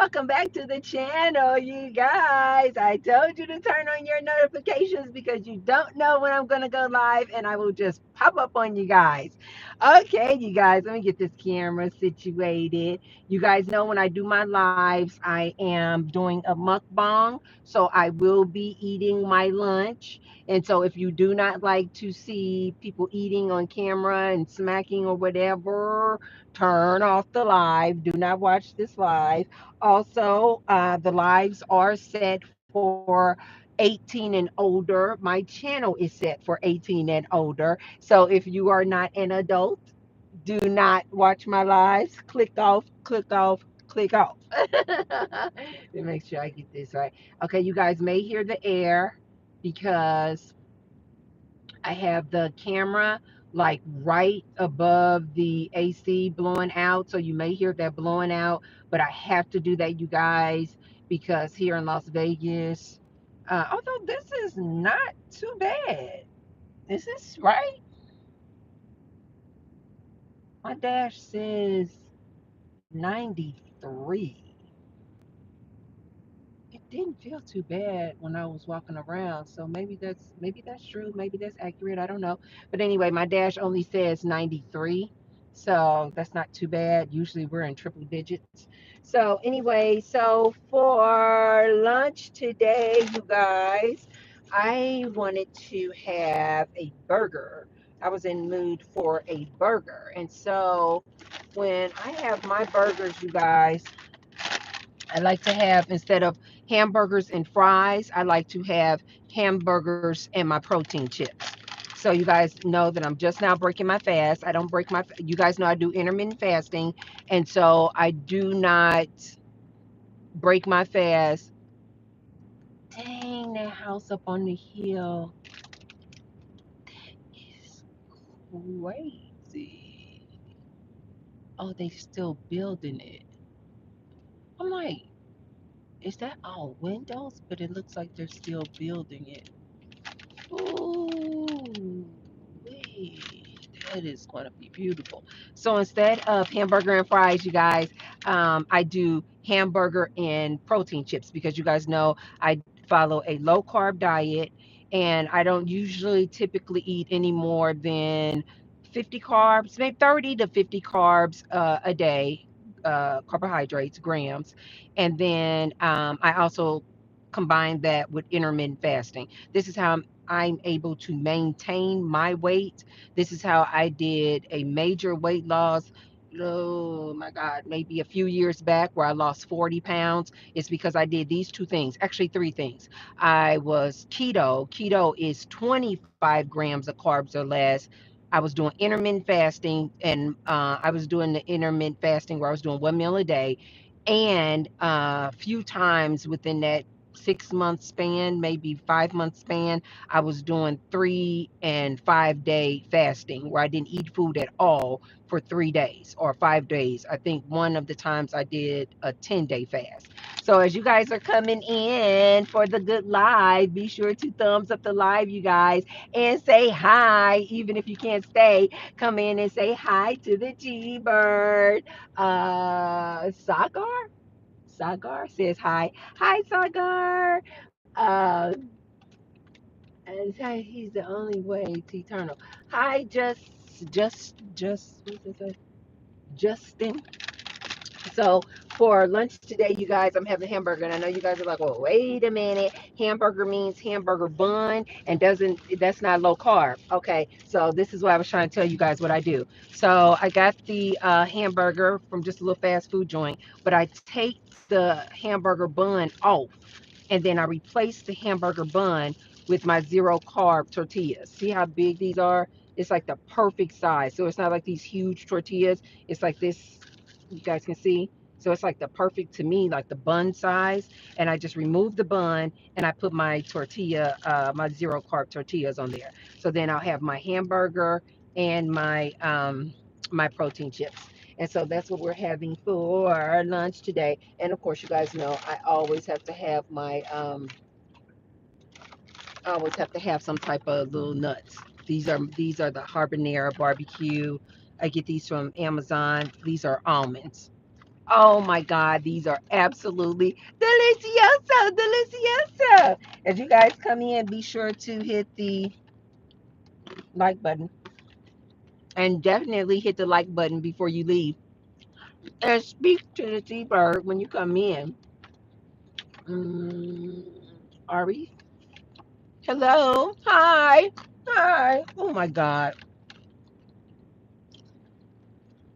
welcome back to the channel, you guys. I told you to turn on your notifications because you don't know when I'm going to go live and I will just pop up on you guys. Okay, you guys, let me get this camera situated. You guys know when I do my lives, I am doing a mukbang, so I will be eating my lunch. And so if you do not like to see people eating on camera and smacking or whatever, turn off the live. Do not watch this live. Also, the lives are set for 18 and older. My channel is set for 18 and older. So if you are not an adult, do not watch my lives. Click off, click off, click off. Let me make sure I get this right. Okay, you guys may hear the air because I have the camera like right above the AC blowing out. So you may hear that blowing out, but I have to do that, you guys, because here in Las Vegas, although this is not too bad. Is this right? My dash says 93. It didn't feel too bad when I was walking around. So maybe that's true. Maybe that's accurate. I don't know. But anyway, my dash only says 93. So that's not too bad. Usually we're in triple digits. So anyway, so for lunch today, you guys, I wanted to have a burger. I was in mood for a burger. And so when I have my burgers, you guys, I like to have, instead of hamburgers and fries, I like to have hamburgers and my protein chips. So you guys know that I'm just now breaking my fast. I don't break my, you guys know I do intermittent fasting. And so I do not break my fast. Dang, that house up on the hill is crazy. Oh, they still building it. I'm like, is that all windows? But it looks like they're still building it. Ooh, wee, that is going to be beautiful. So instead of hamburger and fries, you guys, I do hamburger and protein chips because you guys know I follow a low carb diet and I don't usually typically eat any more than 50 carbs, maybe 30 to 50 carbs a day, carbohydrates, grams. And then I also combine that with intermittent fasting. This is how I'm able to maintain my weight. This is how I did a major weight loss. Oh my God, maybe a few years back where I lost 40 pounds. It's because I did these two things, actually, three things. I was keto. Keto is 25 grams of carbs or less. I was doing intermittent fasting, and I was doing the intermittent fasting where I was doing one meal a day. And a few times within that 6 month span, maybe 5 month span, I was doing 3 and 5 day fasting where I didn't eat food at all for 3 days or 5 days. I think one of the times I did a 10-day fast. So as you guys are coming in for the good live, be sure to thumbs up the live, you guys, and say hi. Even if you can't stay, come in and say hi to the G Bird. Sagar says hi. Hi, Sagar. And he's the only way to eternal. Hi, what's it say? Justin. So for lunch today, you guys, I'm having a hamburger, and I know you guys are like, "Well, wait a minute. Hamburger means hamburger bun, and doesn't that's not low carb." Okay, so this is what I was trying to tell you guys what I do. So I got the hamburger from just a little fast food joint, but I take the hamburger bun off, and then I replace the hamburger bun with my zero carb tortillas. See how big these are? It's like the perfect size. So it's not like these huge tortillas. It's like this, you guys can see. So it's like the perfect, to me, like the bun size. And I just remove the bun and I put my tortilla, my zero carb tortillas on there. So then I'll have my hamburger and my protein chips. And so that's what we're having for lunch today. And of course, you guys know I always have to have I always have to have some type of little nuts. These are the habanero barbecue. I get these from Amazon. These are almonds. Oh my God, these are absolutely delicioso, delicioso. As you guys come in, be sure to hit the like button and definitely hit the like button before you leave. And speak to the seabird when you come in. Mm, Ari, hello, hi, hi. Oh my God.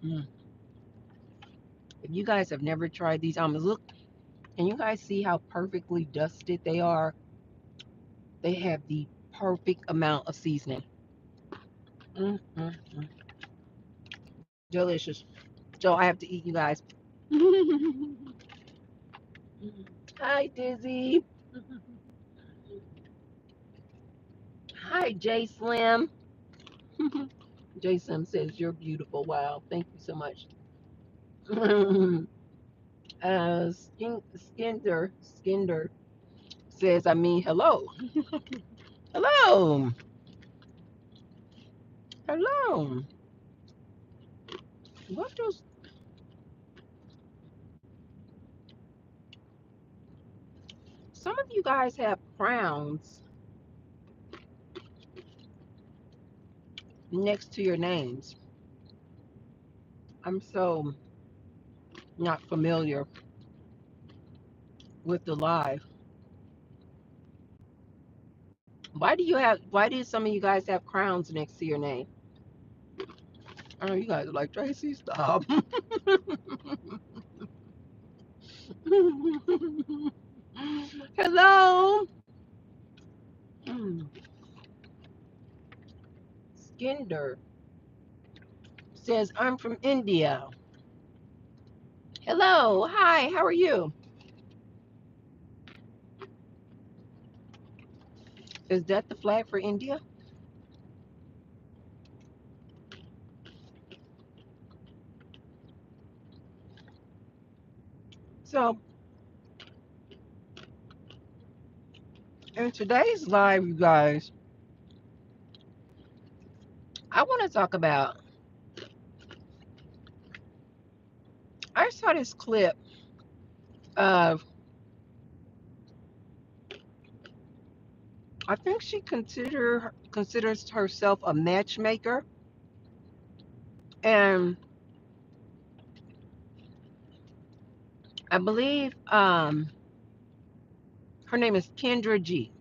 Mm. If you guys have never tried these almonds, look, can you guys see how perfectly dusted they are? They have the perfect amount of seasoning. Mm. Delicious. So I have to eat, you guys. Hi, Dizzy. Hi, J Slim. J Slim says you're beautiful. Wow, thank you so much. Skinder says, I mean, hello. Hello. Hello. What does some of you guys have crowns next to your names? I'm so not familiar with the live. Why do some of you guys have crowns next to your name? Oh, you guys are like, Tracy, stop. Hello. Mm, Skinder says, I'm from India. Hello. Hi. How are you? Is that the flag for India? So, in today's live, you guys, I want to talk about. I saw this clip of, I think she considers herself a matchmaker, and I believe her name is Kendra G.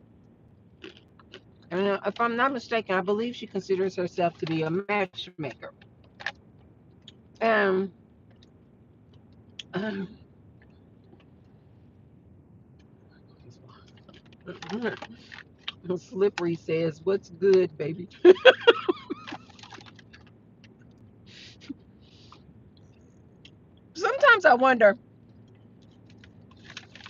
And if I'm not mistaken, I believe she considers herself to be a matchmaker. And um, Slippery says, "What's good, baby?" Sometimes I wonder,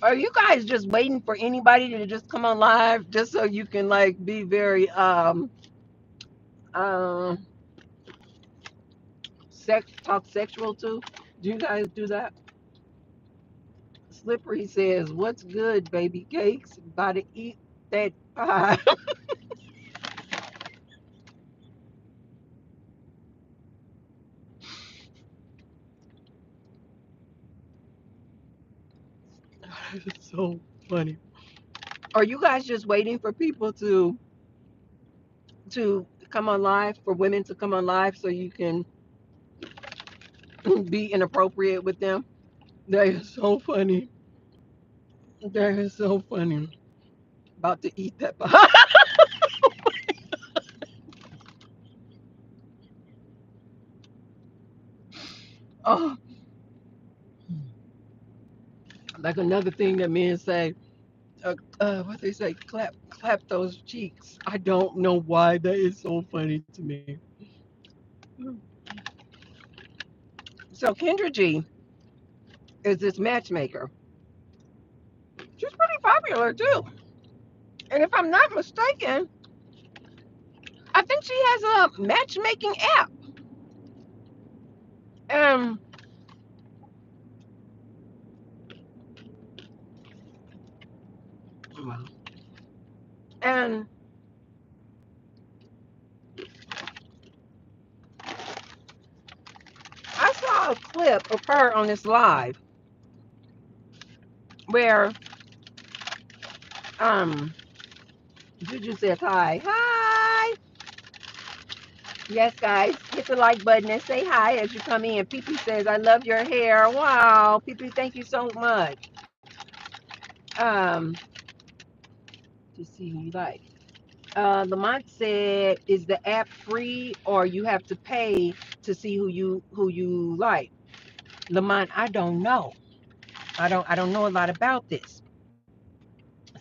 are you guys just waiting for anybody to just come on live just so you can like be very um talk sexual too? Do you guys do that? Slippery says, "What's good, baby cakes? About to eat that pie." It's so funny. Are you guys just waiting for people to come on live, for women to come on live so you can be inappropriate with them? That is so funny. That is so funny. About to eat that pie. Oh, like another thing that men say, what they say, clap those cheeks. I don't know why that is so funny to me. So Kendra G is this matchmaker. She's pretty popular too. And if I'm not mistaken, I think she has a matchmaking app. Um, and I saw a clip of her on this live where Juju says hi. Hi. Yes, guys, hit the like button and say hi as you come in. Pee says, I love your hair. Wow. Pee, thank you so much. To see who you like. Lamont said, is the app free or you have to pay to see who you like? Lamont, I don't know. I don't know a lot about this.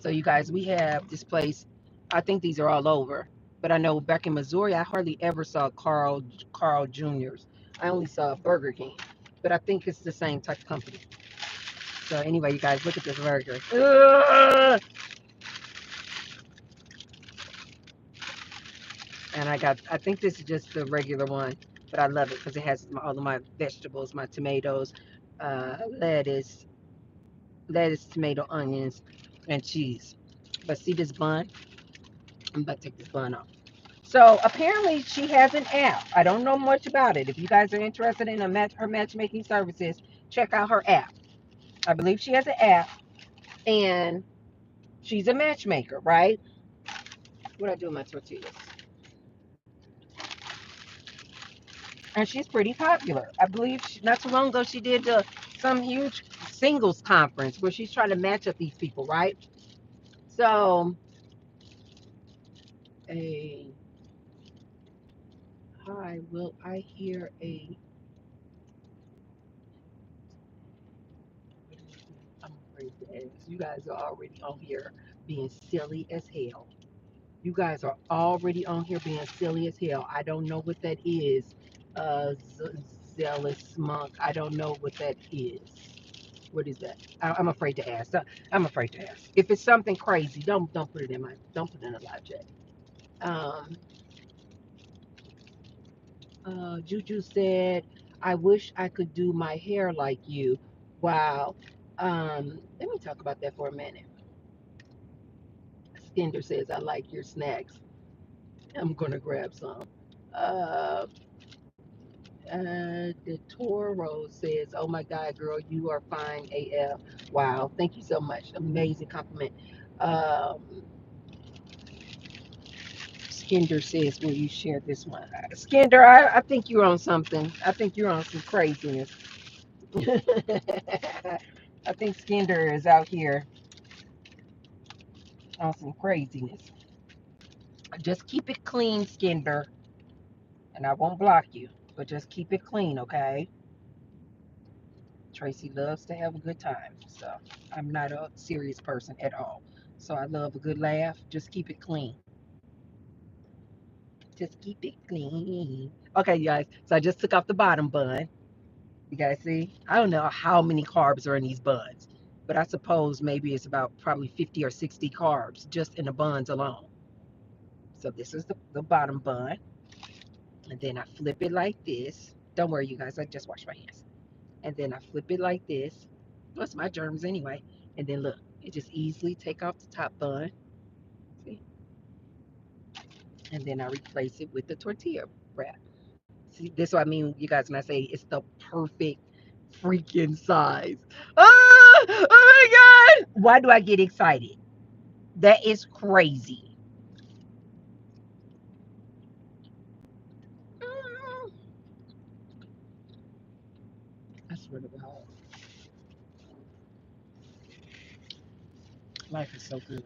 So you guys, we have this place. I think these are all over. But I know back in Missouri, I hardly ever saw Carl Juniors. I only saw Burger King. But I think it's the same type of company. So anyway, you guys, look at this burger. Ugh! And I think this is just the regular one, but I love it because it has all of my vegetables, my tomatoes, lettuce, tomato, onions, and cheese. But see this bun? I'm about to take this bun off. So apparently she has an app. I don't know much about it. If you guys are interested in her matchmaking services, check out her app. I believe she has an app, and she's a matchmaker, right? What do I do with my tortillas? And she's pretty popular. I believe not too long ago she did some huge singles conference where she's trying to match up these people, right? So, a hi, will I hear a? I'm afraid to ask. You guys are already on here being silly as hell. You guys are already on here being silly as hell. I don't know what that is. Zealous monk. I don't know what that is. What is that? I'm afraid to ask. I'm afraid to ask. If it's something crazy, don't put it in the live chat. Um, Juju said, "I wish I could do my hair like you." Wow. Let me talk about that for a minute. Skinder says, "I like your snacks. I'm gonna grab some." Uh, the Toro says, "Oh my God, girl, you are fine AF." Wow, thank you so much. Amazing compliment. Um, Skinder says, will you share this one? Skinder, I think you're on something. I think you're on some craziness. I think Skinder is out here on some craziness. Just keep it clean, Skinder, and I won't block you, but just keep it clean, okay? Tracy loves to have a good time, so I'm not a serious person at all. So I love a good laugh. Just keep it clean. Just keep it clean. Okay, you guys. So I just took off the bottom bun. You guys see? I don't know how many carbs are in these buns, but I suppose maybe it's about probably 50 or 60 carbs just in the buns alone. So this is the bottom bun. And then I flip it like this. Don't worry, you guys. I just washed my hands. And then I flip it like this. What's my germs anyway? And then look, it just easily take off the top bun. See? And then I replace it with the tortilla wrap. See, this is what I mean, you guys, when I say it's the perfect freaking size. Oh my God. Why do I get excited? That is crazy. I swear to God. Life is so good.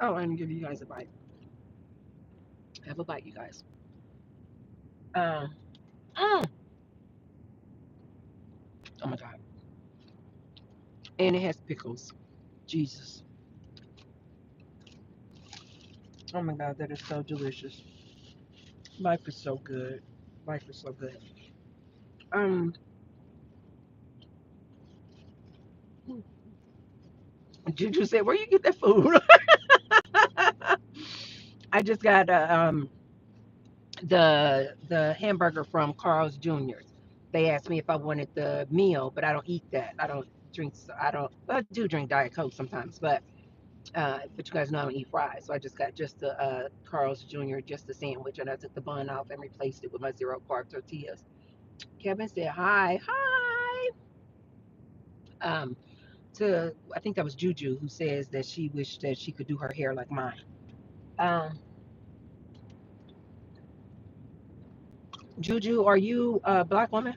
Oh, I'm gonna give you guys a bite. Have a bite, you guys. Um, mm, oh my God. And it has pickles. Jesus. Oh my God, that is so delicious. Life is so good. Life is so good. Um, Juju said, "Where you get that food?" I just got the hamburger from Carl's Jr. They asked me if I wanted the meal, but I don't eat that. I don't drink. I do drink Diet Coke sometimes, but But you guys know I don't eat fries, so I just got just the Carl's Jr. just the sandwich, and I took the bun off and replaced it with my zero carb tortillas. Kevin said hi, hi. Um, to I think that was Juju who says that she wished that she could do her hair like mine. Um, Juju, are you a black woman?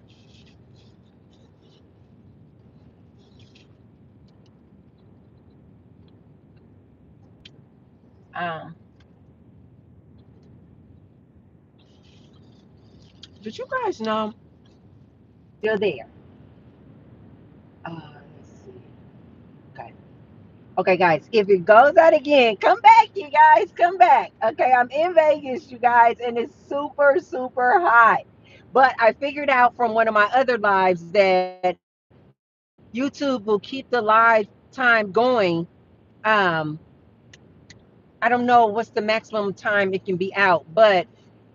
Um, did you guys know they're there? Let's see. Okay. Okay, guys, if it goes out again, come back, you guys, come back. Okay, I'm in Vegas, you guys, and it's super, super hot. But I figured out from one of my other lives that YouTube will keep the live time going. Um, I don't know what's the maximum time it can be out, but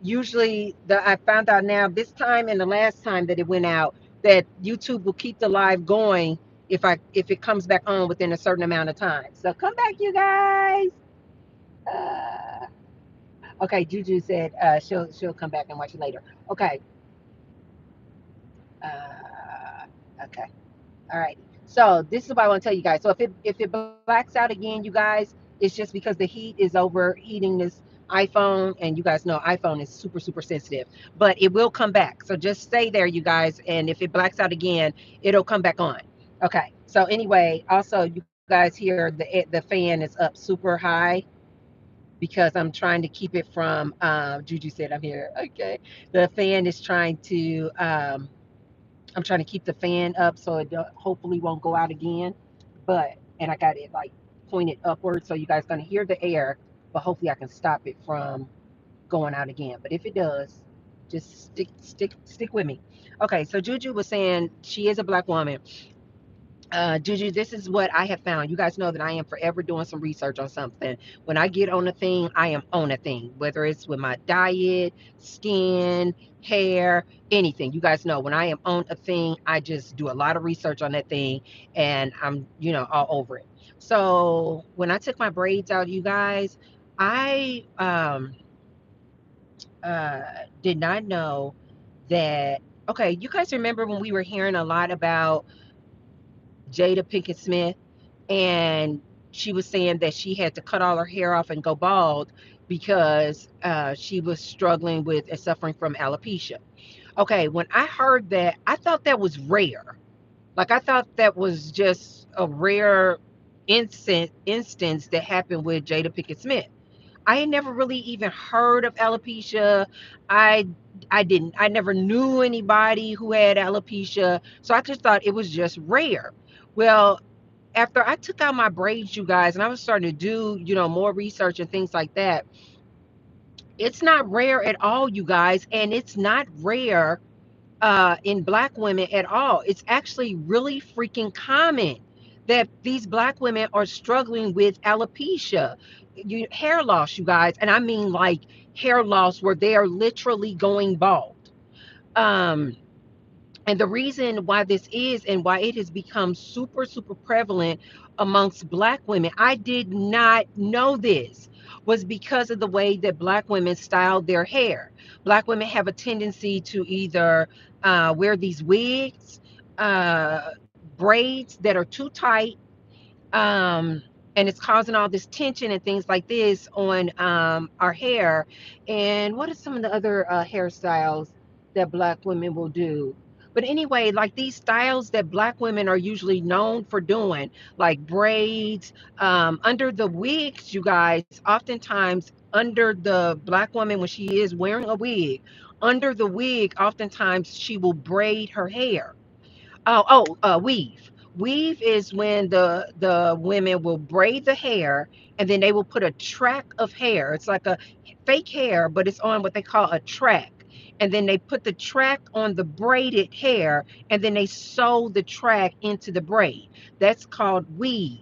usually I found out now this time and the last time that it went out that YouTube will keep the live going if it comes back on within a certain amount of time. So come back, you guys. Uh, okay, Juju said she'll come back and watch it later. Okay. Uh, okay. All right. So this is what I want to tell you guys. So if it blacks out again, you guys, it's just because the heat is overheating this iPhone, and you guys know iPhone is super super sensitive. But it will come back. So just stay there, you guys. And if it blacks out again, it'll come back on. Okay. So anyway, also you guys hear the fan is up super high because I'm trying to keep it from. Juju said I'm here. Okay. The fan is trying to. I'm trying to keep the fan up so it hopefully won't go out again. But and I got it like pointed upward, so you guys gonna hear the air, but hopefully I can stop it from going out again. But if it does, just stick with me. Okay, so Juju was saying she is a black woman. Juju, this is what I have found. You guys know that I am forever doing some research on something. When I get on a thing, I am on a thing, whether it's with my diet, skin, hair, anything. You guys know when I am on a thing, I just do a lot of research on that thing and I'm, all over it. So when I took my braids out, you guys, I did not know that. Okay, you guys remember when we were hearing a lot about Jada Pinkett Smith? And she was saying that she had to cut all her hair off and go bald because she was struggling with and suffering from alopecia. Okay, when I heard that, I thought that was rare. Like I thought that was just a rare instance that happened with Jada Pinkett Smith. I had never really even heard of alopecia. I I never knew anybody who had alopecia, so I just thought it was just rare. Well, after I took out my braids, you guys, and I was starting to do, more research and things like that, it's not rare at all, you guys, and it's not rare in black women at all. It's actually really freaking common that these black women are struggling with alopecia, hair loss, you guys, and I mean like hair loss where they are literally going bald. Um, and the reason why this is and why it has become super, super prevalent amongst Black women, I did not know this, was because of the way that Black women style their hair. Black women have a tendency to either wear these wigs, uh, braids that are too tight, um, and it's causing all this tension and things like this on our hair. And what are some of the other hairstyles that Black women will do? But anyway, like these styles that Black women are usually known for doing, like braids, under the wigs, you guys, oftentimes under the Black woman, when she is wearing a wig, under the wig, oftentimes she will braid her hair. Weave. Weave is when the women will braid the hair and then they will put a track of hair. It's like a fake hair, but it's on what they call a track. And then they put the track on the braided hair and then they sew the track into the braid. That's called weave.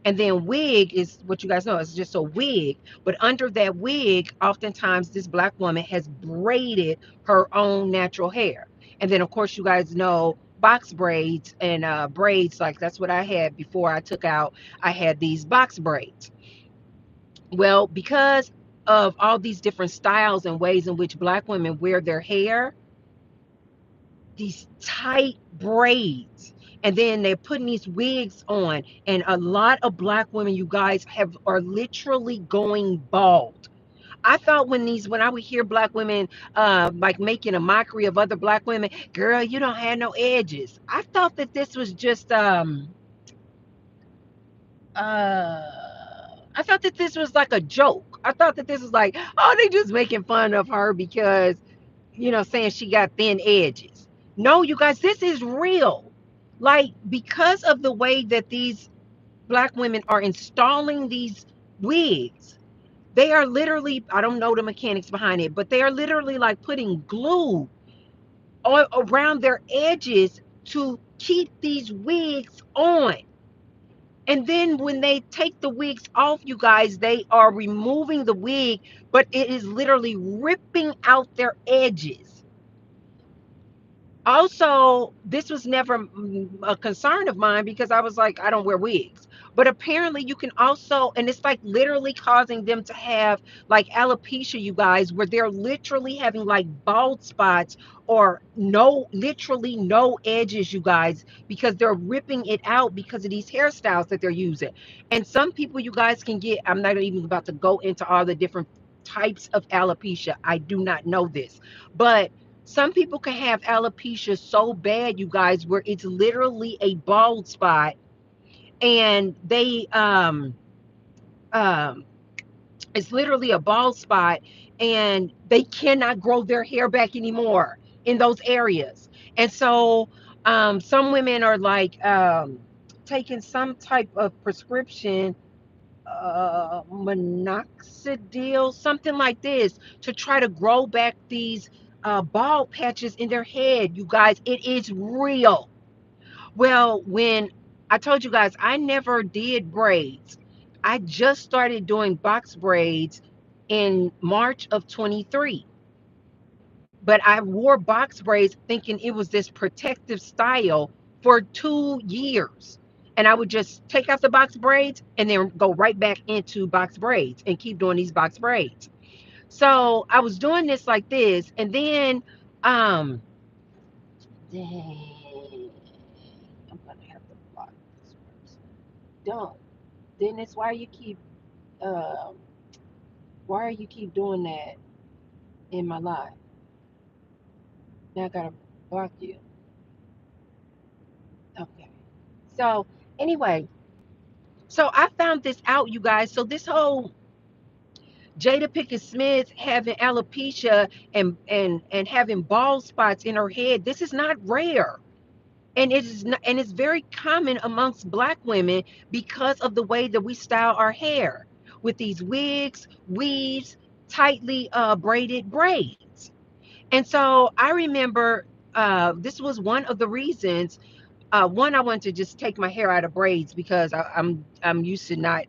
And then wig is what you guys know, it's just a wig. But under that wig, oftentimes this black woman has braided her own natural hair. And then, of course, you guys know box braids and braids, like that's what I had before I took out. I had these box braids. Well, because of all these different styles and ways in which black women wear their hair, these tight braids, and then they're putting these wigs on, and a lot of black women, you guys, have are literally going bald. I thought when I would hear black women like making a mockery of other black women, girl, you don't have no edges. I thought that this was just uh I thought that this was like a joke. I thought that this was like, oh, they just making fun of her because, saying she got thin edges. No, you guys, this is real. Like, because of the way that these black women are installing these wigs, they are literally, I don't know the mechanics behind it, but they are literally like putting glue around their edges to keep these wigs on. And then when they take the wigs off, you guys, they are removing the wig, but it is literally ripping out their edges. Also, this was never a concern of mine because I was like, I don't wear wigs. But apparently, you can also, and it's like literally causing them to have like alopecia, you guys, where they're literally having like bald spots or literally no edges, you guys, because they're ripping it out because of these hairstyles that they're using. And some people, you guys, can get, I'm not even about to go into all the different types of alopecia. I do not know this. But some people can have alopecia so bad, you guys, where it's literally a bald spot, and um it's literally a bald spot, and they cannot grow their hair back anymore in those areas. And so some women are like taking some type of prescription, minoxidil, something like this, to try to grow back these bald patches in their head. You guys, it is real. Well, when I told you guys, I never did braids. I just started doing box braids in March of 23. But I wore box braids thinking it was this protective style for 2 years. And I would just take out the box braids and then go right back into box braids and keep doing these box braids. So I was doing this like this, and then um dang, I'm gonna have to block this person. Don't. Dennis, um why you keep doing that in my life? Now I gotta block you. Okay. So anyway, so I found this out, you guys. So this whole Jada Pinkett Smith having alopecia and having bald spots in her head, this is not rare. And it is not, and it's very common amongst black women because of the way that we style our hair with these wigs, weaves, tightly braided braids. And so I remember this was one of the reasons. One, I wanted to just take my hair out of braids because I'm used to not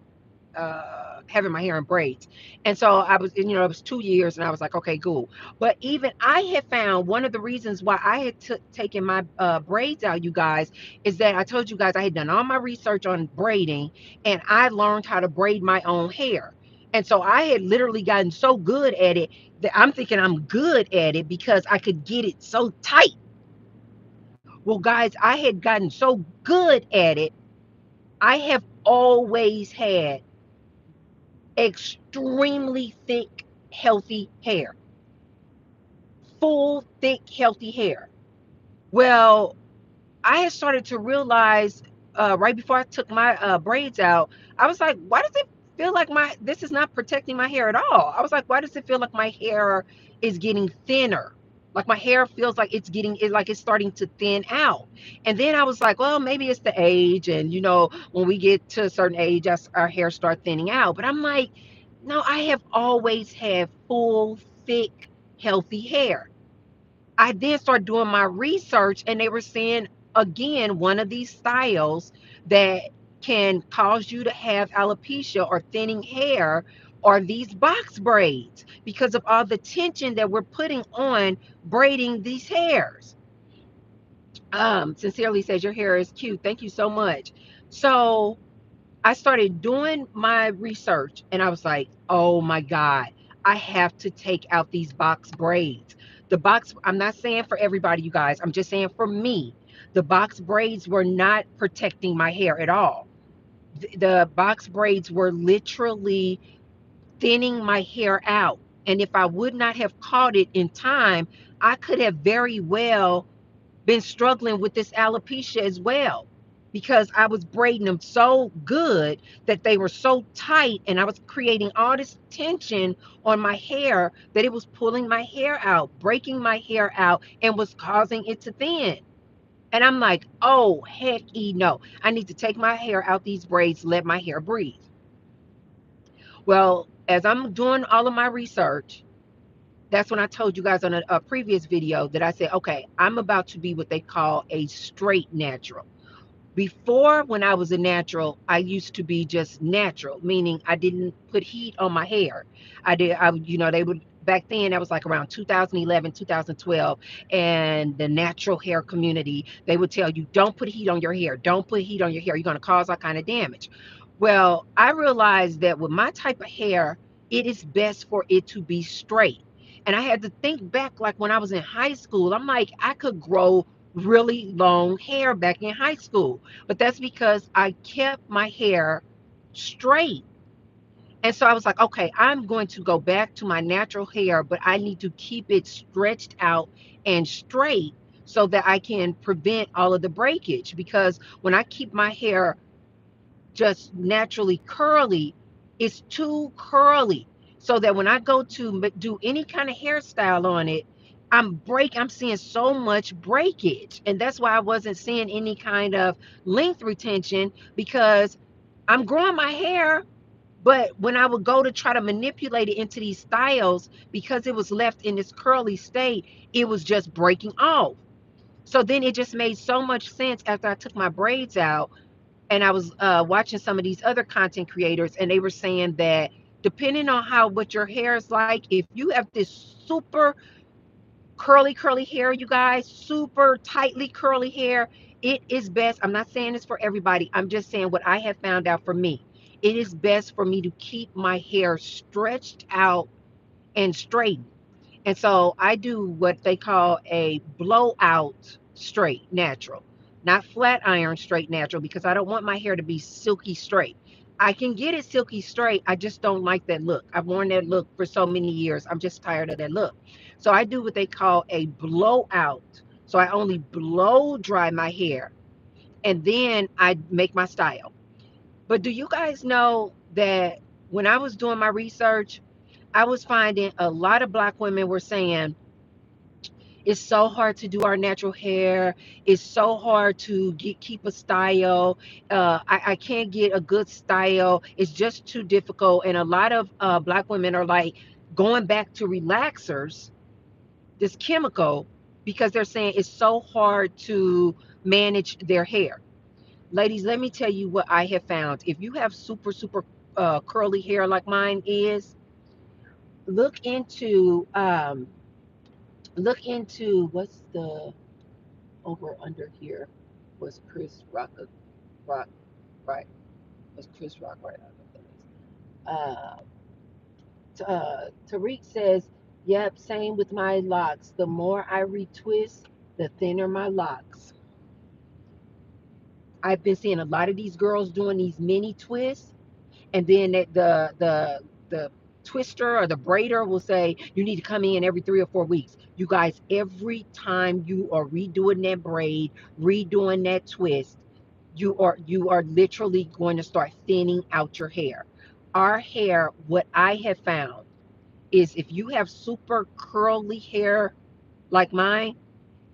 having my hair in braids. And so I was, it was 2 years, and I was like, okay, cool. But even I had found one of the reasons why I had taken my braids out, you guys, is that I told you guys I had done all my research on braiding, and I learned how to braid my own hair. And so I had literally gotten so good at it that I'm thinking I'm good at it because I could get it so tight. Well, guys, I had gotten so good at it. I have always had extremely thick, healthy hair, full, thick, healthy hair. Well, I had started to realize right before I took my braids out, I was like, why does it feel like this is not protecting my hair at all? I was like, why does it feel like my hair is getting thinner? Like my hair feels like like it's starting to thin out. And then I was like, well, maybe it's the age. And, when we get to a certain age, our hair start thinning out. But I'm like, no, I have always had full, thick, healthy hair. I then started doing my research, and they were saying again, one of these styles that can cause you to have alopecia or thinning hair are these box braids because of all the tension that we're putting on braiding these hairs. Sincerely says your hair is cute. Thank you so much. So I started doing my research and I was like, oh my God, I have to take out these box braids. The box, I'm not saying for everybody, you guys, I'm just saying for me, the box braids were not protecting my hair at all. The box braids were literally thinning my hair out. And if I would not have caught it in time, I could have very well been struggling with this alopecia as well, because I was braiding them so good that they were so tight and I was creating all this tension on my hair that it was pulling my hair out, breaking my hair out, and was causing it to thin. And I'm like, oh, heck no. I need to take my hair out these braids, let my hair breathe. Well, as I'm doing all of my research, that's when I told you guys on a previous video that I said, okay, I'm about to be what they call a straight natural. Before, when I was a natural, I used to be just natural, meaning I didn't put heat on my hair. They would, back then, that was like around 2011, 2012, and the natural hair community, they would tell you, don't put heat on your hair. Don't put heat on your hair. You're going to cause all kind of damage. Well, I realized that with my type of hair, it is best for it to be straight. And I had to think back, like when I was in high school, I'm like, I could grow really long hair back in high school, but that's because I kept my hair straight. And so I was like, okay, I'm going to go back to my natural hair, but I need to keep it stretched out and straight so that I can prevent all of the breakage. Because when I keep my hair just naturally curly, it's too curly. So that when I go to do any kind of hairstyle on it, I'm seeing so much breakage. And that's why I wasn't seeing any kind of length retention, because I'm growing my hair, but when I would go to try to manipulate it into these styles, because it was left in this curly state, it was just breaking off. So then it just made so much sense after I took my braids out, and I was watching some of these other content creators, and they were saying that depending on how what your hair is like, if you have this super curly hair, you guys, super tightly curly hair, it is best. I'm not saying it's for everybody. I'm just saying what I have found out for me. It is best for me to keep my hair stretched out and straight. And so I do what they call a blowout straight natural, not flat iron straight natural, because I don't want my hair to be silky straight. I can get it silky straight. I just don't like that look. I've worn that look for so many years. I'm just tired of that look. So I do what they call a blowout. So I only blow dry my hair and then I make my style. But do you guys know that when I was doing my research, I was finding a lot of Black women were saying, it's so hard to do our natural hair. It's so hard to keep a style. I can't get a good style. It's just too difficult. And a lot of Black women are like going back to relaxers, this chemical, because they're saying it's so hard to manage their hair. Ladies, let me tell you what I have found. If you have super curly hair like mine is, look into what's the over under here, was Chris Rock, Rock, right? Was Chris Rock right? Tariq says, "Yep, same with my locks. The more I retwist, the thinner my locks." I've been seeing a lot of these girls doing these mini twists, and then the twister or the braider will say you need to come in every 3 or 4 weeks. You guys, every time you are redoing that braid, redoing that twist, you are literally going to start thinning out your hair. Our hair, what I have found is, if you have super curly hair like mine,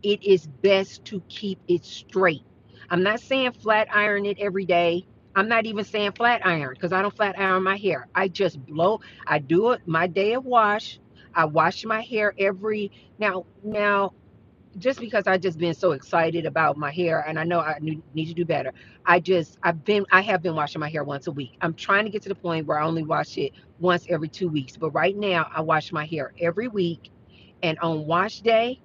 it is best to keep it straight. I'm not saying flat iron it every day. I'm not even saying flat iron, because I don't flat iron my hair. I just blow. I do it my day of wash. I wash my hair every now, just because I just been so excited about my hair, and I know I need to do better. I have been washing my hair once a week. I'm trying to get to the point where I only wash it once every 2 weeks. But right now I wash my hair every week, and on wash day,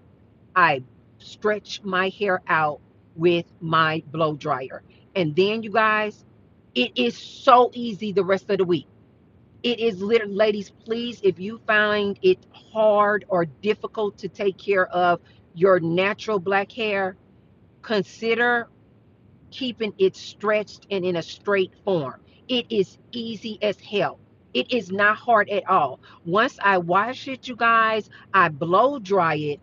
I stretch my hair out with my blow dryer. And then, you guys, it is so easy the rest of the week. It is literally, ladies, please, if you find it hard or difficult to take care of your natural black hair, consider keeping it stretched and in a straight form. It is easy as hell. It is not hard at all. Once I wash it, you guys, I blow dry it,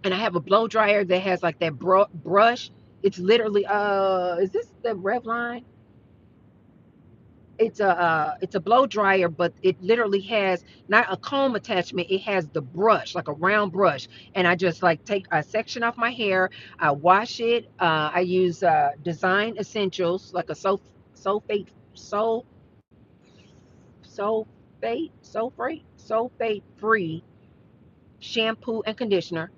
and I have a blow dryer that has like that brush. It's literally is this the Revlon? It's a blow dryer, but it literally has not a comb attachment. It has the brush, like a round brush, and I just like take a section off my hair. I wash it. I use Design Essentials, like a sulfate sul sulfate free shampoo and conditioner.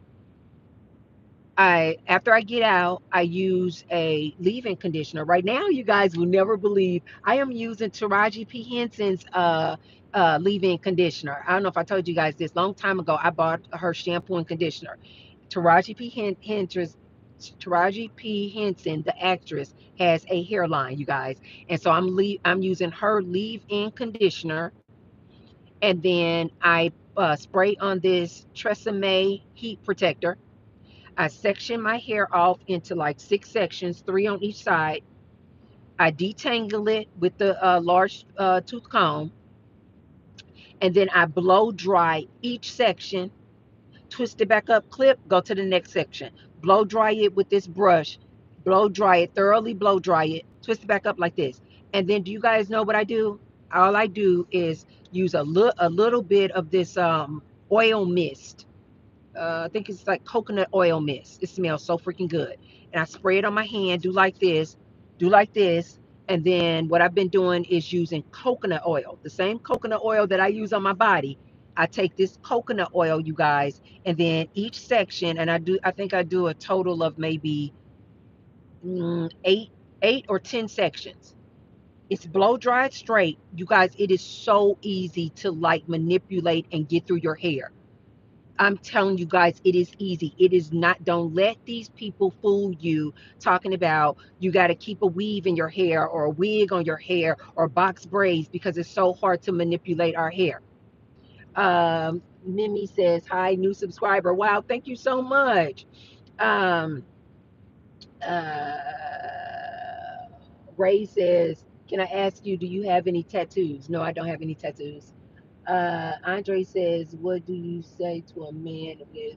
I After I get out, I use a leave-in conditioner. Right now, you guys will never believe I am using Taraji P Henson's leave-in conditioner. I don't know if I told you guys this. Long time ago, I bought her shampoo and conditioner. Taraji P Taraji P Henson, the actress, has a hairline, you guys, and so I'm using her leave-in conditioner, and then I spray on this Tresemme heat protector. I section my hair off into like 6 sections, three on each side. I detangle it with the large tooth comb, and then I blow dry each section, twist it back up, clip, go to the next section. Blow dry it with this brush, blow dry it, thoroughly blow dry it, twist it back up like this. And then do you guys know what I do? All I do is use a little bit of this oil mist. I think it's like coconut oil mist. It smells so freaking good. And I spray it on my hand, do like this. And then what I've been doing is using coconut oil, the same coconut oil that I use on my body. I take this coconut oil, you guys, and then each section, and I think I do a total of maybe eight or 10 sections. It's blow dried straight. You guys, it is so easy to like manipulate and get through your hair. I'm telling you guys, it is easy. It is not, don't let these people fool you talking about you got to keep a weave in your hair or a wig on your hair or box braids because it's so hard to manipulate our hair. Mimi says, hi, new subscriber. Wow, thank you so much. Um, uh, Ray says, can I ask you, do you have any tattoos? No, I don't have any tattoos. Andre says, what do you say to a man with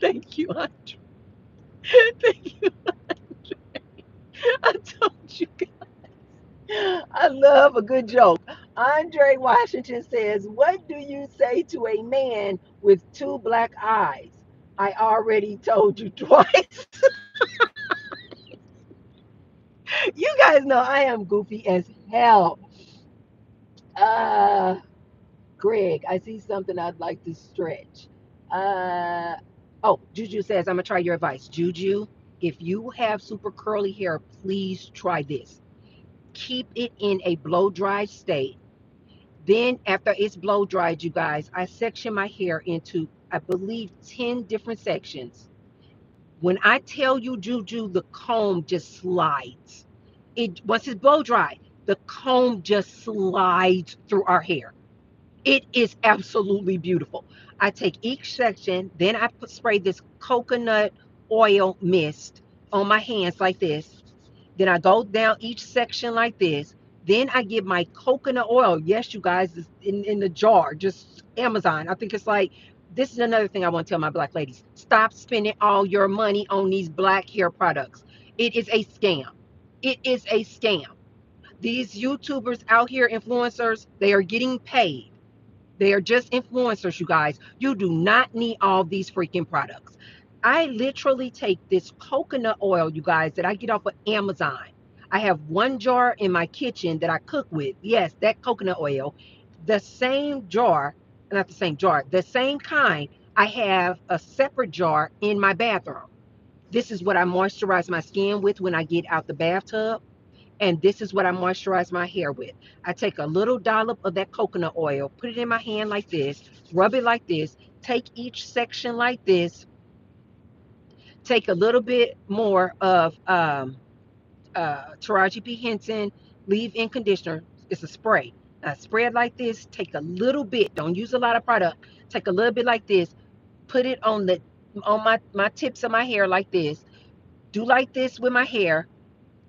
thank you, Andre. Thank you. I told you. I love a good joke. Andre Washington says, what do you say to a man with two black eyes? I already told you twice. You guys know I am goofy as hell. Uh, Greg, I see something I'd like to stretch. Uh, oh, Juju says, I'm going to try your advice. Juju, if you have super curly hair, please try this. Keep it in a blow dried state. Then, after it's blow dried, you guys, I section my hair into, I believe, 10 different sections. When I tell you, Juju, the comb just slides. It once it's blow dry, the comb just slides through our hair. It is absolutely beautiful. I take each section, then I spray this coconut oil mist on my hands like this. Then I go down each section like this. Then I get my coconut oil. Yes, you guys, it's in the jar, just Amazon. I think it's like, this is another thing I want to tell my black ladies. Stop spending all your money on these black hair products. It is a scam. It is a scam. These YouTubers out here, influencers, they are getting paid. They are just influencers, you guys. You do not need all these freaking products. I literally take this coconut oil, you guys, that I get off of Amazon. I have one jar in my kitchen that I cook with. Yes, that coconut oil. The same jar, not the same jar, the same kind, I have a separate jar in my bathroom. This is what I moisturize my skin with when I get out the bathtub. And this is what I moisturize my hair with. I take a little dollop of that coconut oil, put it in my hand like this, rub it like this, take each section like this, take a little bit more of Taraji P. Henson leave-in conditioner. It's a spray. I spray it like this. Take a little bit. Don't use a lot of product. Take a little bit like this. Put it on my tips of my hair like this. Do like this with my hair.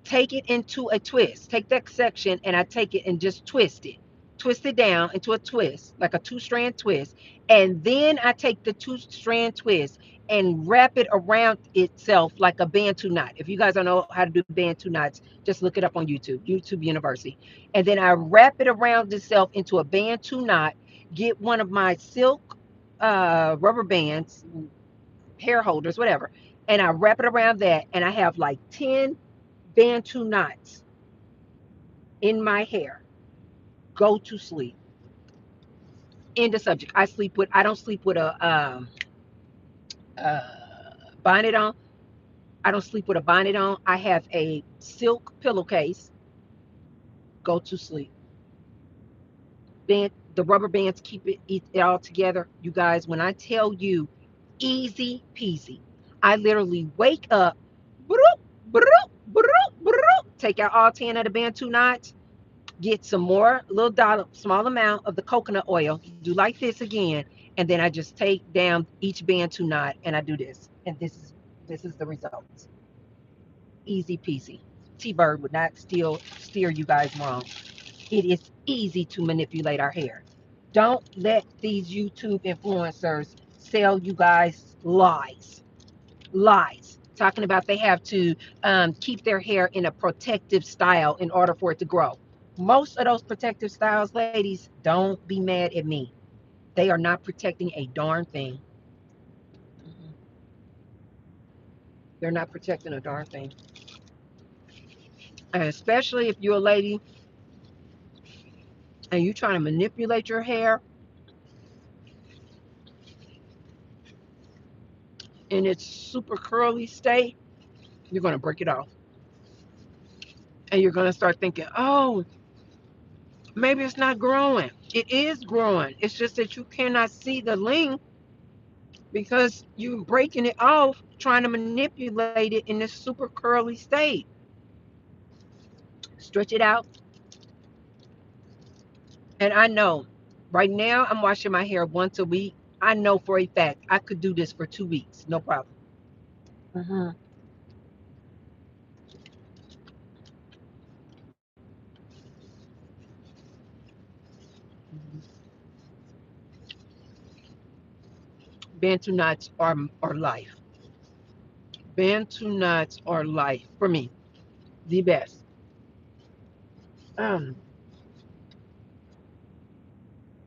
Take it into a twist. Take that section and I take it and just twist it. Twist it down into a twist, like a two-strand twist. And then I take the two-strand twist and wrap it around itself like a Bantu knot. If you guys don't know how to do Bantu knots, just look it up on YouTube, YouTube University. And then I wrap it around itself into a Bantu knot. Get one of my silk rubber bands, hair holders, whatever. And I wrap it around that. And I have like 10 Bantu knots in my hair. Go to sleep. End of subject. I don't sleep with a uh, bonnet on. I don't sleep with a bonnet on. I have a silk pillowcase. Go to sleep. The rubber bands keep it all together. You guys, when I tell you easy peasy, I literally wake up, take out all 10 of the Bantu knots, get some more little dollop, small amount of the coconut oil, do like this again, and then I just take down each Bantu knot and I do this. And this is the results. Easy peasy. T-Bird would not still steer you guys wrong. It is easy to manipulate our hair. Don't let these YouTube influencers sell you guys lies. Lies. Talking about they have to keep their hair in a protective style in order for it to grow. Most of those protective styles, ladies, don't be mad at me. They are not protecting a darn thing. Mhm. They're not protecting a darn thing. And especially if you're a lady and you're trying to manipulate your hair in its super curly state, you're going to break it off. And you're going to start thinking, oh, maybe it's not growing. It is growing. It's just that you cannot see the length because you're breaking it off, trying to manipulate it in this super curly state. Stretch it out. And I know right now I'm washing my hair once a week. I know for a fact I could do this for 2 weeks, no problem. Hmm. Bantu knots are life. Bantu knots are life for me. The best. Um,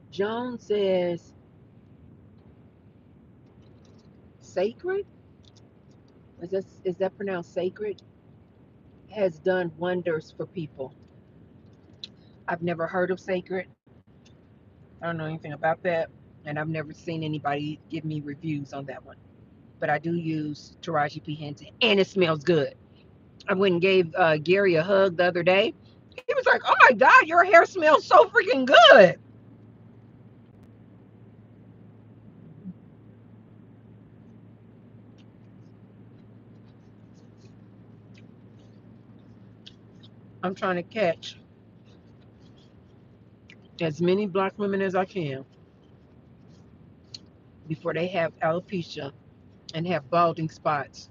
Joan says sacred. Is that pronounced sacred? Has done wonders for people. I've never heard of sacred. I don't know anything about that, and I've never seen anybody give me reviews on that one. But I do use Taraji P Henson, and it smells good. I went and gave Gary a hug the other day. He was like, "Oh my God, your hair smells so freaking good." I'm trying to catch as many black women as I can before they have alopecia and have balding spots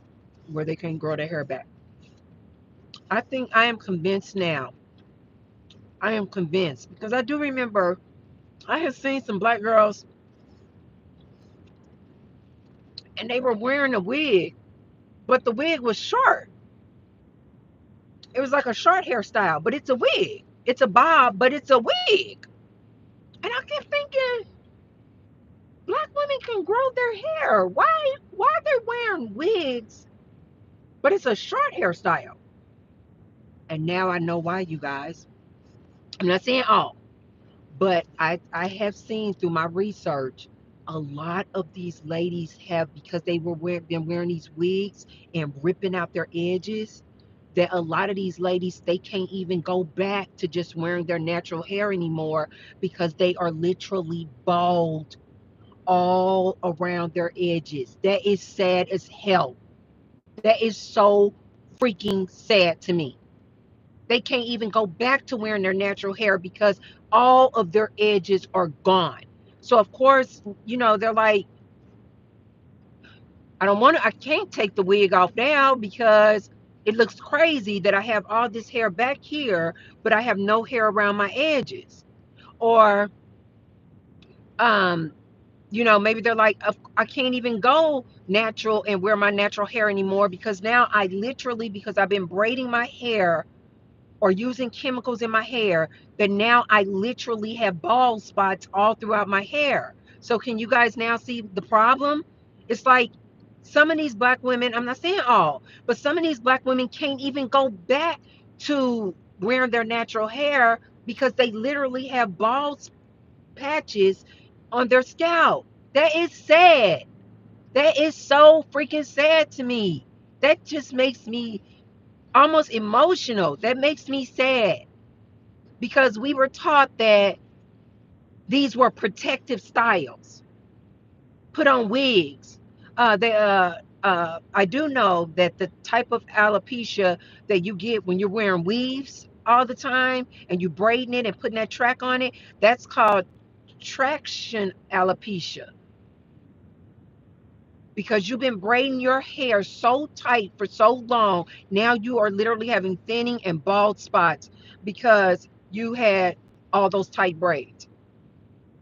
where they can grow their hair back. I think I am convinced now. I am convinced because I do remember I had seen some black girls and they were wearing a wig, but the wig was short. It was like a short hairstyle, but it's a wig. It's a bob, but it's a wig. And I kept thinking, black women can grow their hair. Why they're wearing wigs, but it's a short hairstyle? And now I know why, you guys. I'm not saying all, but I have seen through my research a lot of these ladies have because they were been wearing these wigs and ripping out their edges. that a lot of these ladies, they can't even go back to just wearing their natural hair anymore because they are literally bald all around their edges. That is sad as hell. That is so freaking sad to me. They can't even go back to wearing their natural hair because all of their edges are gone. So of course, they're like, I can't take the wig off now because it looks crazy that I have all this hair back here, but I have no hair around my edges. Or, um, maybe they're like, I can't even go natural and wear my natural hair anymore because now I literally, because I've been braiding my hair or using chemicals in my hair, that now I literally have bald spots all throughout my hair. So can you guys now see the problem? It's like some of these black women, I'm not saying all, but some of these black women can't even go back to wearing their natural hair because they literally have bald patches on their scalp. That is sad. That is so freaking sad to me. That just makes me almost emotional. That makes me sad because we were taught that these were protective styles. Put on wigs. I do know that the type of alopecia that you get when you're wearing weaves all the time and you braiding it and putting that track on it, that's called traction alopecia because you've been braiding your hair so tight for so long. Now you are literally having thinning and bald spots because you had all those tight braids.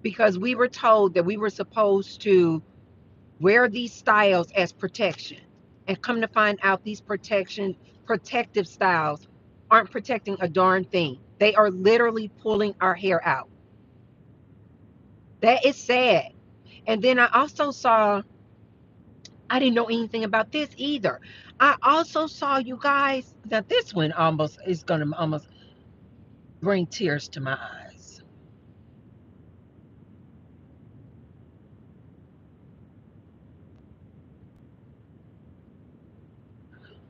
Because we were told that we were supposed to wear these styles as protection. And come to find out, these protective styles aren't protecting a darn thing. They are literally pulling our hair out. That is sad. And then I also saw, I didn't know anything about this either. I also saw, you guys, that this one almost is going to almost bring tears to my eyes.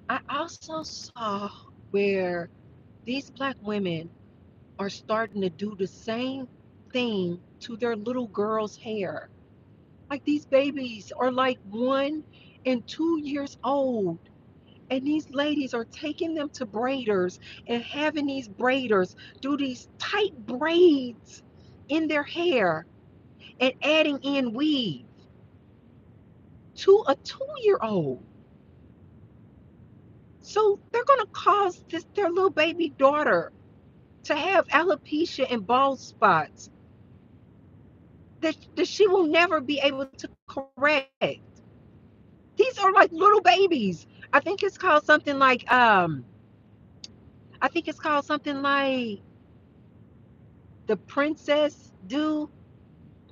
I also saw where these black women are starting to do the same thing to their little girls' hair. Like these babies are like 1 and 2 years old. And these ladies are taking them to braiders and having these braiders do these tight braids in their hair and adding in weave to a 2 year old. So they're going to cause their little baby daughter to have alopecia and bald spots that she will never be able to correct. These are like little babies. I think it's called something like I think it's called something like the princess do.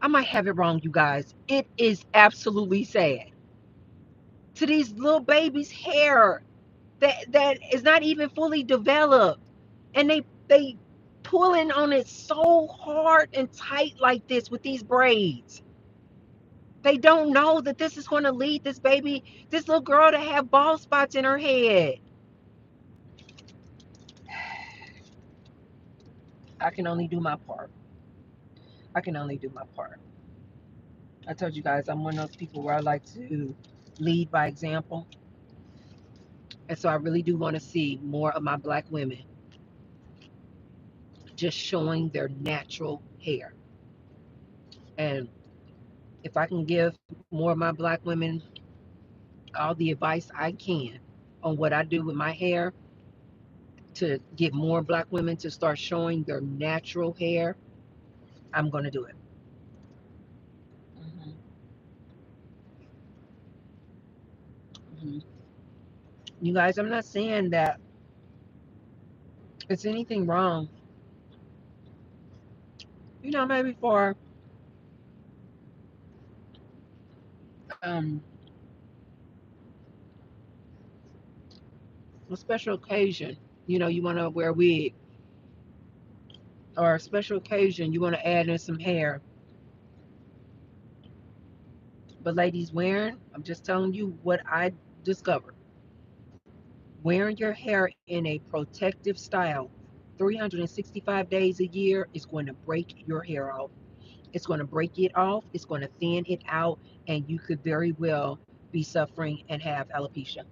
I might have it wrong, you guys. It is absolutely sad. To these little babies' hair that is not even fully developed, and they pulling on it so hard and tight like this with these braids. They don't know that this is going to lead this baby, this little girl, to have bald spots in her head. I can only do my part. I can only do my part. I told you guys I'm one of those people where I like to lead by example. And so I really do want to see more of my black women just showing their natural hair. And if I can give more of my black women all the advice I can on what I do with my hair to get more black women to start showing their natural hair, I'm going to do it. Mhm, mhm. You guys, I'm not saying that it's anything wrong. Maybe for um, a special occasion, you want to wear a wig, or a special occasion, you want to add in some hair. But ladies wearing, I'm just telling you what I discovered. Wearing your hair in a protective style 365 days a year is going to break your hair off. It's going to break it off, it's going to thin it out, and you could very well be suffering and have alopecia.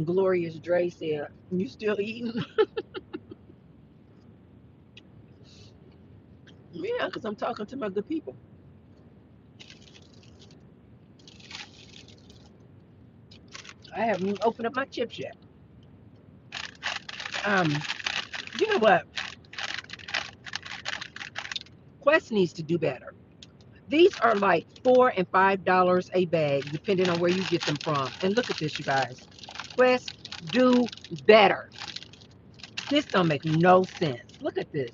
Glorious Dre said, "You still eating?" Yeah, because I'm talking to my good people. I haven't even opened up my chips yet. Um, you know what? Quest needs to do better. These are like $4 and $5 a bag, depending on where you get them from. And look at this, you guys. Quest, do better. This don't make no sense. Look at this.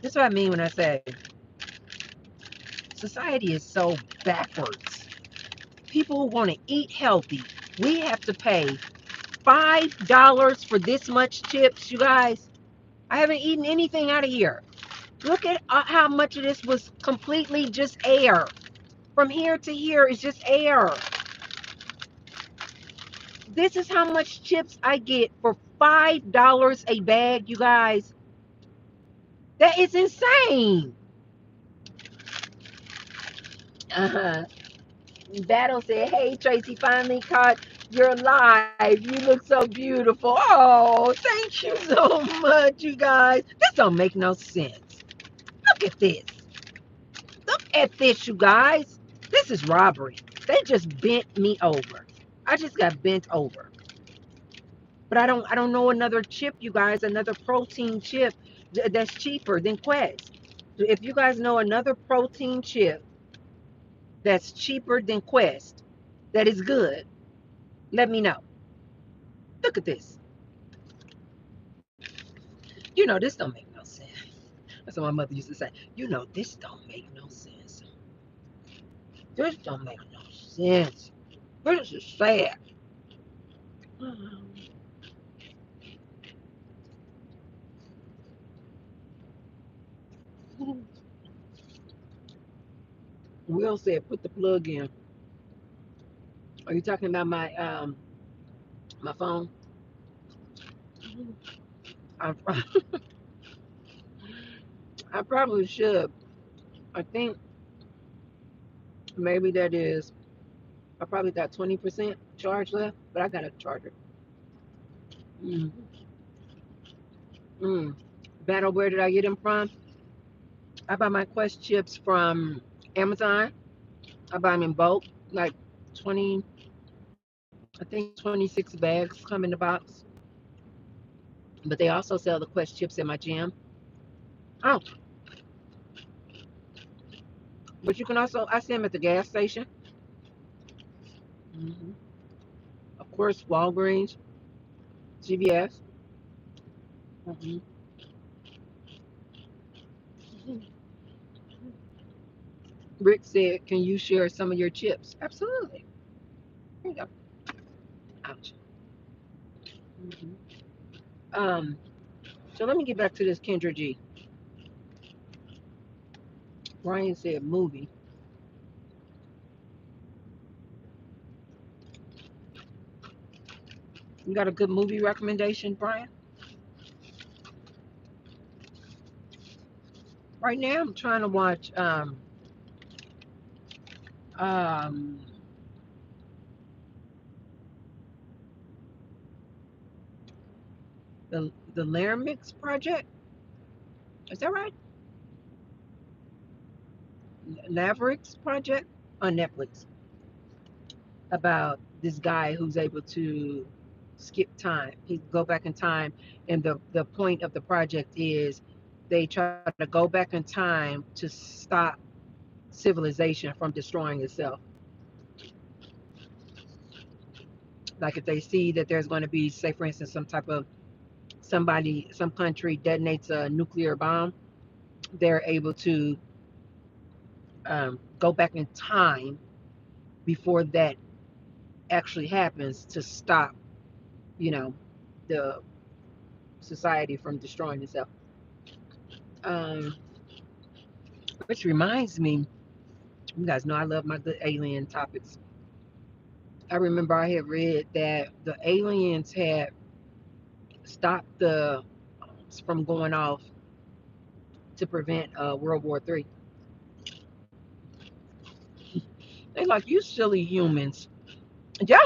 This is what I mean when I say society is so backwards. People want to eat healthy. We have to pay $5 for this much chips, you guys. I haven't eaten anything out of here. Look at how much of this was completely just air. From here to here is just air. This is how much chips I get for $5 a bag, you guys. That is insane. Uh-huh. Battle said, "Hey, Tracy, finally caught your live. You look so beautiful." Oh, thank you so much, you guys. This don't make no sense. Look at this. Look at this, you guys. This is robbery. They just bent me over. I just got bent over. But I don't know another chip, you guys, another protein chip that's cheaper than Quest. If you guys know another protein chip that's cheaper than Quest, that is good, let me know. Look at this. This don't make no sense. That's what my mother used to say. This don't make no sense. This don't make no sense. This is sad. Will said, "Put the plug in." Are you talking about my phone? I, I probably should. I think maybe that is. I probably got 20% charge left, but I got a charger. Mm. Mm. Battle, where did I get them from? I buy my Quest chips from Amazon. I buy them in bulk, like 20, I think 26 bags come in the box. But they also sell the Quest chips at my gym. Oh, but you can also, I see them at the gas station. Hmm. Of course, Walgreens, CVS. Hmm. Rick said, "Can you share some of your chips?" Absolutely. There you go. Ouch. Hmm. Um, so let me get back to this Kendra G. Brian said movie. You got a good movie recommendation, Brian? Right now, I'm trying to watch um, the Laramix Project. Is that right? Laverix Project on Netflix, about this guy who's able to skip time. He can go back in time, and the point of the project is they try to go back in time to stop civilization from destroying itself. Like if they see that there's going to be, say, for instance, some type of some country detonates a nuclear bomb, they're able to go back in time before that actually happens to stop, you know, the society from destroying itself. Um, Which reminds me, you guys know I love my good alien topics. I remember I had read that the aliens had stopped the from going off to prevent World War III. They like, you silly humans. Yeah,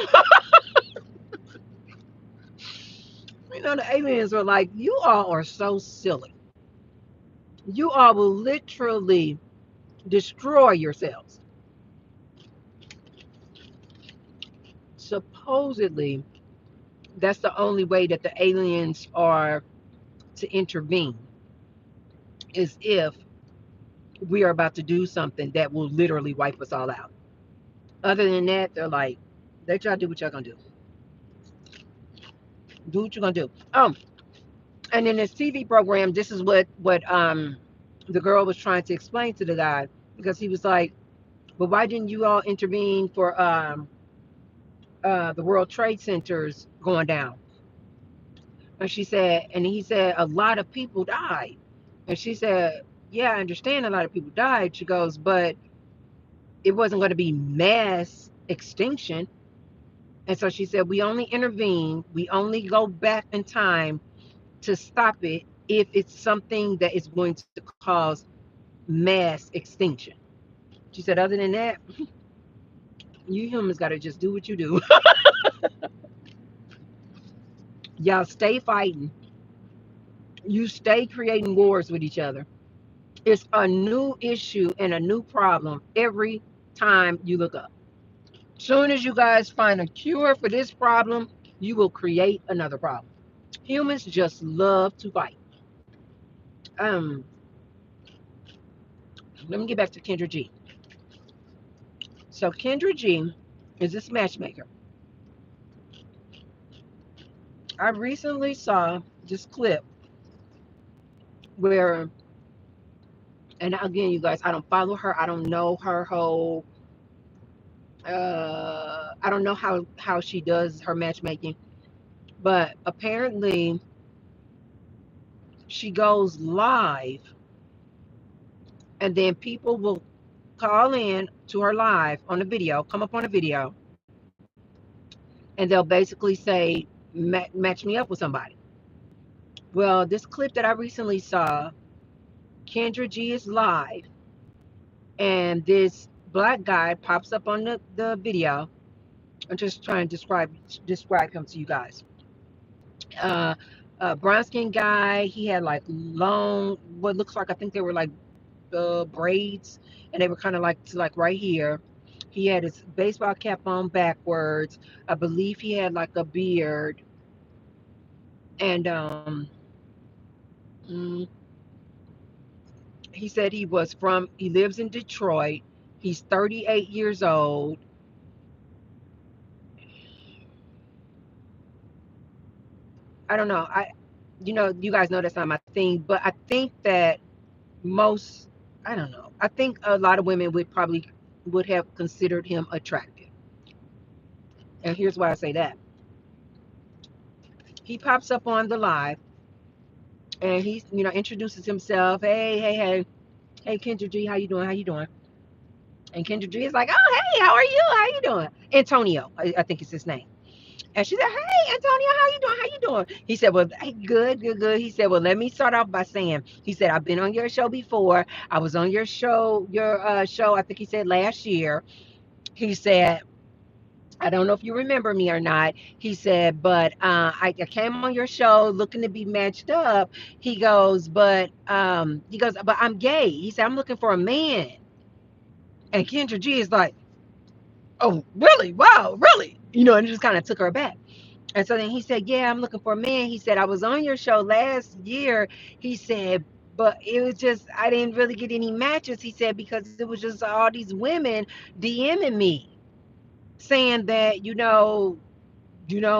the aliens are like, you all are so silly. You all will literally destroy yourselves. Supposedly, that's the only way that the aliens are to intervene, is if we are about to do something that will literally wipe us all out. Other than that, they're like, let y'all do what y'all gonna do. Do what you're gonna do. And in this TV program, this is what the girl was trying to explain to the guy, because he was like, but why didn't you all intervene for the World Trade Centers going down? And she said, and he said, a lot of people died. And she said, yeah, I understand a lot of people died. She goes, but it wasn't going to be mass extinction. And so she said, we only intervene, we only go back in time to stop it if it's something that is going to cause mass extinction. She said, other than that, you humans got to just do what you do. Y'all stay fighting. You stay creating wars with each other. It's a new issue and a new problem every time you look up. Soon as you guys find a cure for this problem, you will create another problem. Humans just love to fight. Um, Let me get back to Kendra G. So Kendra G is this matchmaker. I recently saw this clip where, and again, you guys, I don't follow her. I don't know her whole. I don't know how she does her matchmaking, but apparently she goes live, and then people will call in to her live on a video, come up on a video, and they'll basically say, match me up with somebody. Well, this clip that I recently saw, Kendra G is live, and this black guy pops up on the video. I'm just trying to describe him to you guys. Uh, Brown skin guy. He had like long, what looks like, I think they were like braids, and they were kind of like to like right here. He had his baseball cap on backwards. I believe he had like a beard, and mm, he said he lives in Detroit. He's 38 years old. I don't know. You guys know that's not my thing, but I think that most, I don't know. I think a lot of women would have considered him attractive. And here's why I say that. He pops up on the live, and he, introduces himself. Hey, Kendra G, how you doing? How you doing? And Kendra G is like, oh, hey, how are you? How you doing? Antonio, I think it's his name. And she said, hey, Antonio, how you doing? How you doing? He said, well, hey, good, good, good. He said, well, let me start off by saying, he said, I've been on your show before. I was on your show, I think he said last year. He said, I don't know if you remember me or not. He said, but I came on your show looking to be matched up. He goes, but I'm gay. He said, I'm looking for a man. And Kendra G is like, oh, really? Wow, really? And it just kind of took her back. And so then he said, yeah, I'm looking for a man. He said, I was on your show last year. He said, but it was just, I didn't really get any matches. He said, because it was just all these women DMing me saying that,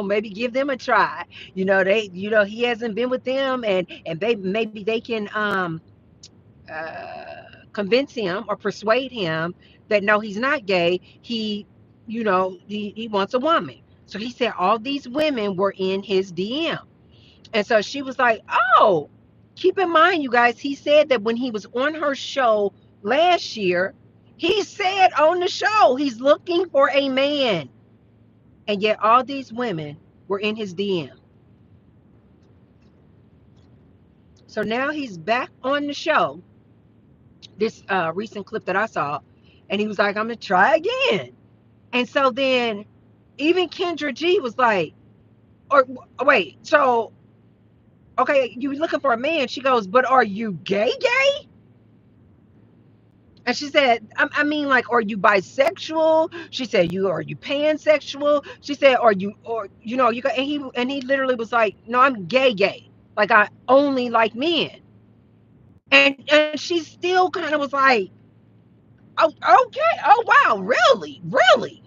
maybe give them a try. He hasn't been with them, and maybe they can convince him or persuade him that no, he's not gay. He wants a woman. So he said all these women were in his DM. And so she was like, oh, keep in mind, you guys, he said that when he was on her show last year, he said on the show he's looking for a man. And yet all these women were in his DM. So now he's back on the show, this recent clip that I saw, and he was like, I'm going to try again. And so then even Kendra G was like, or wait, so, okay, you looking for a man. She goes, but are you gay, gay? And she said, I mean, like, are you bisexual? She said, are you pansexual? She said, are you, or, you know, you got, and he literally was like, no, I'm gay, gay. Like, I only like men. And she still kind of was like, oh, okay. Oh, wow. Really? Really?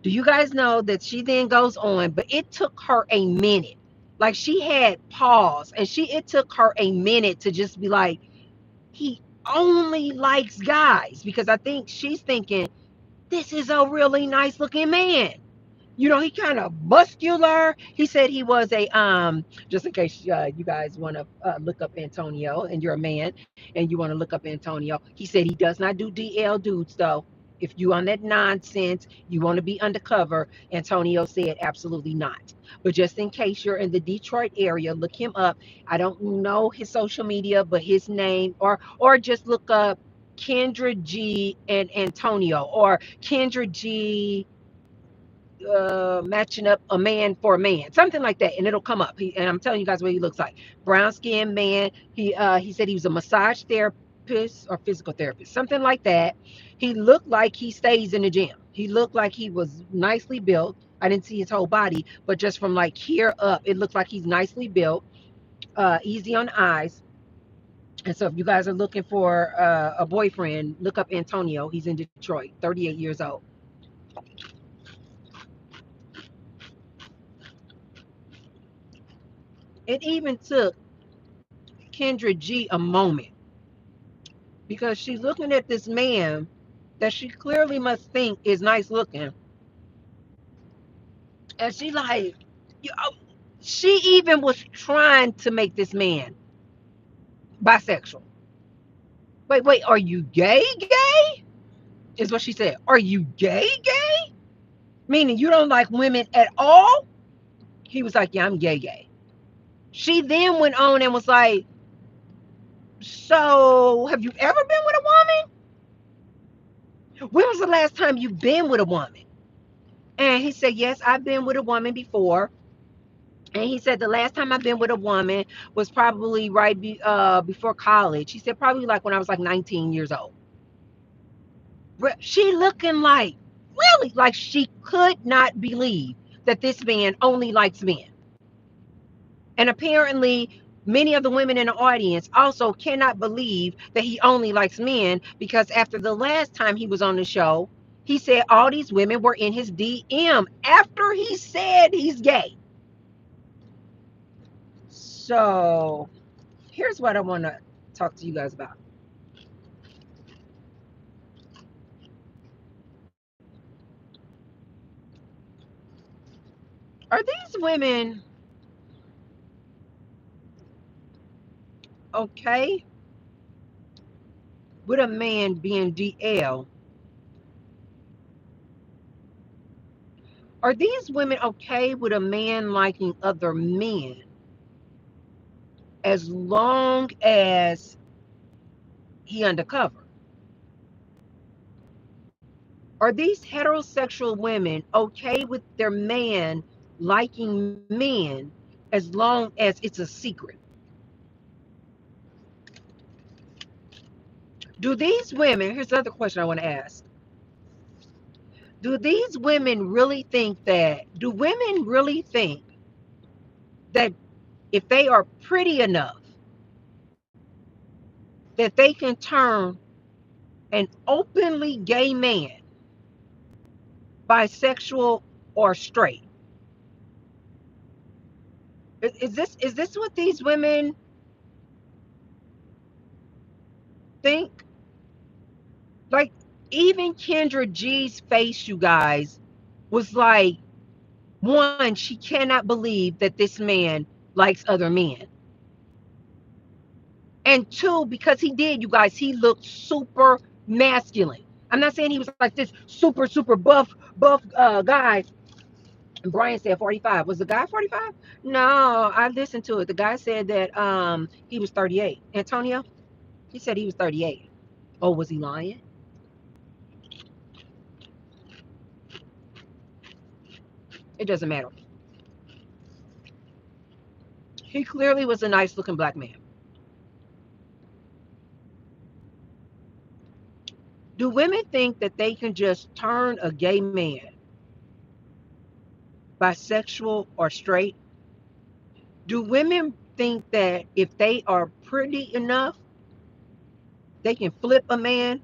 Do you guys know that she then goes on, but it took her a minute. Like she had pause and it took her a minute to just be like, he only likes guys, because I think she's thinking, this is a really nice looking man. You know, he kind of muscular. He said he was a just in case you guys want to look up Antonio and you're a man and you want to look up Antonio. He said he does not do DL dudes though. If you on that nonsense, you want to be undercover, Antonio said absolutely not. But just in case you're in the Detroit area, look him up. I don't know his social media, but his name, or just look up Kendra G and Antonio, or Kendra G matching up a man for a man, something like that, and it'll come up. And I'm telling you guys what he looks like. Brown skinned man. He said he was a massage therapist or physical therapist, something like that. He looked like he stays in the gym. He looked like he was nicely built. I didn't see his whole body, but just from like here up, it looks like he's nicely built, easy on the eyes. And so if you guys are looking for a boyfriend, look up Antonio. He's in Detroit, 38 years old. It even took Kendra G a moment, because she's looking at this man that she clearly must think is nice looking, and she like, you know, she even was trying to make this man bisexual. Wait, are you gay? Gay is what she said. Are you gay? Gay, meaning you don't like women at all? He was like, yeah, I'm gay. Gay. She then went on and was like, so have you ever been with a woman? When was the last time you've been with a woman? And he said, yes, I've been with a woman before. And he said the last time I've been with a woman was probably before college. He said probably like when I was like 19 years old. She looking like, really, like she could not believe that this man only likes men. And apparently many of the women in the audience also cannot believe that he only likes men, because after the last time he was on the show, he said all these women were in his DM after he said he's gay. So here's what I want to talk to you guys about. Are these women okay with a man being DL? Are these women okay with a man liking other men as long as he undercover? Are these heterosexual women okay with their man liking men as long as it's a secret? Do these women, here's the other question I want to ask. Do these women really think do women really think that if they are pretty enough, that they can turn an openly gay man bisexual or straight? Is this what these women think? Like, even Kendra G's face, you guys, was like, one, she cannot believe that this man likes other men. And two, because he did, you guys, he looked super masculine. I'm not saying he was like this super, super buff guy. And Brian said 45. Was the guy 45? No, I listened to it. The guy said that he was 38. Antonio, he said he was 38. Oh, was he lying? It doesn't matter. He clearly was a nice looking black man. Do women think that they can just turn a gay man bisexual or straight? Do women think that if they are pretty enough, they can flip a man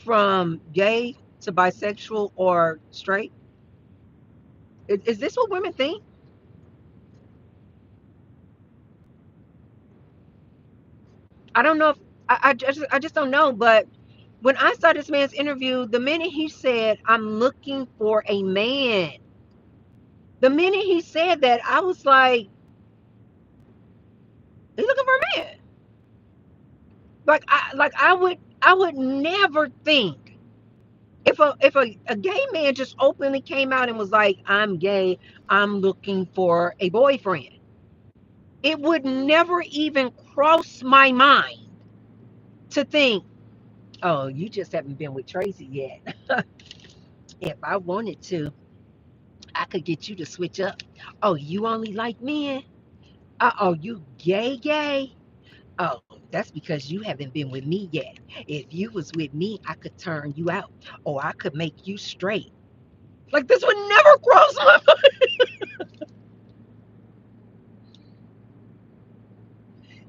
from gay to bisexual or straight? Is this what women think? I don't know if I just don't know. But when I saw this man's interview, the minute he said, "I'm looking for a man," the minute he said that, I was like, "He's looking for a man." I would never think if a gay man just openly came out and was like, "I'm gay, I'm looking for a boyfriend." It would never even cross my mind to think, "Oh, you just haven't been with Tracy yet." If I wanted to, I could get you to switch up. Oh, you only like men? Oh, you gay? Oh, that's because you haven't been with me yet. If you was with me, I could turn you out, or I could make you straight. Like, this would never cross my mind.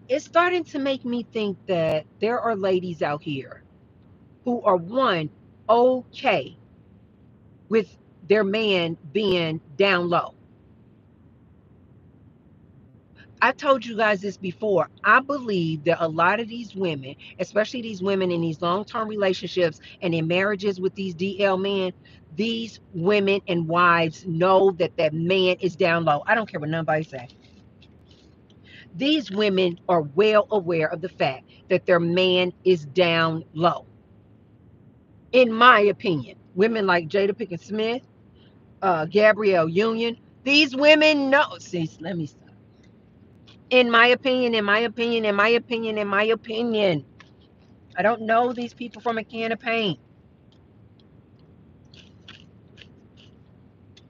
It's starting to make me think that there are ladies out here who are, one, okay with their man being down low. I told you guys this before. I believe that a lot of these women, especially these women in these long-term relationships and in marriages with these DL men, these women and wives know that that man is down low. I don't care what nobody say. These women are well aware of the fact that their man is down low. In my opinion, women like Jada Pinkett Smith, Gabrielle Union, these women know. See, let me stop. In my opinion, in my opinion, in my opinion, in my opinion. I don't know these people from a can of paint.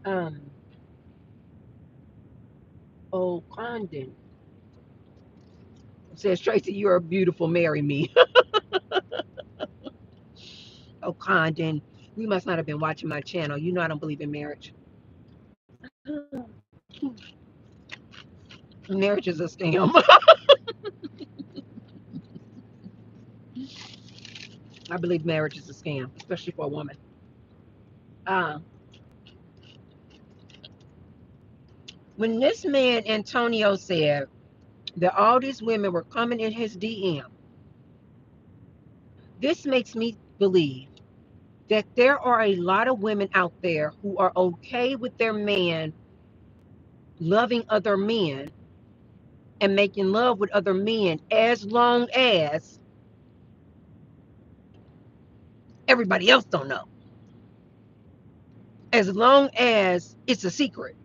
Um, oh, Condon says, Tracy, you're a beautiful, marry me. Oh, Condon, you must not have been watching my channel. You know I don't believe in marriage. Marriage is a scam. I believe marriage is a scam, especially for a woman. Uh, when this man, Antonio, said that all these women were coming in his DM, this makes me believe that there are a lot of women out there who are okay with their man loving other men and making love with other men as long as everybody else don't know, as long as it's a secret,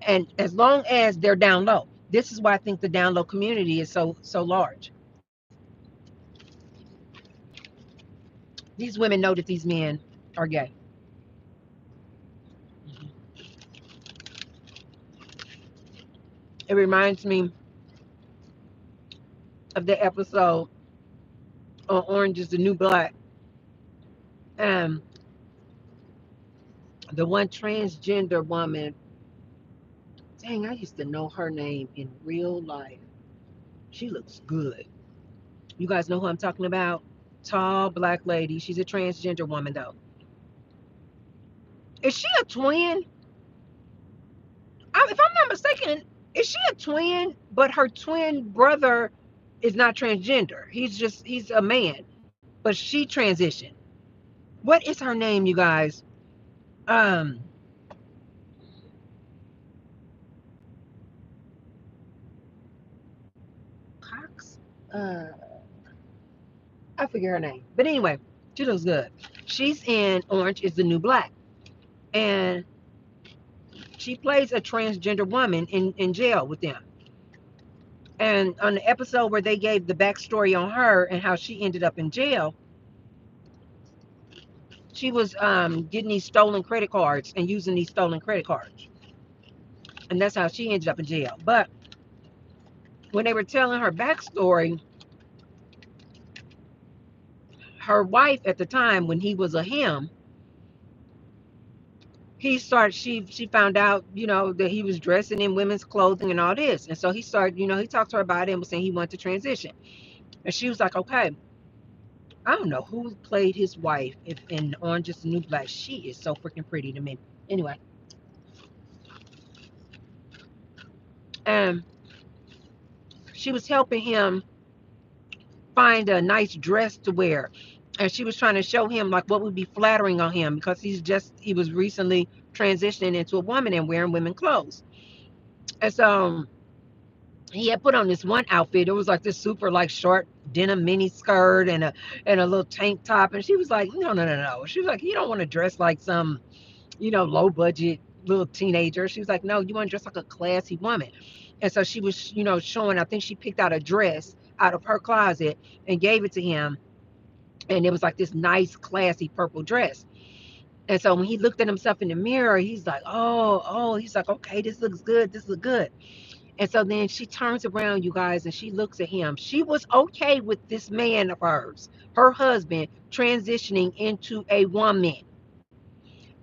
and as long as they're down low. This is why I think the down low community is so large. These women know that these men are gay. It reminds me of the episode on Orange is the New Black, and the one transgender woman. Dang, I used to know her name in real life. She looks good. You guys know who I'm talking about? Tall black lady. She's a transgender woman though. Is she a twin? If I'm not mistaken, is she a twin? But her twin brother is not transgender. He's a man. But she transitioned. What is her name, you guys? Um, Cox. Uh, I forget her name, but anyway, she looks good. She's in Orange Is the New Black, and she plays a transgender woman in jail with them. And on the episode where they gave the backstory on her and how she ended up in jail, she was getting these stolen credit cards and using these stolen credit cards, and that's how she ended up in jail. But when they were telling her backstory, her wife at the time, when he was a him, she found out, that he was dressing in women's clothing and all this. And so he started, he talked to her about it and was saying he wanted to transition. And she was like, okay, I don't know who played his wife in Orange Is the New Black. She is so freaking pretty to me. Anyway, and she was helping him find a nice dress to wear. And she was trying to show him like what would be flattering on him because he was recently transitioning into a woman and wearing women clothes. And so he had put on this one outfit. It was like this super like short denim mini skirt and a little tank top. And she was like, no, no, no, no. She was like, you don't want to dress like some, low budget little teenager. She was like, no, you want to dress like a classy woman. And so she was, showing, I think she picked out a dress out of her closet and gave it to him. And it was like this nice, classy purple dress. And so when he looked at himself in the mirror, he's like, oh, he's like, okay, this looks good. This looks good. And so then she turns around, you guys, and she looks at him. She was okay with this man of hers, her husband, transitioning into a woman.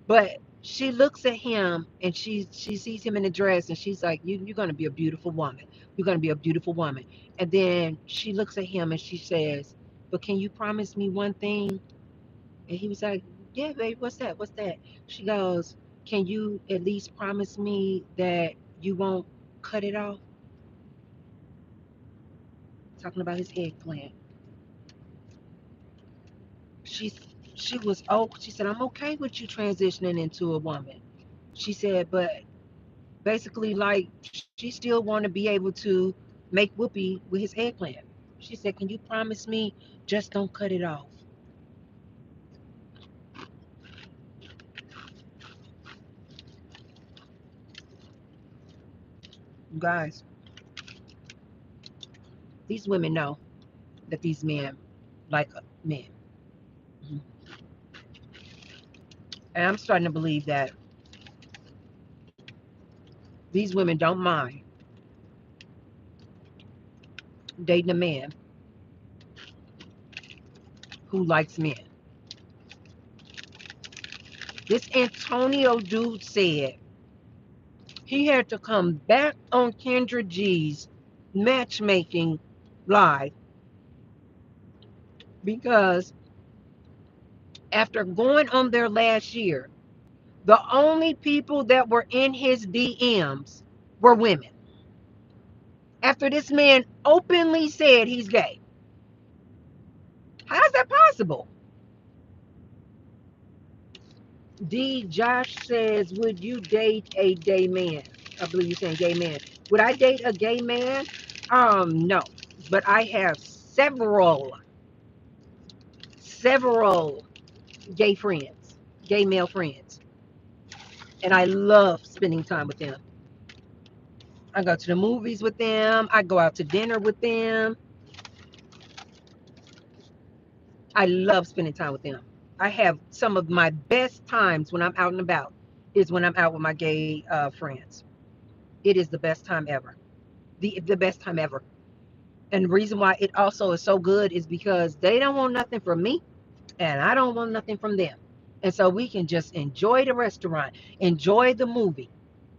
But she looks at him and she sees him in a dress and she's like, you're going to be a beautiful woman. You're going to be a beautiful woman. And then she looks at him and she says, but can you promise me one thing? And he was like, yeah, babe, what's that? What's that? She goes, can you at least promise me that you won't cut it off? Talking about his eggplant. She she was, she said, I'm okay with you transitioning into a woman. She said, but basically like she still want to be able to make whoopee with his eggplant. She said, can you promise me just don't cut it off? You guys, these women know that these men like men. Mhm. And I'm starting to believe that these women don't mind dating a man who likes men. This Antonio dude said he had to come back on Kendra G's matchmaking live because after going on there last year, the only people that were in his DMs were women. After this man openly said he's gay. How is that possible? D. Josh says, would you date a gay man? I believe you're saying gay man. Would I date a gay man? No. But I have several gay friends, gay male friends. And I love spending time with them. I go to the movies with them. I go out to dinner with them. I love spending time with them. I have some of my best times when I'm out and about is when I'm out with my gay friends. It is the best time ever. The best time ever. And the reason why it also is so good is because they don't want nothing from me and I don't want nothing from them. And so we can just enjoy the restaurant, enjoy the movie.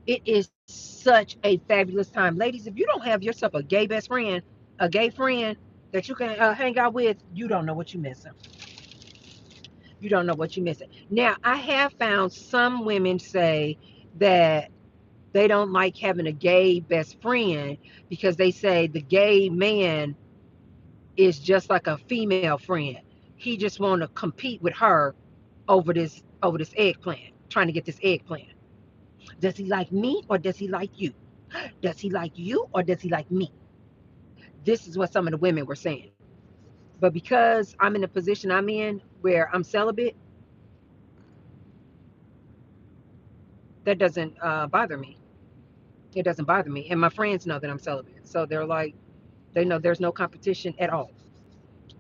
It is such a fabulous time. Ladies, if you don't have yourself a gay best friend, a gay friend that you can hang out with, you don't know what you're missing. You don't know what you're missing. Now, I have found some women say that they don't like having a gay best friend because they say the gay man is just like a female friend. He just want to compete with her over this eggplant, trying to get this eggplant. Does he like me or does he like you? Does he like you or does he like me? This is what some of the women were saying. But because I'm in the position I'm in where I'm celibate, that doesn't bother me. It doesn't bother me. And my friends know that I'm celibate. So they're like, they know there's no competition at all.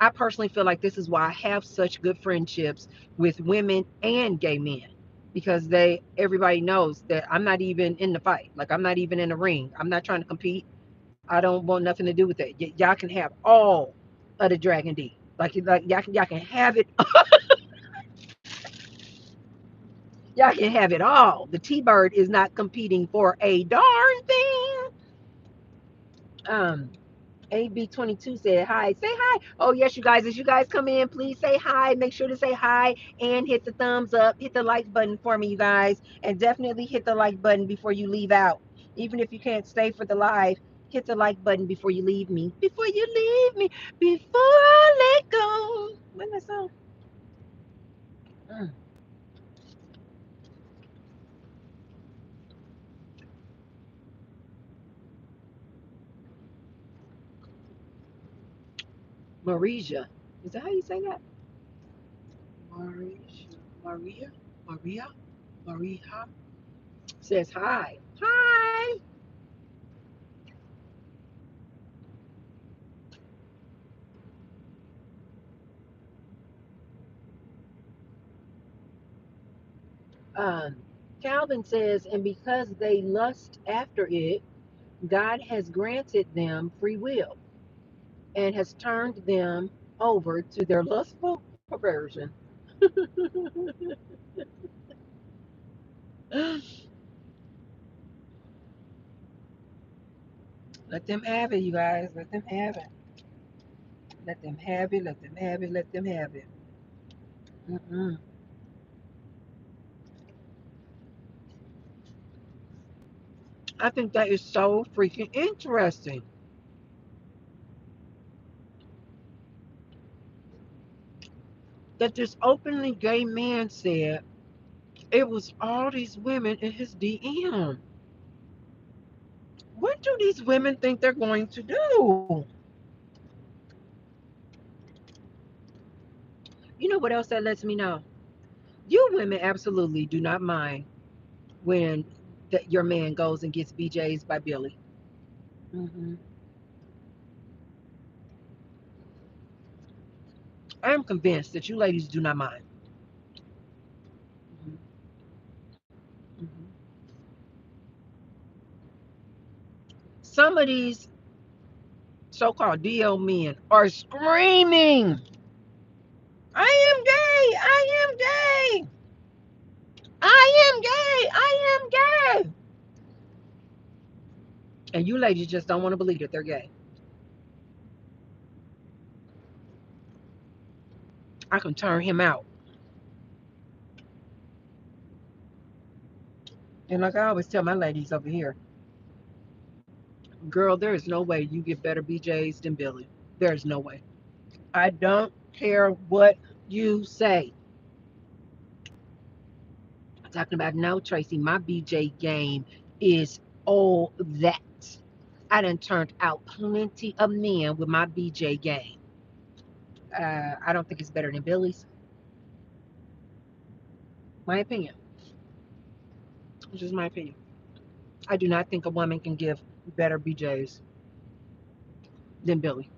I personally feel like this is why I have such good friendships with women and gay men, because everybody knows that I'm not even in the fight. Like, I'm not even in the ring. I'm not trying to compete. I don't want nothing to do with that. Y'all can have all of the Dragon D. Like y'all can have it. Y'all can have it all. The T-Bird is not competing for a darn thing. Um, AB22 said hi. Say hi. Oh, yes, you guys. As you guys come in, please say hi. Make sure to say hi and hit the thumbs up. Hit the like button for me, you guys. And definitely hit the like button before you leave out. Even if you can't stay for the live, hit the like button before you leave me. Before you leave me. Before I let go. What's that song? Mm. Marisia. Is that how you say that? Marisia. Maria? Maria? Maria says hi. Hi. Um, Calvin says, and because they lust after it, God has granted them free will and has turned them over to their lustful perversion. Let them have it, you guys. Let them have it. Let them have it. Let them have it. Let them have it. Mm-mm. I think that is so freaking interesting that this openly gay man said it was all these women in his DM. What do these women think they're going to do? You know what else that lets me know? You women absolutely do not mind when your man goes and gets BJ's by Billy. Hmm. I am convinced that you ladies do not mind. Hmm. Hmm. Some of these so-called DL men are screaming, I am gay, I am gay, I am gay, I am gay. And you ladies just don't want to believe that they're gay. I can turn him out. And like I always tell my ladies over here, girl, there is no way you get better BJ's than Billy. There's no way. I don't care what you say. I'm talking about no, Tracy. My BJ game is all that. I done turned out plenty of men with my BJ game. I don't think it's better than Billy's. My opinion. It's just my opinion. I do not think a woman can give better BJ's than Billy.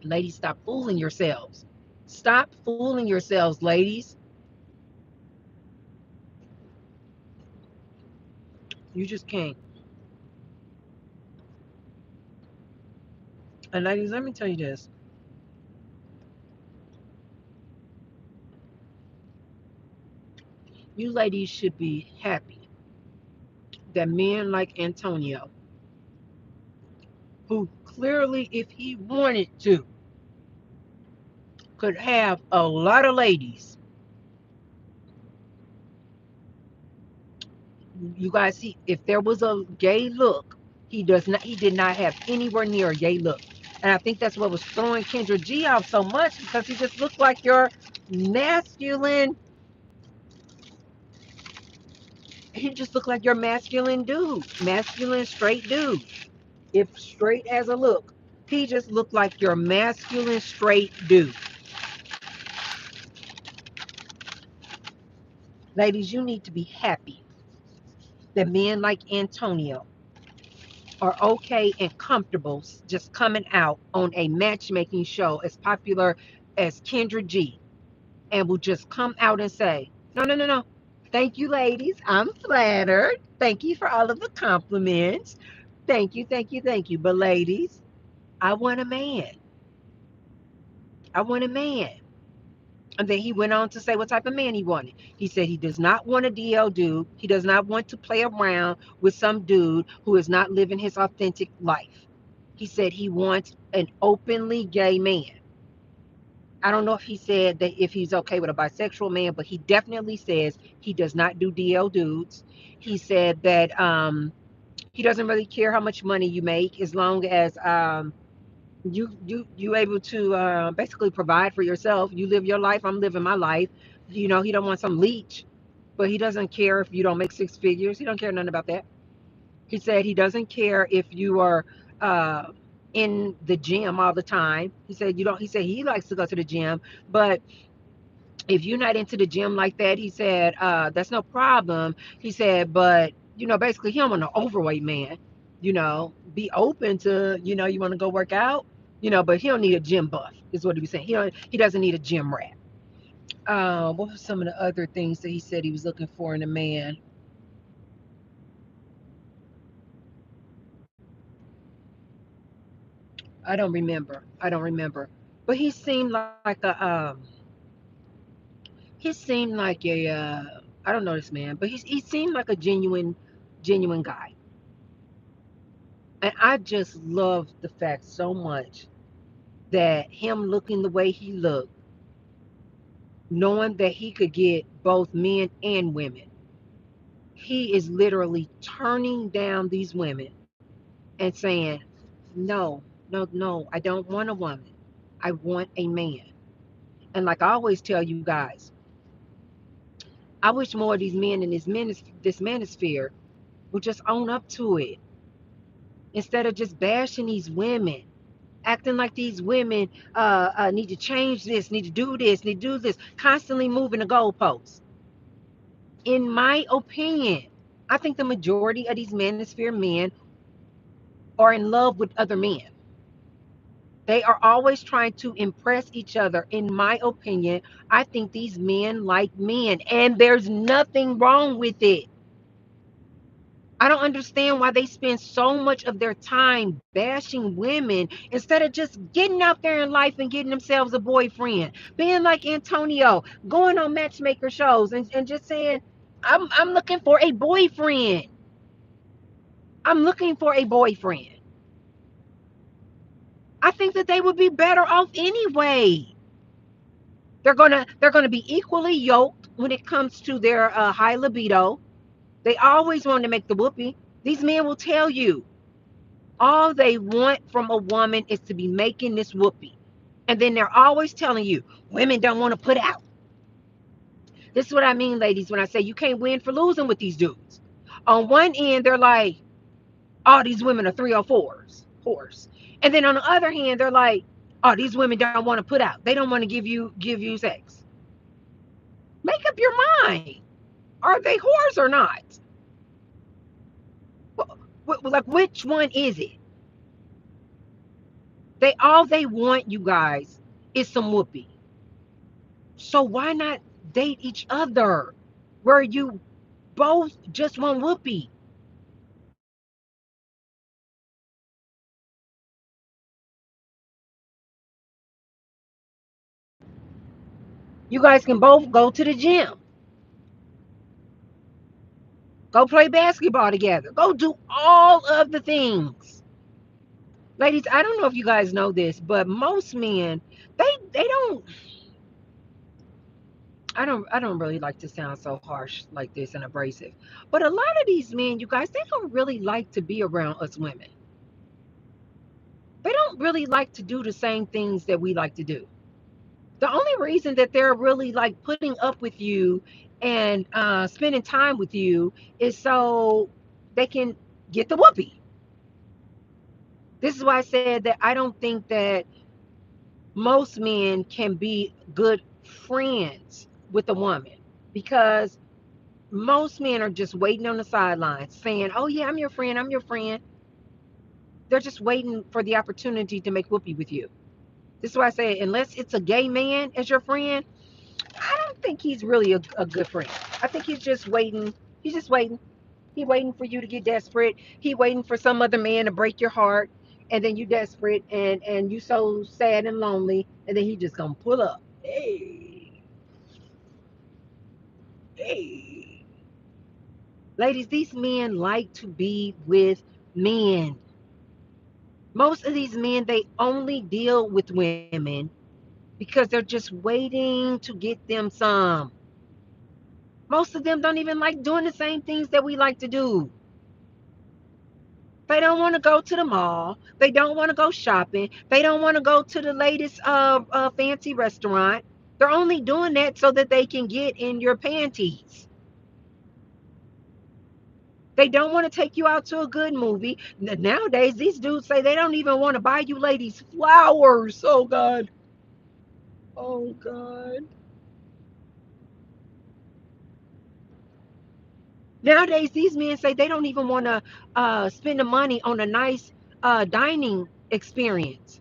Ladies, stop fooling yourselves. Stop fooling yourselves, ladies. You just can't. And ladies, let me tell you this. You ladies should be happy that men like Antonio, who clearly, if he wanted to, could have a lot of ladies. You guys see, if there was a gay look, he did not have anywhere near a gay look. And I think that's what was throwing Kendra G off so much, because he just looked like your masculine He just look like your masculine dude, masculine straight dude. If straight as a look, he just looked like your masculine straight dude. Ladies, you need to be happy that men like Antonio are okay and comfortable just coming out on a matchmaking show as popular as Kendra G and will just come out and say, no, no, no, no. Thank you, ladies. I'm flattered. Thank you for all of the compliments. Thank you, thank you, thank you. But, ladies, I want a man. I want a man. And then he went on to say what type of man he wanted. He said he does not want a DL dude. He does not want to play around with some dude who is not living his authentic life. He said he wants an openly gay man. I don't know if he said that if he's okay with a bisexual man, but he definitely says he does not do DL dudes. He said that he doesn't really care how much money you make as long as you able to basically provide for yourself. You live your life. I'm living my life. You know, he don't want some leech, but he doesn't care if you don't make six figures. He don't care nothing about that. He said he doesn't care if you are uh, in the gym all the time. He said you don't. He said he likes to go to the gym, but if you're not into the gym like that, he said that's no problem. He said, but you know, basically, he don't want an overweight man. You know, be open to you want to go work out. You know, but he don't need a gym buff. Is what he was saying. He doesn't need a gym rat. What were some of the other things that he said he was looking for in a man? I don't remember. I don't remember. But he seemed like he seemed like a I don't know this man, but he seemed like a genuine guy. And I just love the fact so much that him looking the way he looked, knowing that he could get both men and women, he is literally turning down these women and saying, no, no, no, I don't want a woman. I want a man. And like I always tell you guys, I wish more of these men in this manosphere would just own up to it instead of just bashing these women, acting like these women need to change this, need to do this, need to do this, constantly moving the goalposts. In my opinion, I think the majority of these manosphere men are in love with other men. They are always trying to impress each other. In my opinion, I think these men like men, and there's nothing wrong with it. I don't understand why they spend so much of their time bashing women instead of just getting out there in life and getting themselves a boyfriend. Being like Antonio, going on matchmaker shows and just saying, I'm looking for a boyfriend. I'm looking for a boyfriend. I think that they would be better off anyway. They're gonna be equally yoked when it comes to their high libido. They always want to make the whoopee. These men will tell you all they want from a woman is to be making this whoopee. And then they're always telling you women don't want to put out. This is what I mean, ladies, when I say you can't win for losing with these dudes. On one end, they're like, oh, these women are 304s, horse. And then on the other hand, they're like, oh, these women don't want to put out. They don't want to give you sex. Make up your mind. Are they whores or not? Like, which one is it? They want, you guys, is some whoopee. So why not date each other where you both just want whoopee? You guys can both go to the gym, go play basketball together, go do all of the things. Ladies, I don't know if you guys know this, but most men, they don't I don't really like to sound so harsh like this and abrasive. But a lot of these men, you guys, they don't really like to be around us women. They don't really like to do the same things that we like to do. The only reason that they're really like putting up with you and spending time with you is so they can get the whoopee. This is why I said that I don't think that most men can be good friends with a woman, because most men are just waiting on the sidelines saying, oh yeah, I'm your friend, I'm your friend. They're just waiting for the opportunity to make whoopee with you. This is why I say, unless it's a gay man as your friend, I don't think he's really a good friend. I think he's just waiting. He's just waiting. He waiting for you to get desperate. He waiting for some other man to break your heart, and then you desperate and you so sad and lonely, and then he just gonna pull up. Hey, hey, ladies, these men like to be with men. Most of these men, they only deal with women because they're just waiting to get them some. Most of them don't even like doing the same things that we like to do. They don't want to go to the mall. They don't want to go shopping. They don't want to go to the latest fancy restaurant. They're only doing that so that they can get in your panties. They don't want to take you out to a good movie. Nowadays, these dudes say they don't even want to buy you ladies flowers. Oh, God. Oh, God. Nowadays, these men say they don't even want to spend the money on a nice dining experience.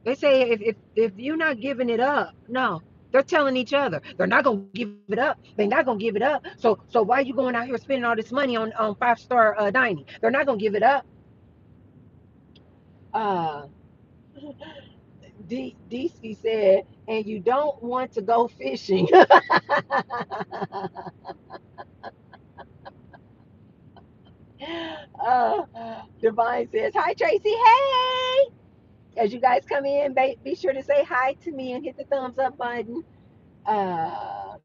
They say if you're not giving it up, no, they're telling each other they're not gonna give it up. They're not gonna give it up. So why are you going out here spending all this money on 5-star dining? They're not gonna give it up. Uh, Deesky said, and you don't want to go fishing. uh, Divine says, hi Tracy, hey. As you guys come in, be sure to say hi to me and hit the thumbs up button. Uh,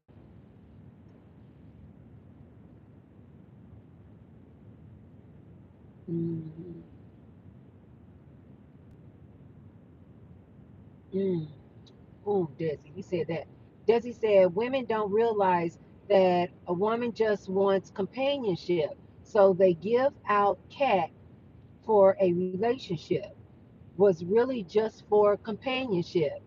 mm, mm. Oh, Desi, you said that. Desi said women don't realize that a woman just wants companionship, so they give out cat for a relationship. Was really just for companionship.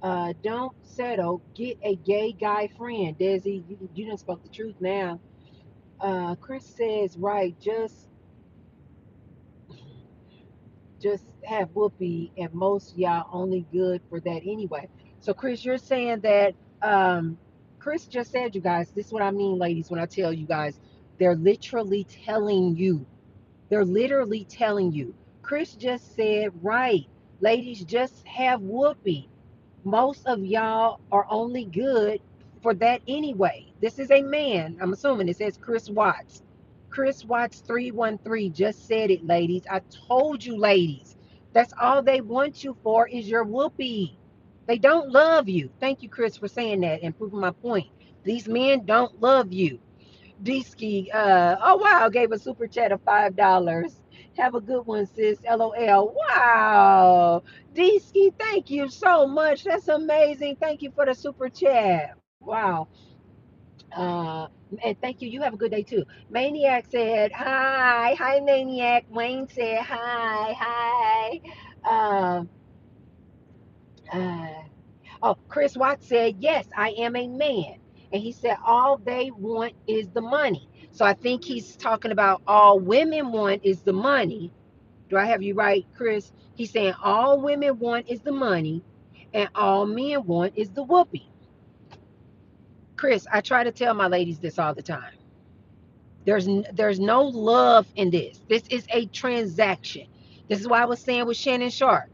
Don't settle. Get a gay guy friend. Desi, you done spoke the truth now. Chris says right. Just have whoopee, and most y'all only good for that anyway. So, Chris, you're saying that Chris just said, you guys, this is what I mean, ladies, when I tell you guys, they're literally telling you. They're literally telling you. Chris just said, right, ladies, just have whoopee. Most of y'all are only good for that anyway. This is a man. I'm assuming it says Chris Watts. Chris Watts 313 just said it, ladies. I told you, ladies. That's all they want you for is your whoopee. They don't love you. Thank you, Chris, for saying that and proving my point. These men don't love you. D-Ski, oh wow, gave a super chat of $5. Have a good one, sis. LOL. Wow. D-Ski, thank you so much. That's amazing. Thank you for the super chat. Wow. Uh, and thank you. You have a good day too. Maniac said, hi. Hi, Maniac. Wayne said, hi. Hi. Uh, Oh, Chris Watts said, yes, I am a man. And he said, all they want is the money. So I think he's talking about all women want is the money. Do I have you right, Chris? He's saying all women want is the money and all men want is the whoopee. Chris, I try to tell my ladies this all the time. There's no love in this. This is a transaction. This is why I was saying with Shannon Sharp,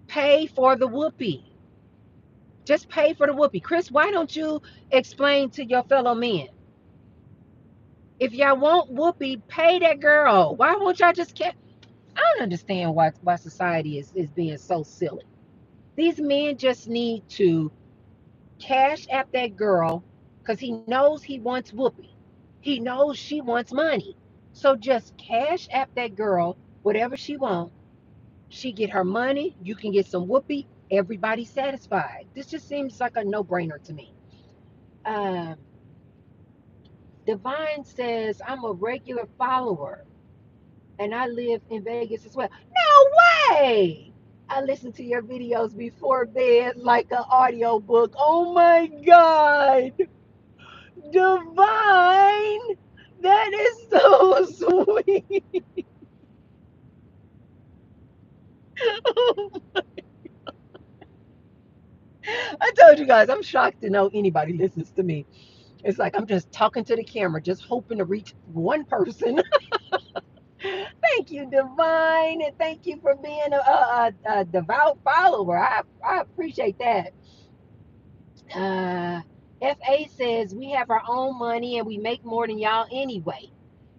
pay for the whoopee. Just pay for the whoopee. Chris, why don't you explain to your fellow men? If y'all want whoopee, pay that girl. Why won't y'all just get? I don't understand why society is being so silly. These men just need to cash at that girl because he knows he wants whoopee. He knows she wants money. So just cash at that girl whatever she wants. She get her money, you can get some whoopee. Everybody's satisfied. This just seems like a no-brainer to me. Um, Divine says, I'm a regular follower and I live in Vegas as well. No way! I listen to your videos before bed like an audio book. Oh my God! Divine! That is so sweet. I told you guys, I'm shocked to know anybody listens to me. It's like I'm just talking to the camera, just hoping to reach one person. Thank you, Divine, and thank you for being a devout follower. I appreciate that. Uh, FA says we have our own money and we make more than y'all anyway.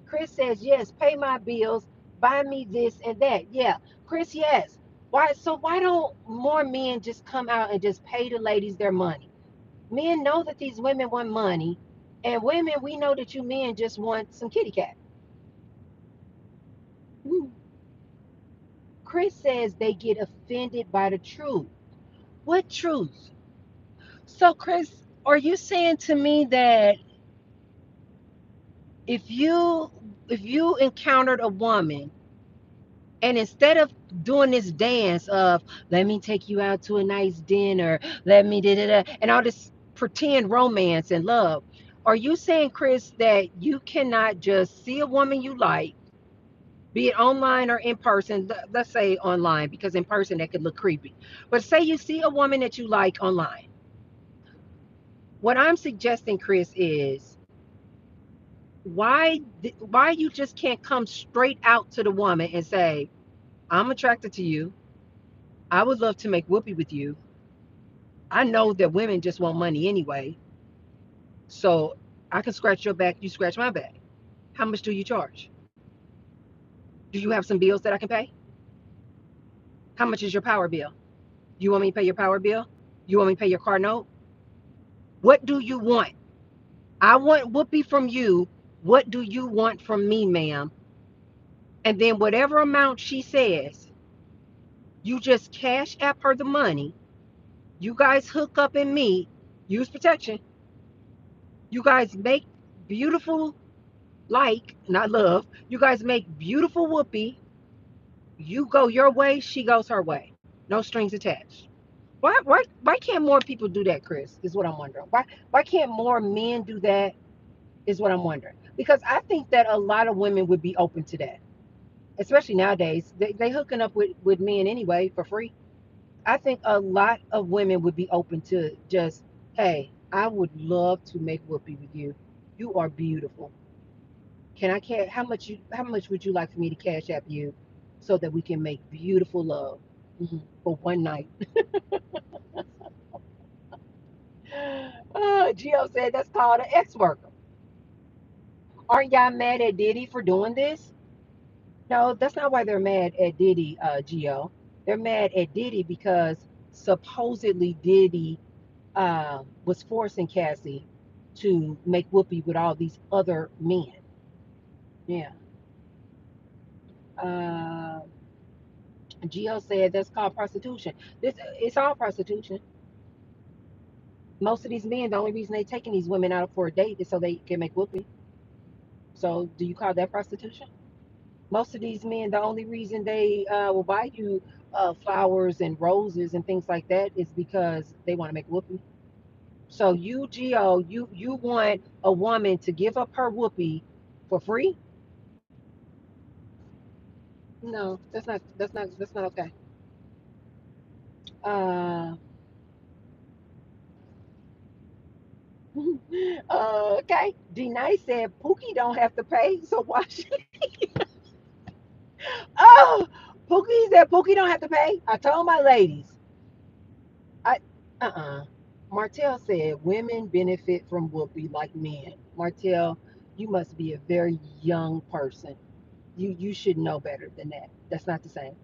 Chris says yes, pay my bills, buy me this and that. Yeah, Chris, yes. Why? So why don't more men just come out and just pay the ladies their money? Men know that these women want money, and women, we know that you men just want some kitty cat. Hmm. Chris says they get offended by the truth. What truth? So, Chris, are you saying to me that if you if you encountered a woman and instead of doing this dance of let me take you out to a nice dinner, let me da da da, and all this pretend romance and love, are you saying, Chris, that you cannot just see a woman you like, be it online or in person? Let's say online because in person that could look creepy. But say you see a woman that you like online. What I'm suggesting, Chris, is why you just can't come straight out to the woman and say, I'm attracted to you. I would love to make whoopee with you. I know that women just want money anyway. So I can scratch your back, you scratch my back. How much do you charge? Do you have some bills that I can pay? How much is your power bill? You want me to pay your power bill? You want me to pay your car note? What do you want? I want whoopee from you. What do you want from me, ma'am? And then whatever amount she says, you just cash app her the money. You guys hook up and meet. Use protection. You guys make beautiful, like, not love. You guys make beautiful whoopee. You go your way, she goes her way. No strings attached. Why can't more people do that, Chris? Is what I'm wondering. Why can't more men do that? Is what I'm wondering. Because I think that a lot of women would be open to that. Especially nowadays. They hooking up with men anyway for free. I think a lot of women would be open to just, hey, I would love to make whoopee with you. You are beautiful. Can I how much would you like for me to cash app you so that we can make beautiful love for one night? Gio said that's called an ex worker. Aren't y'all mad at Diddy for doing this? No, that's not why they're mad at Diddy, Gio. They're mad at Diddy because supposedly Diddy was forcing Cassie to make whoopee with all these other men. Yeah. Uh, Gio said that's called prostitution. This it's all prostitution. Most of these men, the only reason they taking these women out for a date is so they can make whoopee. So do you call that prostitution? Most of these men, the only reason they will buy you flowers and roses and things like that is because they want to make whoopee. So you, Gio, you want a woman to give up her whoopee for free? No, that's not okay. Uh, okay. D Nice said Pookie don't have to pay, so why should Oh Pookie said Pookie don't have to pay? I told my ladies. I Martell said women benefit from whoopee like men. Martell, you must be a very young person. You should know better than that. That's not the same.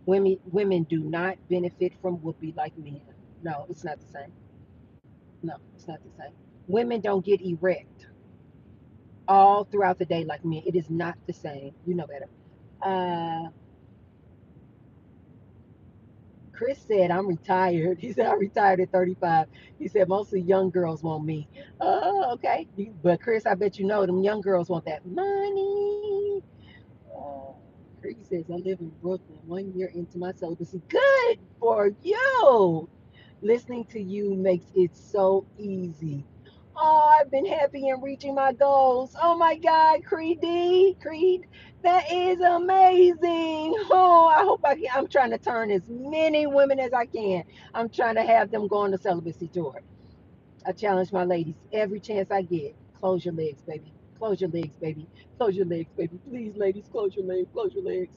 Women do not benefit from whoopee like men. No, it's not the same. No, it's not the same. Women don't get erect all throughout the day like men. It is not the same. You know better. Uh, Chris said, I'm retired. He said, I retired at 35. He said, mostly young girls want me. Okay. But Chris, I bet you know them young girls want that money. Uh, Chris says, I live in Brooklyn 1 year into my celibacy. Good for you. Listening to you makes it so easy. Oh, I've been happy in reaching my goals. Oh my God, Creed, that is amazing. Oh, I hope I can. I'm trying to turn as many women as I can. I'm trying to have them go on the celibacy tour. I challenge my ladies every chance I get. Close your legs, baby. Close your legs, baby. Close your legs, baby. Please, ladies, close your legs. Close your legs.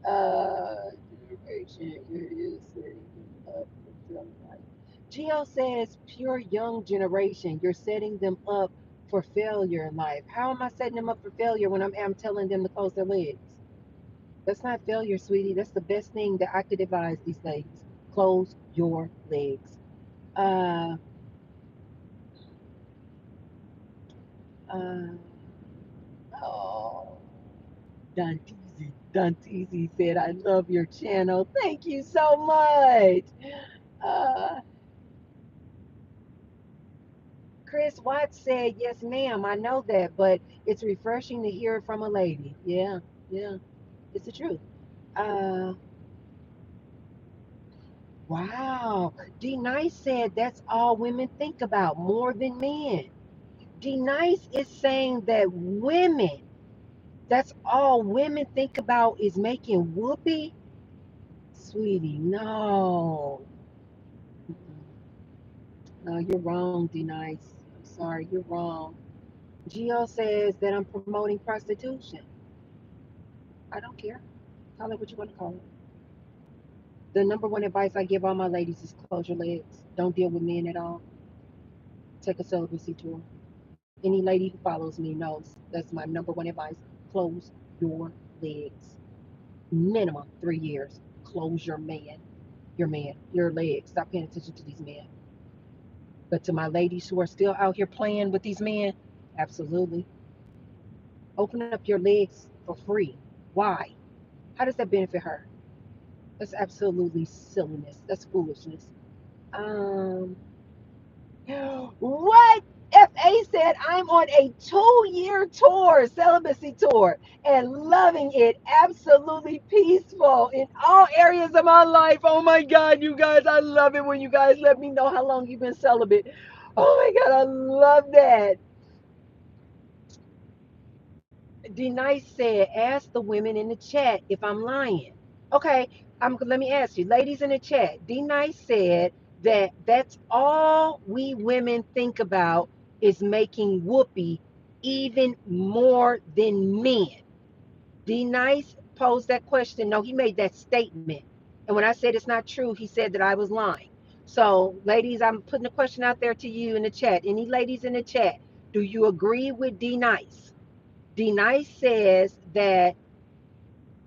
Generation is up until life. Gio says, pure young generation, you're setting them up for failure in life. How am I setting them up for failure when I'm telling them to close their legs? That's not failure, sweetie. That's the best thing that I could advise these ladies. Close your legs. Uh, uh, oh, Dantizi said, I love your channel. Thank you so much. Uh, Chris Watts said, yes, ma'am, I know that, but it's refreshing to hear it from a lady. Yeah, yeah, it's the truth. Uh, wow. D Nice said that's all women think about more than men. D Nice is saying that women, that's all women think about is making whoopee. Sweetie, no. No, you're wrong, D Nice. I'm sorry, you're wrong. Gio says that I'm promoting prostitution. I don't care. Call it what you want to call it. The number one advice I give all my ladies is close your legs. Don't deal with men at all. Take a celibacy tour. Any lady who follows me knows that's my number one advice. Close your legs. Minimum 3 years. Close your legs. Stop paying attention to these men. But to my ladies who are still out here playing with these men, absolutely. Open up your legs for free. Why? How does that benefit her? That's absolutely silliness. That's foolishness. Um, what? FA said, I'm on a 2 year tour, celibacy tour, and loving it. Absolutely peaceful in all areas of my life. Oh my God, you guys, I love it when you guys let me know how long you've been celibate. Oh my God, I love that. D Nice said, ask the women in the chat if I'm lying. Okay, let me ask you, ladies in the chat. D Nice said that that's all we women think about is making whoopee even more than men. D Nice posed that question. No, he made that statement. And when I said it's not true, he said that I was lying. So, ladies, I'm putting a question out there to you in the chat. Any ladies in the chat, do you agree with D Nice? D Nice says that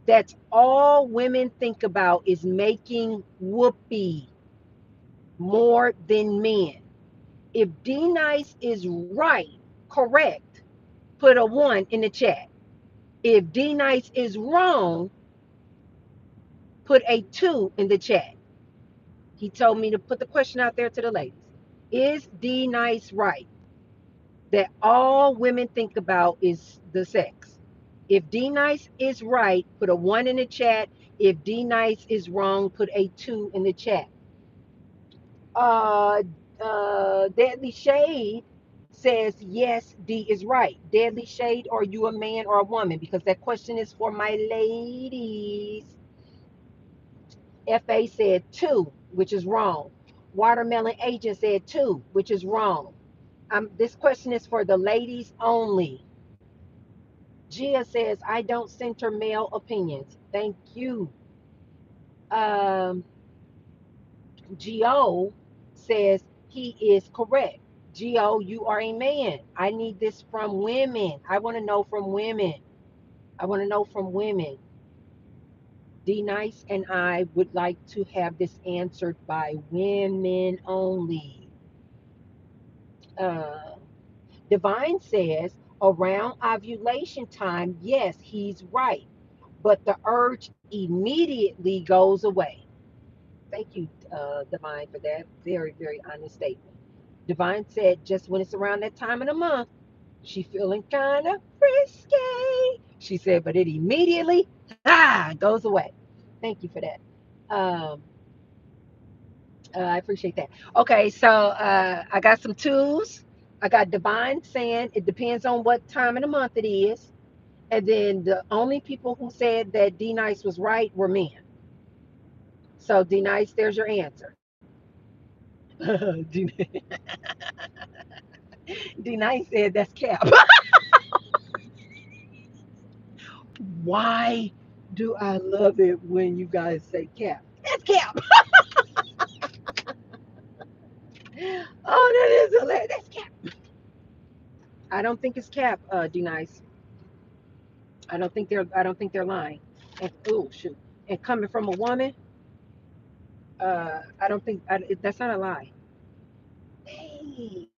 that's all women think about is making whoopee more than men. If D Nice is right, correct, put a one in the chat. If D Nice is wrong, put a two in the chat. He told me to put the question out there to the ladies. Is D Nice right that all women think about is the sex? If D Nice is right, put a one in the chat. If D Nice is wrong, put a two in the chat. uh, Deadly Shade says, yes, D is right. Deadly Shade, are you a man or a woman? Because that question is for my ladies. FA said two, which is wrong. Watermelon Agent said two, which is wrong. This question is for the ladies only. Gia says, I don't center male opinions. Thank you. Um, Gio says he is correct. Gio, you are a man. I need this from women. I want to know from women. I want to know from women. D Nice and I would like to have this answered by women only. Uh, Divine says around ovulation time, yes, he's right, but the urge immediately goes away. Thank you, Divine, for that very, very honest statement. Divine said just when it's around that time of the month, she feeling kind of frisky. She said, but it immediately goes away. Thank you for that. Um, I appreciate that. Okay, so I got some tools. I got Divine saying it depends on what time of the month it is. And then the only people who said that D Nice was right were men. So D Nice, there's your answer. D Nice said that's cap. Why do I love it when you guys say cap? That's cap. Oh, that is hilarious. That's cap. I don't think it's cap, D Nice. I don't think they're lying. And oh shoot. And coming from a woman, I don't think that's not a lie. Hey,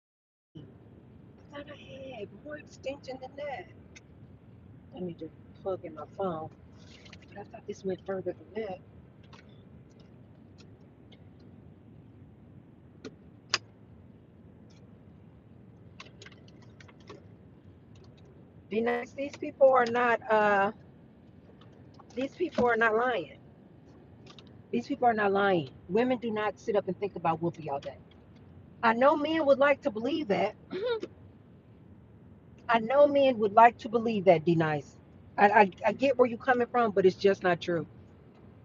I thought I had more extension than that. Let me just plug in my phone. But I thought this went further than that. D Nice, these people are not lying. These people are not lying. Women do not sit up and think about whoopee all day. I know men would like to believe that. I know men would like to believe that, D Nice. I get where you're coming from, but it's just not true.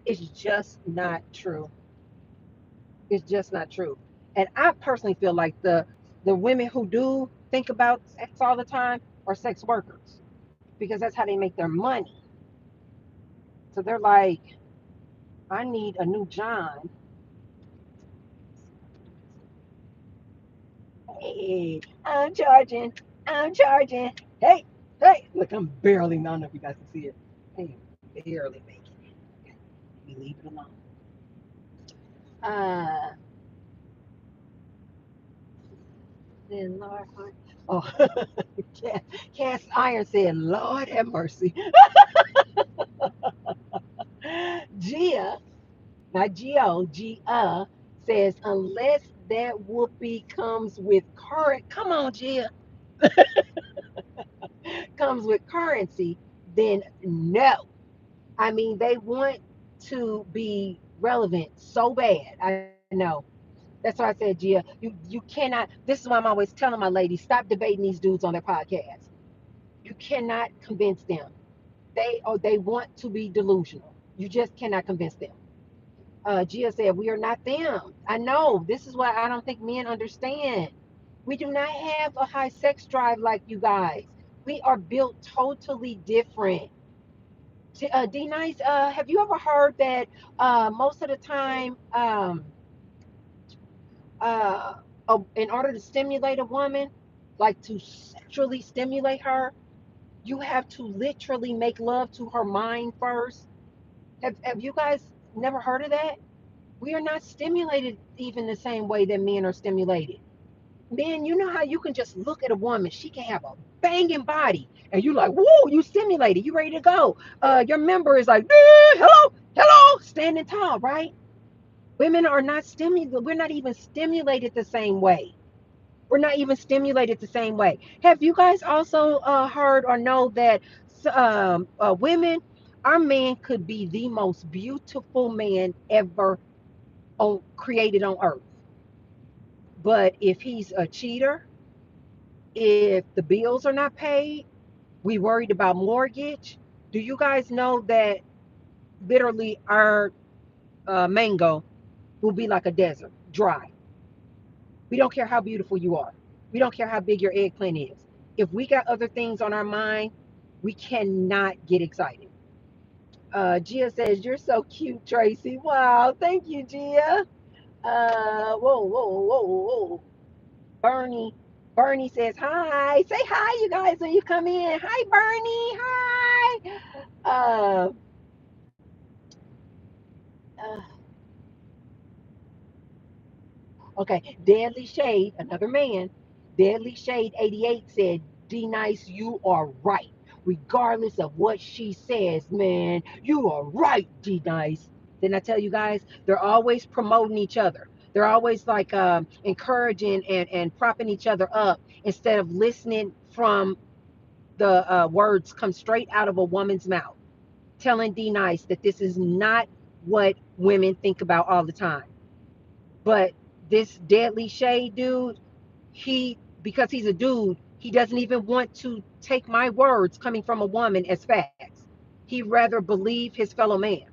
It's just not true. It's just not true. And I personally feel like the women who do think about sex all the time are sex workers because that's how they make their money. So they're like, I need a new John. Hey, I'm charging. I'm charging. Hey, hey. Look, I'm barely, I don't know if you guys can see it. Hey, barely making it. Okay, we leave it alone. Uh, then Lord, oh, Cast Iron said, Lord have mercy. Gia, not Geo, Gia says, unless that whoopee comes with current, come on, Gia, comes with currency, then no. I mean, they want to be relevant so bad. I know. That's why I said, Gia, you cannot. This is why I'm always telling my ladies, stop debating these dudes on their podcast. You cannot convince them. They want to be delusional. You just cannot convince them. Gia said, we are not them. I know. This is what I don't think men understand. We do not have a high sex drive like you guys. We are built totally different. D Nice, have you ever heard that most of the time, uh, in order to stimulate a woman, like to sexually stimulate her, you have to literally make love to her mind first? Have you guys never heard of that? We are not stimulated even the same way that men are stimulated. Men, you know how you can just look at a woman, she can have a banging body, and you like, whoa, you stimulated, you ready to go. Your member is like, hello, hello, standing tall, right? Women are not stimulated. We're not even stimulated the same way. We're not even stimulated the same way. Have you guys also heard or know that women, our man could be the most beautiful man ever created on earth. But if he's a cheater, if the bills are not paid, we worried about mortgage. Do you guys know that literally our mango will be like a desert, dry? We don't care how beautiful you are. We don't care how big your eggplant is. If we got other things on our mind, we cannot get excited. Gia says, you're so cute, Tracy. Wow, thank you, Gia. Whoa, whoa, whoa, whoa. Bernie. Bernie says, hi. Say hi, you guys, when you come in. Hi, Bernie. Hi. Uh, okay. Deadly Shade, another man. Deadly Shade 88 said, D Nice, you are right. Regardless of what she says, man, you are right, D Nice. Didn't I tell you guys? They're always promoting each other. They're always like encouraging and propping each other up instead of listening from the words come straight out of a woman's mouth, telling D Nice that this is not what women think about all the time. But this deadly shade dude, he, because he's a dude, he doesn't even want to take my words coming from a woman as facts. He'd rather believe his fellow man.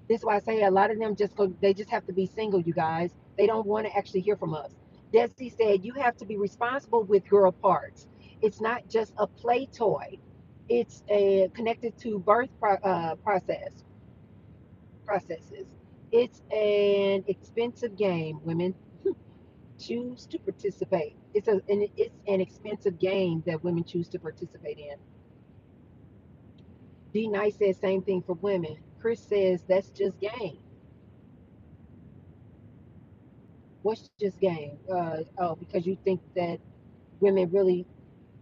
This is why I say a lot of them just go, they just have to be single, you guys. They don't want to actually hear from us. Desi said, you have to be responsible with girl parts. It's not just a play toy. It's connected to birth processes. It's an expensive game, women. Choose to participate. It's an expensive game that women choose to participate in. D Nice says same thing for women. Chris says that's just game. What's just game? Oh, because you think that women really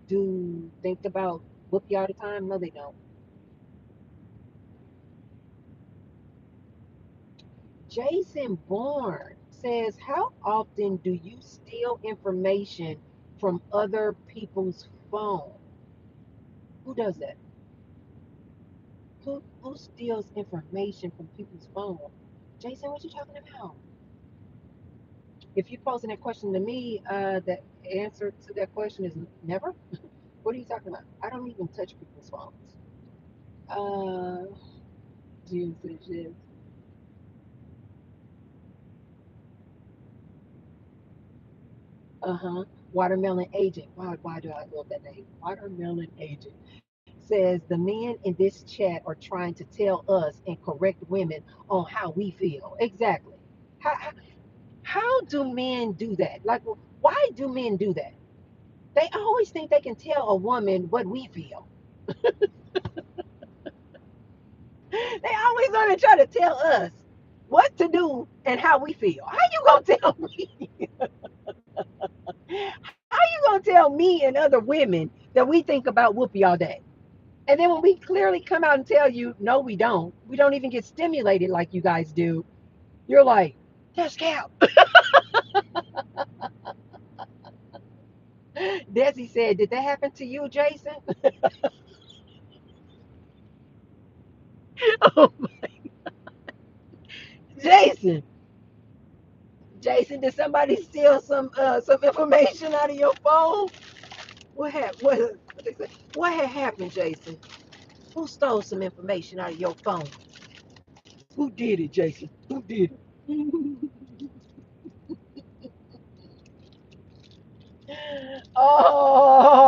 do think about whoopee all the time? No, they don't. Jason Bourne says, how often do you steal information from other people's phone? Who does that? Who steals information from people's phone? Jason, what you talking about? If you're posing that question to me, the answer to that question is never. What are you talking about? I don't even touch people's phones. Uh, Jim says yes. Uh-huh. Watermelon Agent. Why do I love that name? Watermelon Agent says the men in this chat are trying to tell us and correct women on how we feel. Exactly. How do men do that? Like, why do men do that? They always think they can tell a woman what we feel. They always want to try to tell us what to do and how we feel. How you gonna tell me? How you gonna tell me and other women that we think about whoopee all day? And then when we clearly come out and tell you, no, we don't. We don't even get stimulated like you guys do. You're like, that's cap. Desi said, did that happen to you, Jason? Oh, Jason. Jason, did somebody steal some information out of your phone? What had happened, Jason? Who stole some information out of your phone? Who did it, Jason? Who did it? Oh,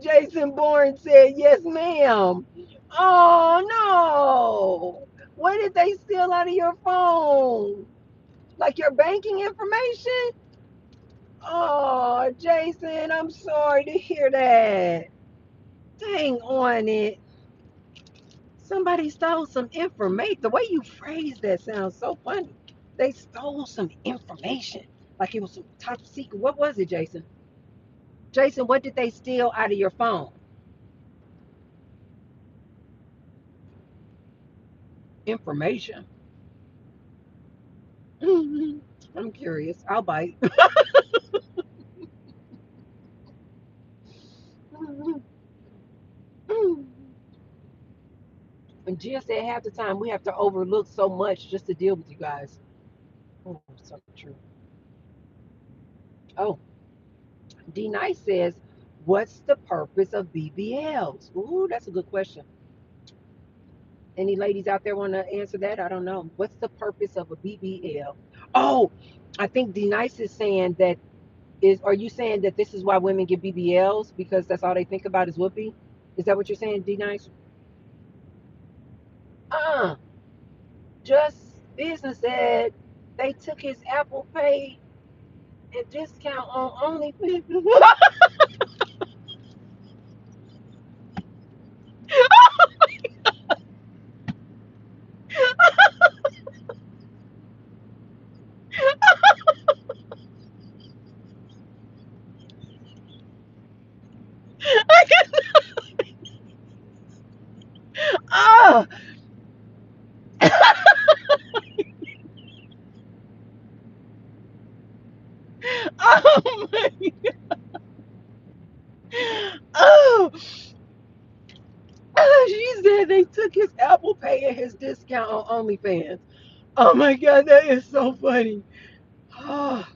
Jason Bourne said, yes, ma'am. Oh, no. What did they steal out of your phone? Like your banking information? Oh, Jason, I'm sorry to hear that. Dang on it. Somebody stole some information. The way you phrase that sounds so funny. They stole some information. Like it was some top secret. What was it, Jason? Jason, what did they steal out of your phone? Information. I'm curious. I'll bite. And Gia said half the time we have to overlook so much just to deal with you guys. Oh, so true. Oh, D Nice says, what's the purpose of BBLs? Ooh, that's a good question. Any ladies out there want to answer that? I don't know. What's the purpose of a BBL? Oh, I think D Nice is saying that is. Are you saying that this is why women get BBLs because that's all they think about is whoopee? Is that what you're saying, D Nice? Uh, just business said they took his Apple Pay and discount on only. Oh, and they took his Apple Pay and his discount on OnlyFans. Oh my God, that is so funny. Oh,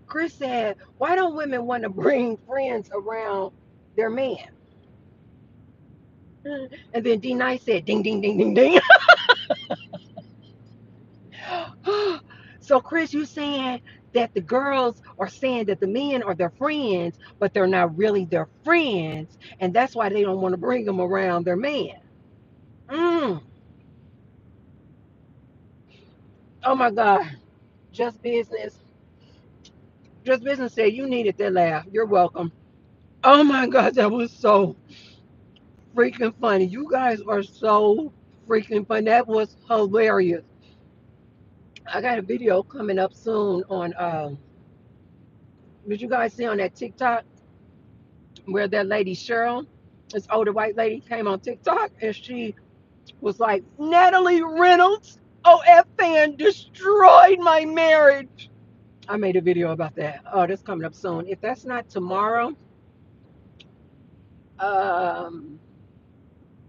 Chris said, "Why don't women want to bring friends around their man?" And then D Nice said, "Ding, ding, ding, ding, ding." So, Chris, you saying that the girls are saying that the men are their friends, but they're not really their friends, and that's why they don't want to bring them around their man. Mm. Oh my God. Just business. Just business said you needed that laugh. You're welcome. Oh my God, that was so freaking funny. You guys are so freaking funny. That was hilarious. I got a video coming up soon on did you guys see on that TikTok where that lady Cheryl, this older white lady, came on TikTok and she was like, Natalie Reynolds, OF fan destroyed my marriage. I made a video about that. Oh, that's coming up soon. If that's not tomorrow, um,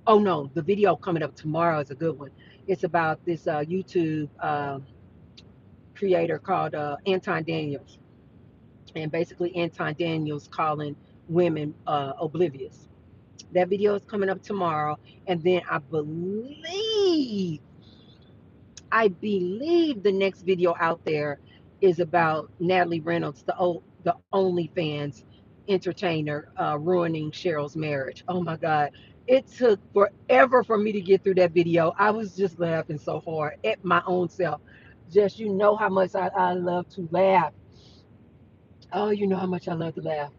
oh no, the video coming up tomorrow is a good one. It's about this YouTube creator called Anton Daniels, and basically Anton Daniels calling women oblivious. That video is coming up tomorrow, and then I believe the next video out there is about Natalie Reynolds, the OnlyFans entertainer, ruining Cheryl's marriage. Oh my God. It took forever for me to get through that video. I was just laughing so hard at my own self. Just, you know how much I love to laugh. Oh, you know how much I love to laugh.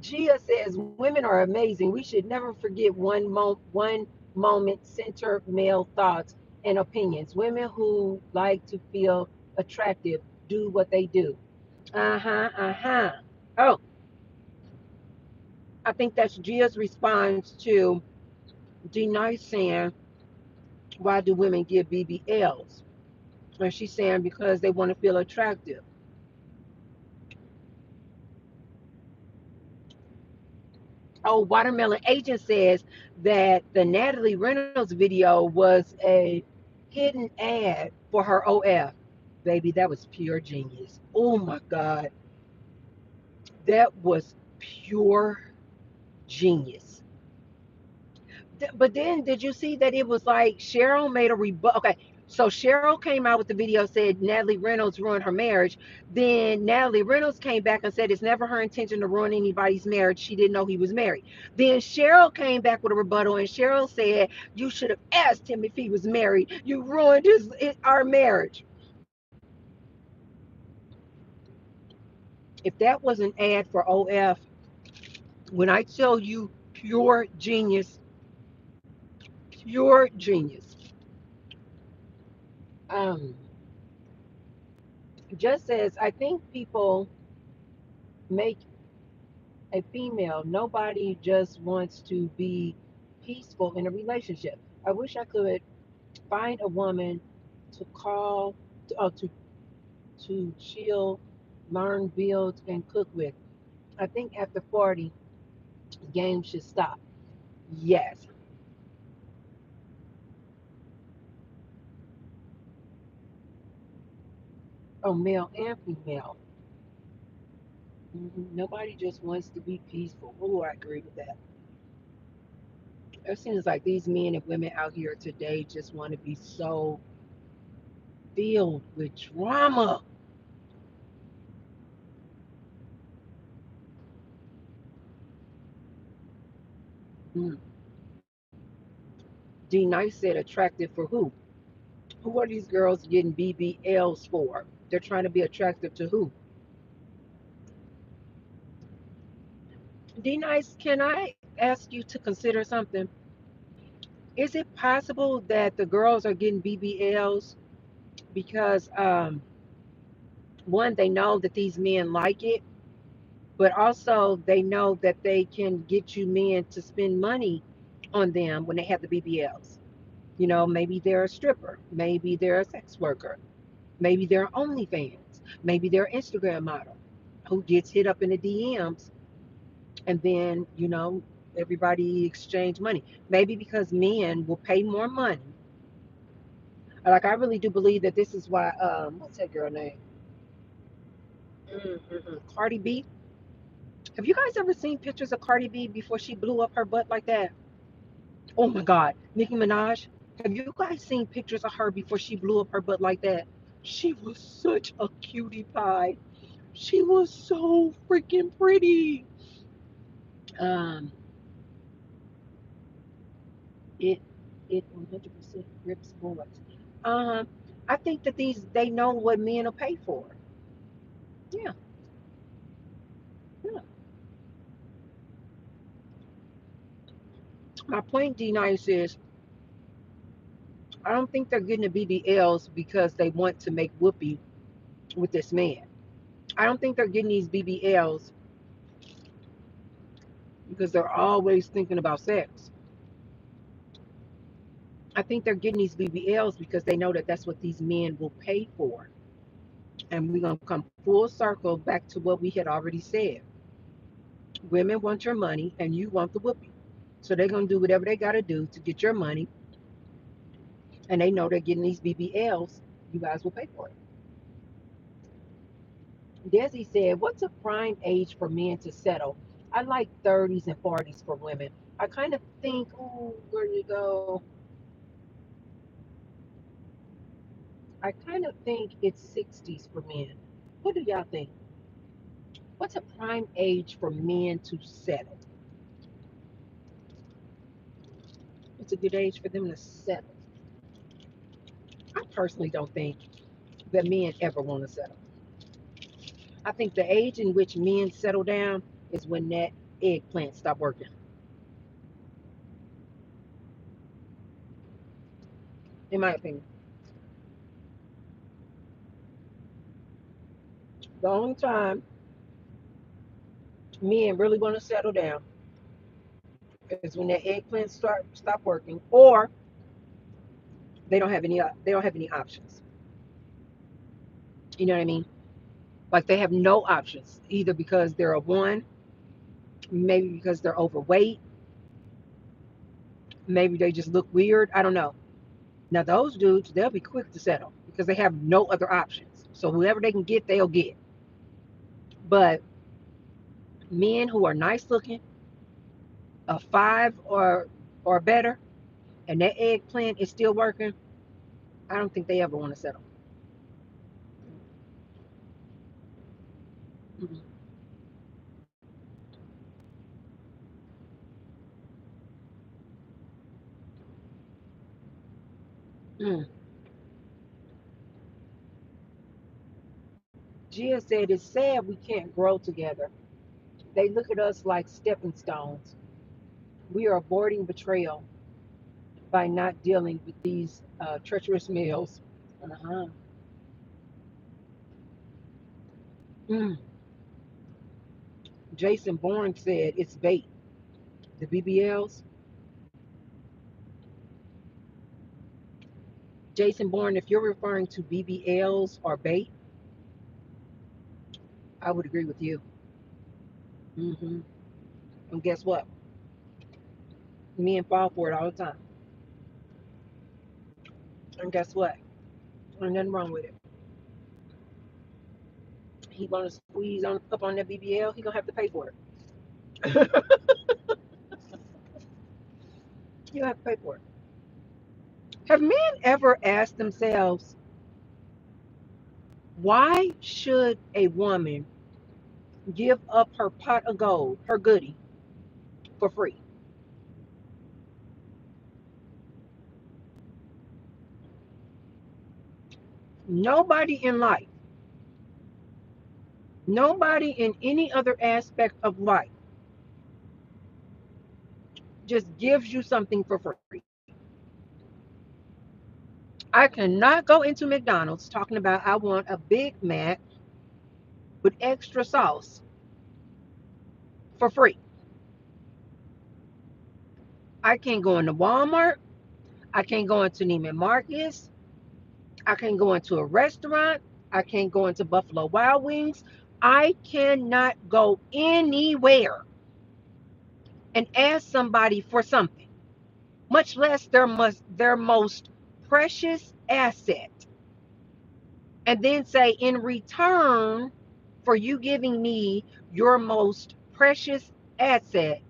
Gia says women are amazing. We should never forget one moment center male thoughts and opinions. Women who like to feel attractive do what they do. Uh huh. Uh huh. Oh, I think that's Gia's response to D Nice saying, "Why do women give BBLs?" And she's saying because they want to feel attractive. Oh, Watermelon Agent says that the Natalie Reynolds video was a hidden ad for her OF. Baby, that was pure genius. Oh my God. That was pure genius. But then did you see that it was like Cheryl made a rebut? Okay, so Cheryl came out with the video, said Natalie Reynolds ruined her marriage. Then Natalie Reynolds came back and said it's never her intention to ruin anybody's marriage. She didn't know he was married. Then Cheryl came back with a rebuttal, and Cheryl said you should have asked him if he was married. You ruined our marriage. If that was an ad for OF, when I tell you pure genius, pure genius. Um, just says I think people make a female. Nobody just wants to be peaceful in a relationship. I wish I could find a woman to call, to chill, learn, build, and cook with. I think after 40, games should stop. Yes. Oh, male and female. Nobody just wants to be peaceful. Oh, I agree with that. It seems like these men and women out here today just want to be so filled with drama. Mm. D Nice said attractive for who? Who are these girls getting BBLs for? They're trying to be attractive to who? D Nice, can I ask you to consider something? Is it possible that the girls are getting BBLs because one, they know that these men like it, but also they know that they can get you men to spend money on them when they have the BBLs. You know, maybe they're a stripper, maybe they're a sex worker, maybe they're OnlyFans, maybe they're an Instagram model who gets hit up in the DMs, and then Everybody exchange money. Maybe because men will pay more money. Like I really do believe that this is why. What's that girl name? Cardi B. Have you guys ever seen pictures of Cardi B before she blew up her butt like that? Oh my God, Nicki Minaj. Have you guys seen pictures of her before she blew up her butt like that? She was such a cutie pie. She was so freaking pretty. Um, it it 100% grips boys. Um, I think that they know what men will pay for. Yeah, yeah. My point, D Nice, is I don't think they're getting the BBLs because they want to make whoopee with this man. I don't think they're getting these BBLs because they're always thinking about sex. I think they're getting these BBLs because they know that that's what these men will pay for. And we're going to come full circle back to what we had already said. Women want your money and you want the whoopee. So they're going to do whatever they got to do to get your money. And they know they're getting these BBLs. You guys will pay for it. Desi said, what's a prime age for men to settle? I like 30s and 40s for women. I kind of think, oh, where did it go? I kind of think it's 60s for men. What do y'all think? What's a prime age for men to settle? It's a good age for them to settle. I personally don't think that men ever want to settle. I think the age in which men settle down is when that eggplant stop working, in my opinion. The only time men really want to settle down is when that eggplant stop working, or they don't have any options. You know what I mean? Like they have no options, either because they're a one, maybe because they're overweight, maybe they just look weird. I don't know. Now those dudes, they'll be quick to settle because they have no other options. So whoever they can get, they'll get. But men who are nice looking, a five or better, and that eggplant is still working, I don't think they ever want to settle. Mm-hmm. Mm. Gia said it's sad we can't grow together. They look at us like stepping stones. We are avoiding betrayal by not dealing with these treacherous males. Uh-huh. Mm. Jason Bourne said it's bait. The BBLs. Jason Bourne, if you're referring to BBLs or bait, I would agree with you. Hmm. And guess what? Men fall for it all the time. And guess what? There's nothing wrong with it. He want to squeeze on up on that BBL, he gonna have to pay for it. You have to pay for it. Have men ever asked themselves, why should a woman give up her pot of gold, her goodie, for free? Nobody in life, nobody in any other aspect of life just gives you something for free. I cannot go into McDonald's talking about I want a Big Mac with extra sauce for free. I can't go into Walmart. I can't go into Neiman Marcus. I can't go into a restaurant. I can't go into Buffalo Wild Wings. I cannot go anywhere and ask somebody for something, much less their most precious asset, and then say, in return for you giving me your most precious asset,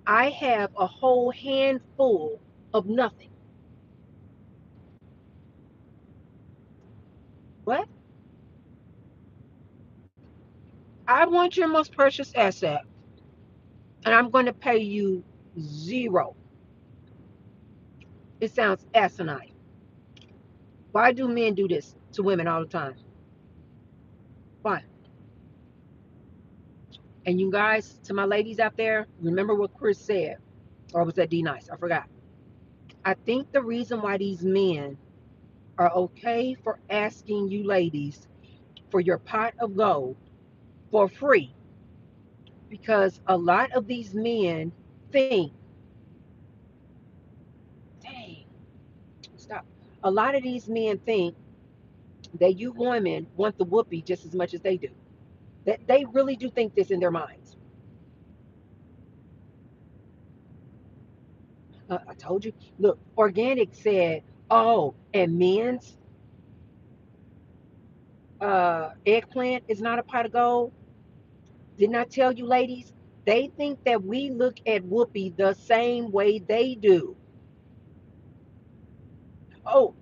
I have a whole handful of nothing. What? I want your most precious asset, and I'm going to pay you zero. It sounds asinine. Why do men do this to women all the time? Why? And you guys, to my ladies out there, remember what Chris said, or was that D Nice? I forgot. I think the reason why these men are okay for asking you ladies for your pot of gold for free, because a lot of these men think, dang, stop. A lot of these men think that you women want the whoopee just as much as they do. That they really do think this in their minds. I told you. Look, Organic said, "Oh, and men's eggplant is not a pot of gold." Didn't I tell you, ladies? They think that we look at whoopee the same way they do. Oh,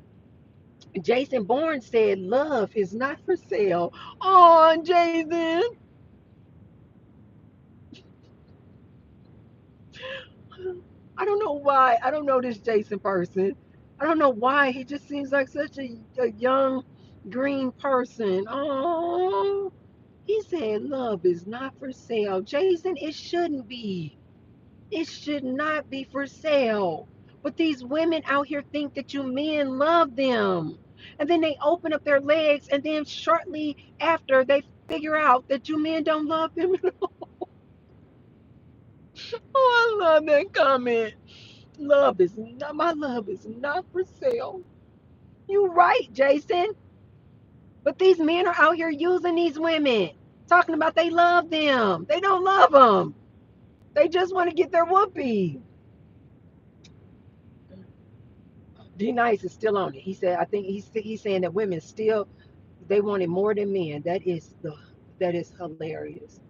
Jason Bourne said, "Love is not for sale." Oh, Jason, I don't know why. I don't know this Jason person. I don't know why. He just seems like such a young green person. Oh, he said love is not for sale. Jason, it shouldn't be. It should not be for sale. But these women out here think that you men love them. And then they open up their legs, and then shortly after they figure out that you men don't love them. Oh, I love that comment. My love is not for sale. You right, Jason. But these men are out here using these women, talking about they love them. They don't love them. They just want to get their whoopee. D Nice is still on it. He said, I think he's saying that women still they want it more than men. That is hilarious.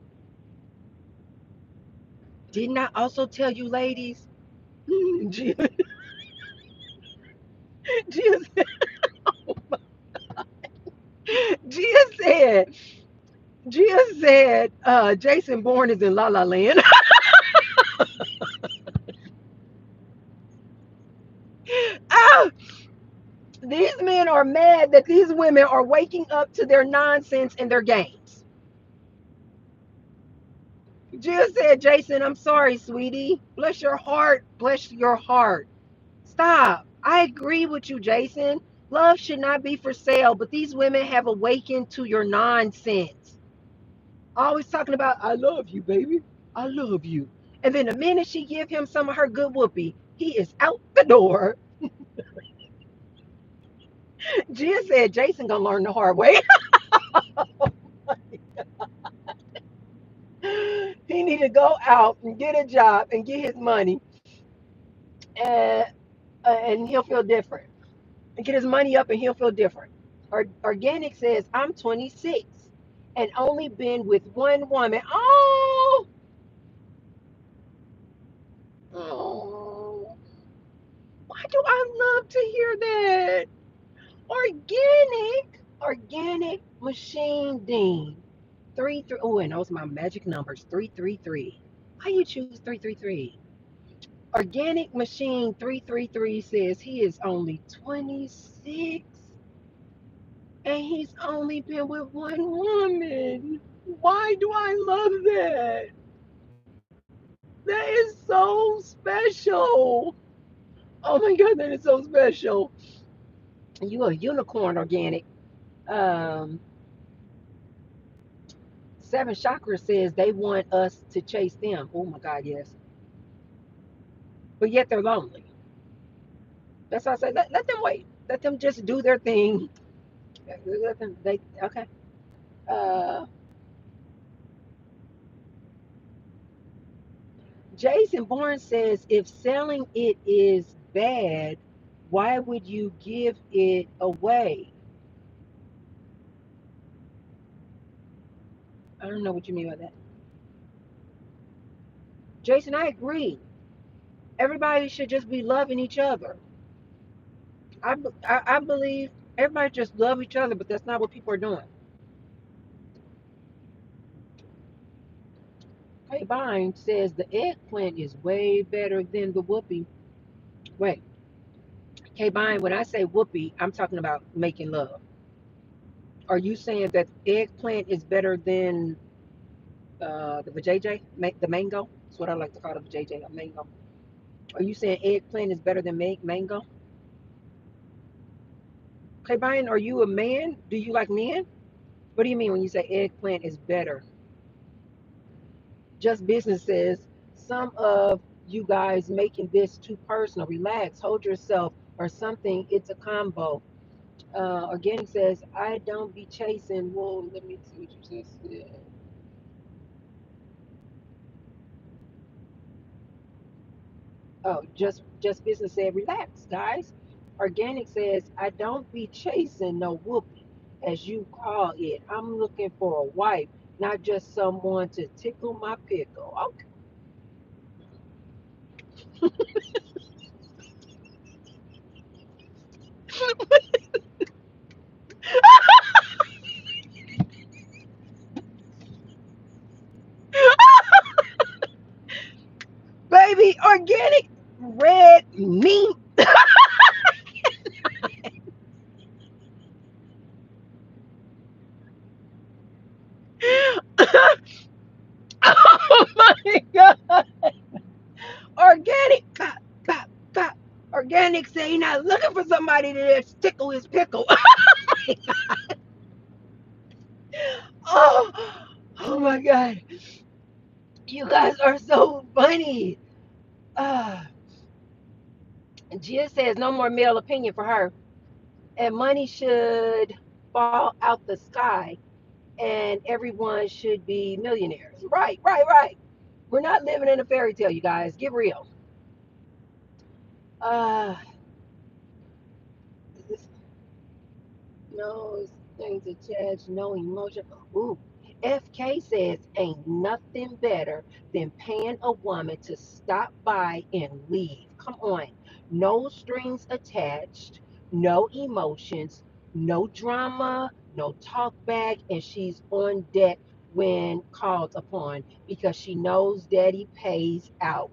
Didn't I also tell you, ladies? Gia, Gia, Gia said, Gia said, Jason Bourne is in La La Land. Ah, these men are mad that these women are waking up to their nonsense and their games. Jill said, Jason, I'm sorry, sweetie. Bless your heart. Bless your heart. Stop. I agree with you, Jason. Love should not be for sale, but these women have awakened to your nonsense. Always talking about, I love you, baby. I love you. And then the minute she give him some of her good whoopee, he is out the door. Jill said, Jason gonna learn the hard way. He need to go out and get a job and get his money, and he'll feel different. And get his money up and he'll feel different. Organic says, I'm 26 and only been with one woman. Oh, oh, why do I love to hear that? Organic machine Dean. 3 3. Oh, and those are my magic numbers. 333. Why you choose 333? Organic Machine 333 says he is only 26 and he's only been with one woman. Why do I love that? That is so special. Oh my God, that is so special. You a unicorn, Organic. Um, Seven Chakra says they want us to chase them. Oh my God, yes. But yet they're lonely. That's why I say let them wait. Let them just do their thing. Let them, okay. Uh, Jason Bourne says, if selling it is bad, why would you give it away? I don't know what you mean by that. Jason, I agree. Everybody should just be loving each other. I believe everybody just love each other, but that's not what people are doing. Hey, Vine says the eggplant is way better than the whoopie. Wait, K Vine, when I say whoopie, I'm talking about making love. Are you saying that eggplant is better than the vajayjay, the mango? That's what I like to call the vajayjay, a mango. Are you saying eggplant is better than mango? K Vine, are you a man? Do you like men? What do you mean when you say eggplant is better? Just Business says some of you guys making this too personal. Relax, hold yourself, or something. It's a combo. Organic says I don't be chasing. Whoa, let me see what you just said. Oh, just Business said relax, guys. Organic says I don't be chasing no whoopee, as you call it. I'm looking for a wife, not just someone to tickle my pickle. Okay. Baby, organic red meat. Oh my god. Organic. Bah, bah, bah. Organic say he's not looking for somebody to tickle his pickle. Oh, oh my god. You guys are so funny. Uh, Gia says no more male opinion for her. And money should fall out the sky and everyone should be millionaires. Right, right, right. We're not living in a fairy tale, you guys. Get real. Uh, no things attached, no emotion. Ooh, FK says ain't nothing better than paying a woman to stop by and leave. Come on. No strings attached, no emotions, no drama, no talk back, and she's on deck when called upon because she knows daddy pays out.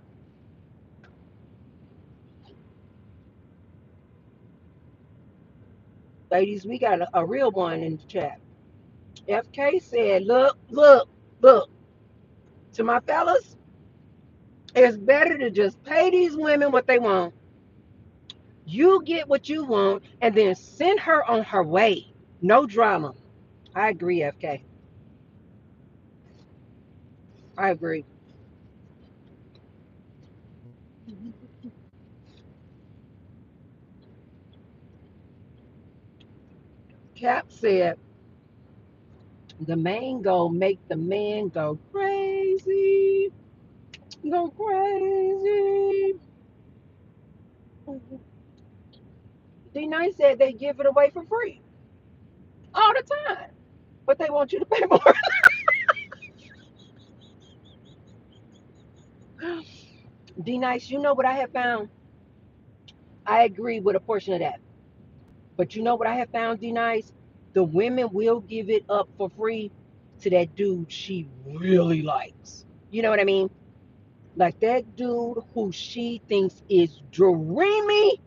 Ladies, we got a real one in the chat. FK said, look, look, look, to my fellas, it's better to just pay these women what they want. You get what you want and then send her on her way. No drama. I agree, FK. I agree. Cap said, the mango make the man go crazy. Go crazy. D Nice said they give it away for free all the time, but they want you to pay more. D Nice, you know what I have found? I agree with a portion of that. But you know what I have found, D Nice? The women will give it up for free to that dude she really likes. You know what I mean? Like that dude who she thinks is dreamy.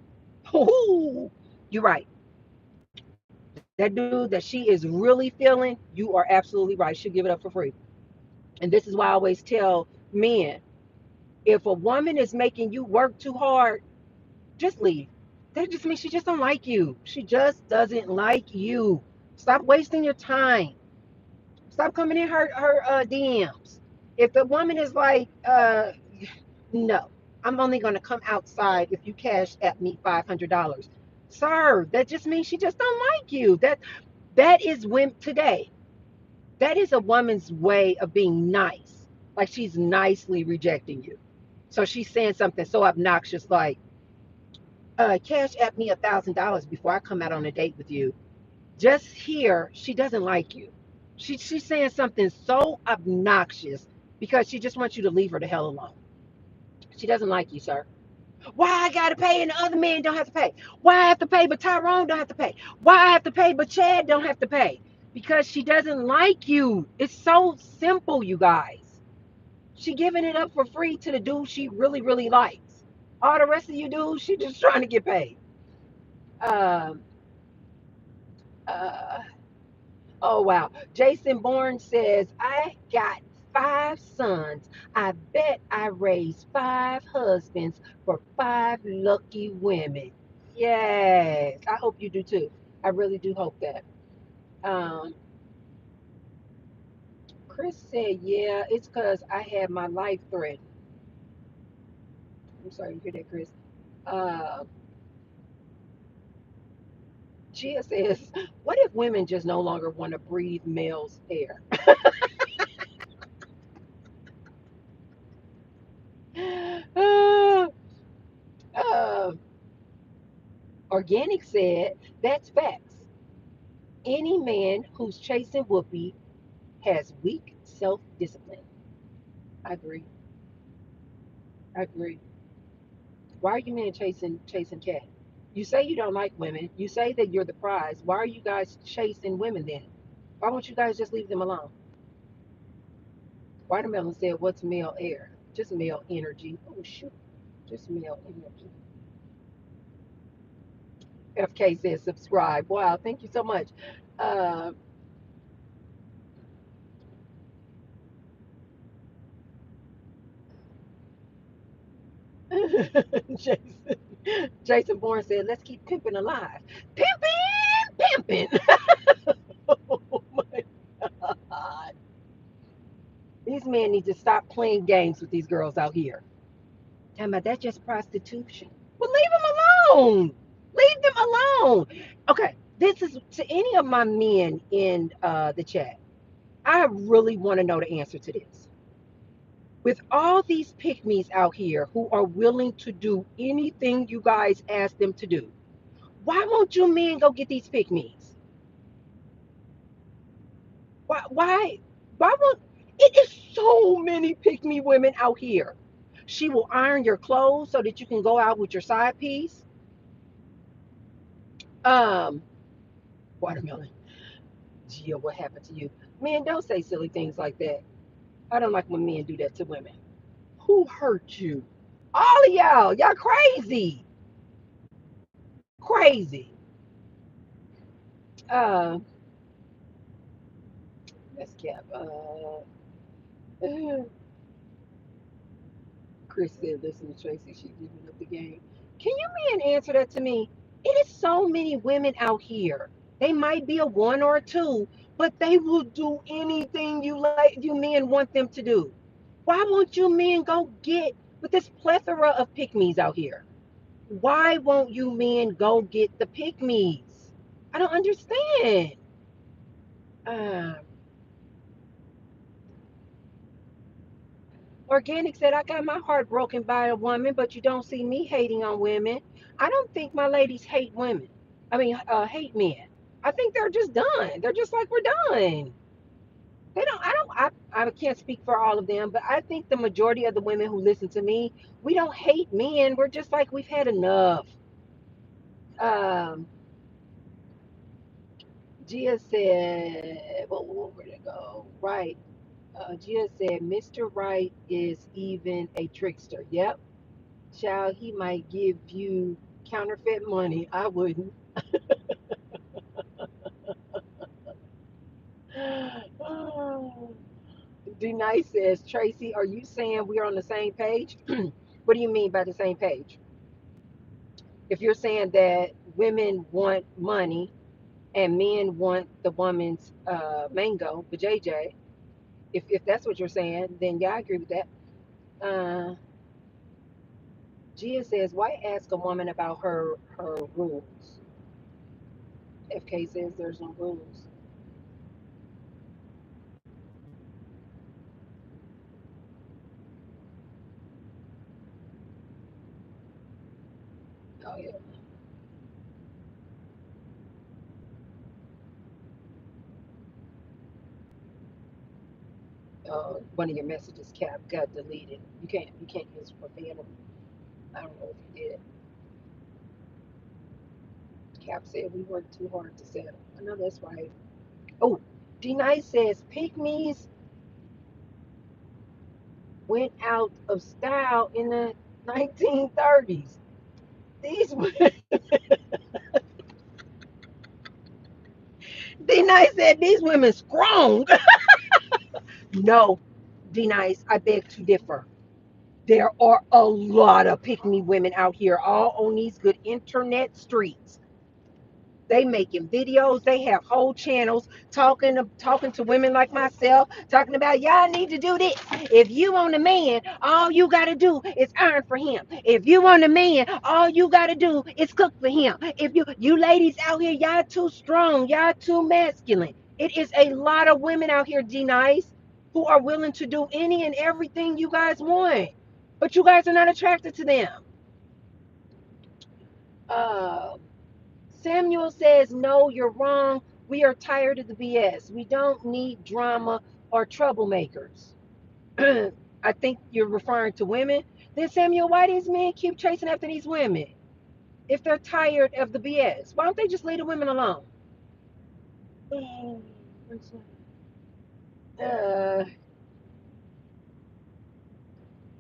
Ooh, you're right. That dude that she is really feeling, you are absolutely right. She'll give it up for free. And this is why I always tell men, if a woman is making you work too hard, just leave. That just means she just don't like you. She just doesn't like you. Stop wasting your time. Stop coming in her DMs. If the woman is like, no, I'm only gonna come outside if you cash at me $500. Sir, that just means she just don't like you. That is when today. That is a woman's way of being nice. Like she's nicely rejecting you. So she's saying something so obnoxious like, cash at me $1,000 before I come out on a date with you. Just here, she doesn't like you. She's saying something so obnoxious because she just wants you to leave her the hell alone. She doesn't like you, sir. Why I gotta pay and the other man don't have to pay? Why I have to pay but Tyrone don't have to pay? Why I have to pay but Chad don't have to pay? Because she doesn't like you. It's so simple, you guys. She giving it up for free to the dude she really, really likes. All the rest of you dudes, she just trying to get paid. Um, uh, oh wow. Jason Bourne says, I got 5 sons. I bet I raised 5 husbands for 5 lucky women. Yes. I hope you do too. I really do hope that. Um, Chris said, yeah, it's because I had my life threatened. I'm sorry to hear that, Chris. Uh, Gia says, what if women just no longer want to breathe male's air? uh, uh, Organic said, that's facts. Any man who's chasing Whoopi has weak self discipline. I agree. I agree. Why are you men chasing cat? You say you don't like women. You say that you're the prize. Why are you guys chasing women then? Why won't you guys just leave them alone? Watermelon said, what's male air? Just male energy. Oh shoot. Just male energy. FK says subscribe. Wow, thank you so much. Uh, Jason, Jason Bourne said, let's keep pimping alive. Pimping, pimping. Oh my God. These men need to stop playing games with these girls out here. Talking about that's just prostitution. Well, leave them alone. Leave them alone. Okay, this is to any of my men in the chat. I really want to know the answer to this. With all these pygmies out here who are willing to do anything you guys ask them to do, why won't you men go get these pygmies? Why? Why won't? It is so many pygmy women out here. She will iron your clothes so that you can go out with your side piece. Um, Watermelon. Gia, what happened to you? Men, don't say silly things like that. I don't like when men do that to women. Who hurt you? All of y'all. Y'all crazy. Crazy. Uh, let's cap. Chris said, listen to Tracy. She's giving up the game. Can you men answer that to me? It is so many women out here. They might be a one or a two, but they will do anything you men want them to do. Why won't you men go get with this plethora of pygmies out here? Why won't you men go get the pygmies? I don't understand. Uh, Organic said, I got my heart broken by a woman, but you don't see me hating on women. I don't think my ladies hate women. Hate men. I think they're just done. They're just like, we're done. They don't, I can't speak for all of them, but I think the majority of the women who listen to me, we don't hate men. We're just like, we've had enough. Um, Gia said, well, where'd it go? Right. Gia said, Mr. Right is even a trickster. Yep. Child, he might give you counterfeit money. I wouldn't. D Nice says, Tracy, are you saying we're on the same page? What do you mean by the same page? If you're saying that women want money and men want the woman's mango, the JJ, if that's what you're saying, then yeah, I agree with that. Uh, Gia says, why ask a woman about her rules? FK says there's no rules. Oh yeah. One of your messages, Cap, got deleted. You can't use profanity. I don't know if you did. Cap said we worked too hard to settle. I know that's right. Oh, D Nice says pygmies went out of style in the 1930s. These D Nice said these women strong. No, D Nice, I beg to differ. There are a lot of pick me women out here, all on these good internet streets. They making videos. They have whole channels talking to women like myself, talking about y'all need to do this. If you want a man, all you gotta do is earn for him. If you want a man, all you gotta do is cook for him. If you ladies out here, y'all too strong, y'all too masculine. It is a lot of women out here, D Nice, who are willing to do any and everything you guys want, but you guys are not attracted to them. Uh, Samuel says, no, you're wrong. We are tired of the BS. We don't need drama or troublemakers. I think you're referring to women. Then, Samuel, why these men keep chasing after these women? If they're tired of the BS, why don't they just leave the women alone? Uh,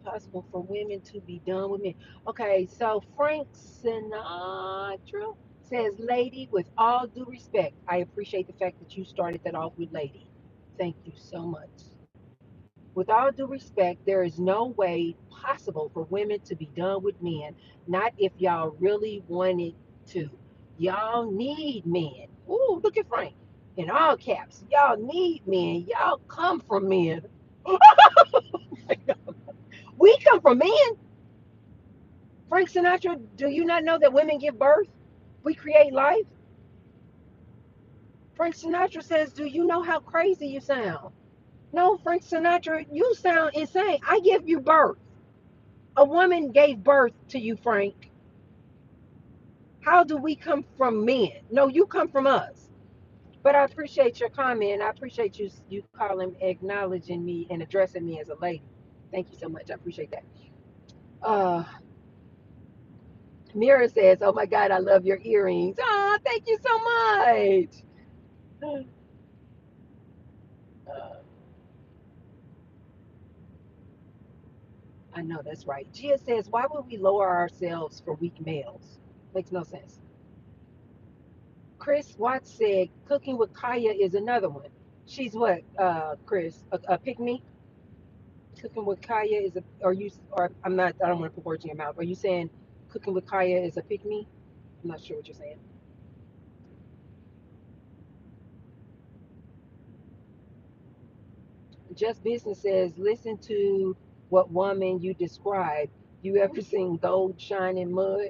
Possible for women to be done with men. Okay, so Frank Sinatra says, lady, with all due respect, I appreciate the fact that you started that off with lady. Thank you so much. With all due respect, there is no way possible for women to be done with men, not if y'all really wanted to. Y'all need men. Ooh, look at Frank. In all caps, y'all need men. Y'all come from men. We come from men. Frank Sinatra, do you not know that women give birth? We create life. Frank Sinatra says, do you know how crazy you sound? No, Frank Sinatra, you sound insane. I give you birth. A woman gave birth to you, Frank. How do we come from men? No, you come from us. But I appreciate your comment. I appreciate you calling, acknowledging me, and addressing me as a lady. Thank you so much. I appreciate that. Uh, Mira says, "Oh my God, I love your earrings." Ah, thank you so much. Uh, I know that's right. Gia says, "Why would we lower ourselves for weak males?" Makes no sense. Chris Watts said, "Cooking with Kaya is another one." She's what, Chris? A pick me? Cooking with Kaya is a, or you, or I'm not, I don't want to put words in your mouth. Are you saying cooking with Kaya is a pick me? I'm not sure what you're saying. Just Business says, listen to what woman you describe. You ever seen gold shine in mud?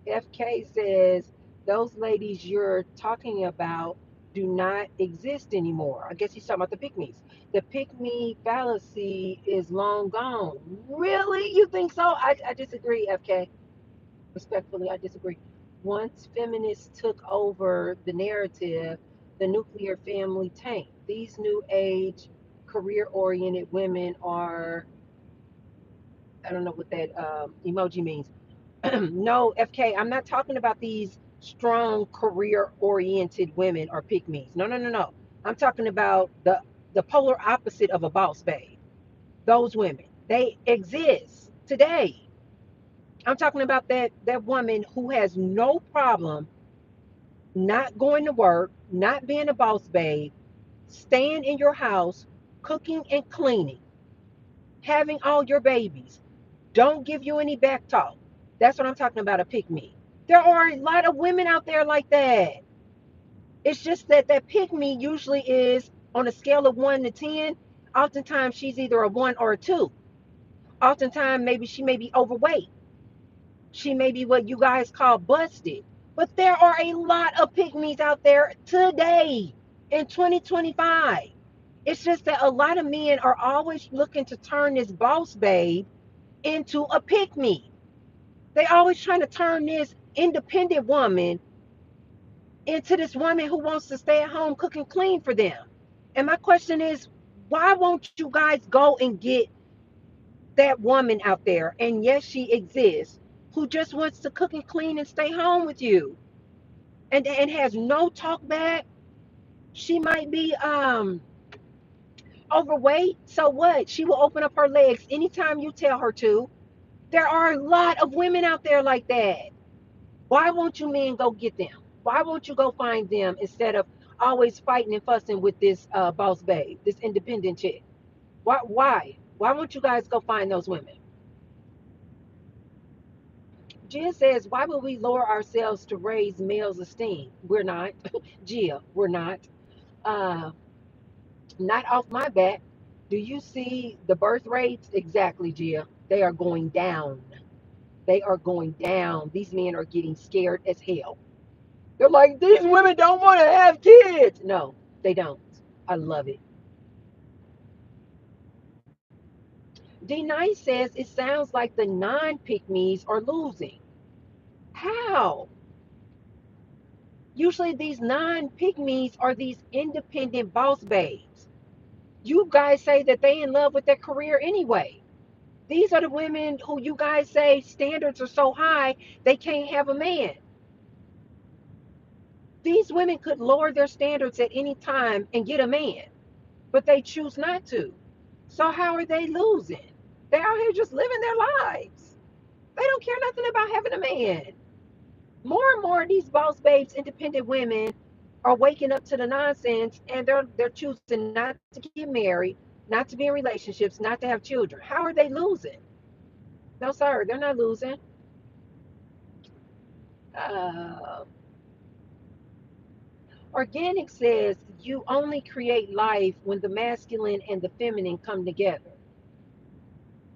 FK says, those ladies you're talking about do not exist anymore. I guess he's talking about the pick-me's. The pick-me fallacy is long gone. Really? You think so? I disagree, FK. Respectfully, I disagree. Once feminists took over the narrative, the nuclear family tanked. These new age, career oriented women are, I don't know what that emoji means. No, FK, I'm not talking about these strong career oriented women or pick me's. No, no, no, no. I'm talking about the polar opposite of a boss babe. Those women. They exist today. I'm talking about that woman who has no problem not going to work, not being a boss babe, staying in your house, cooking and cleaning, having all your babies. Don't give you any back talk. That's what I'm talking about, a pick me. There are a lot of women out there like that. It's just that that pick me usually is on a scale of 1 to 10. Oftentimes she's either a 1 or a 2. Oftentimes maybe she may be overweight. She may be what you guys call busted. But there are a lot of pygmies out there today in 2025. It's just that a lot of men are always looking to turn this boss babe into a pygmy. They always trying to turn this independent woman into this woman who wants to stay at home, cook and clean for them. And my question is, why won't you guys go and get that woman out there? And yes, she exists, who just wants to cook and clean and stay home with you, and has no talk back. She might be overweight. So what? She will open up her legs anytime you tell her to. There are a lot of women out there like that. Why won't you men go get them? Why won't you go find them instead of always fighting and fussing with this boss babe, this independent chick? Why won't you guys go find those women? Gia says, why would we lower ourselves to raise males' esteem? We're not. Gia, we're not. Uh, Not off my back. Do you see the birth rates? Exactly, Gia. They are going down. They are going down. These men are getting scared as hell. They're like, these women don't want to have kids. No, they don't. I love it. D Nice says it sounds like the non pick me's are losing. How? Usually these non pick me's are these independent boss babes. You guys say that they in love with their career anyway. These are the women who you guys say standards are so high they can't have a man. These women could lower their standards at any time and get a man, but they choose not to. So how are they losing? They're out here just living their lives. They don't care nothing about having a man. More and more of these boss babes, independent women are waking up to the nonsense, and they're choosing not to get married, not to be in relationships, not to have children. How are they losing? No, sir, they're not losing. Uh, Organic says you only create life when the masculine and the feminine come together.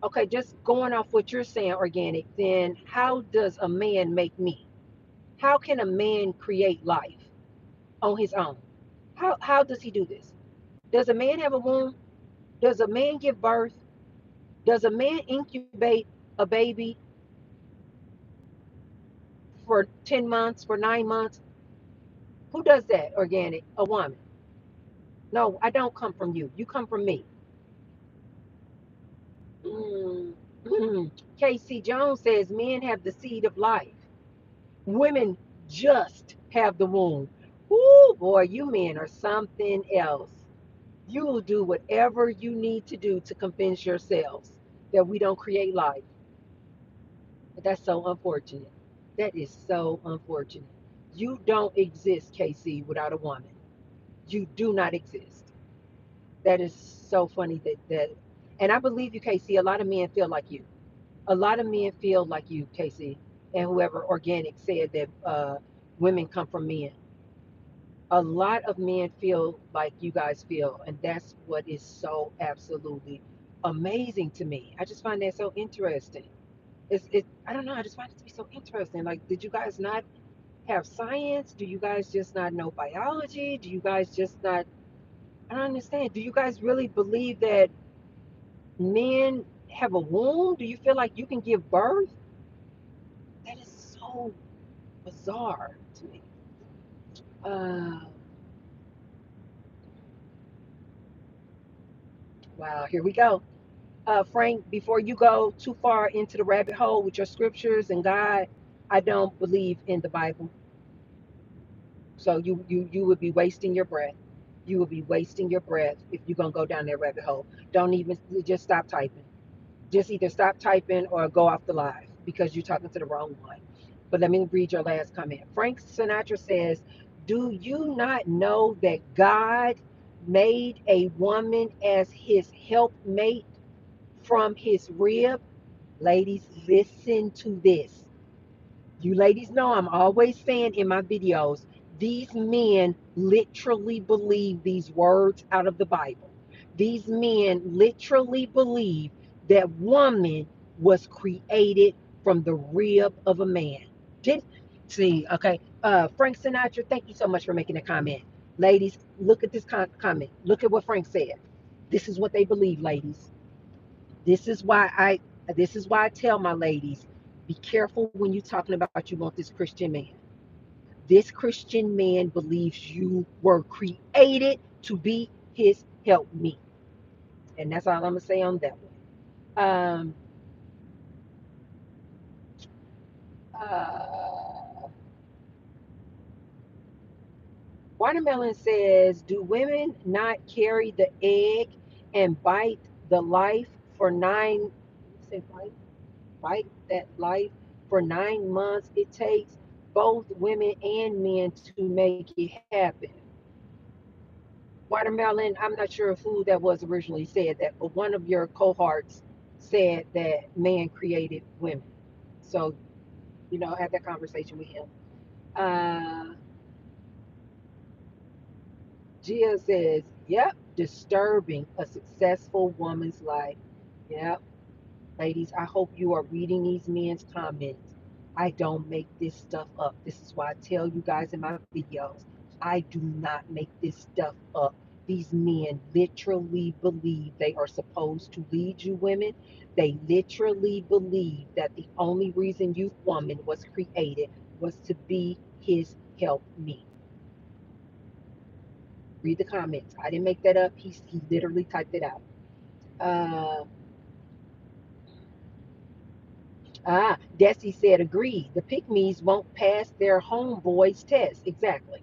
Okay, just going off what you're saying, organic, then how does a man make me? How can a man create life on his own? How does he do this? Does a man have a womb? Does a man give birth? Does a man incubate a baby for 10 months, for 9 months? Who does that, organic? A woman. No, I don't come from you. You come from me. Mm, mm. Casey Jones says men have the seed of life. Women just have the womb. Ooh, boy, you men are something else. You will do whatever you need to do to convince yourselves that we don't create life. But that's so unfortunate. That is so unfortunate. You don't exist, KC, without a woman. You do not exist. That is so funny and I believe you, KC. A lot of men feel like you. A lot of men feel like you, Casey, and whoever organic said that women come from men. A lot of men feel like you guys feel, and that's what is so absolutely amazing to me. I just find that so interesting. I don't know. I just find it to be so interesting. Like, did you guys not have science? Do you guys just not know biology? Do you guys just not? I don't understand. Do you guys really believe that men have a womb? Do you feel like you can give birth? That is so bizarre to me. Uh, wow, here we go. Frank, before you go too far into the rabbit hole with your scriptures and God, I don't believe in the Bible. So you would be wasting your breath. You would be wasting your breath if you're gonna go down that rabbit hole. Don't even just stop typing. Just either stop typing or go off the live because you're talking to the wrong one. But let me read your last comment. Frank Sinatra says, do you not know that God made a woman as his helpmate from his rib? Ladies, listen to this. You ladies know I'm always saying in my videos, these men literally believe these words out of the Bible. These men literally believe that woman was created from the rib of a man. Did see, okay. Frank Sinatra, thank you so much for making a comment. Ladies, look at this comment. Look at what Frank said. This is what they believe, ladies. This is why I this is why I tell my ladies, Be careful when you're talking about you want this Christian man. This Christian man believes you were created to be his helpmeet. And that's all I'm going to say on that one. Uh, Watermelon says, do women not carry the egg and bite the life for nine, say bite that life for 9 months? It takes both women and men to make it happen. Watermelon, I'm not sure who that was originally said that, but one of your cohorts said that man created women. So, have that conversation with him. Uh, Gia says, yep, disturbing a successful woman's life. Yep. Ladies, I hope you are reading these men's comments. I don't make this stuff up. This is why I tell you guys in my videos, I do not make this stuff up. These men literally believe they are supposed to lead you women. They literally believe that the only reason you woman was created was to be his help me. Read the comments. I didn't make that up. He literally typed it out. Uh, Desi said, agreed. The pygmies won't pass their homeboys test. Exactly.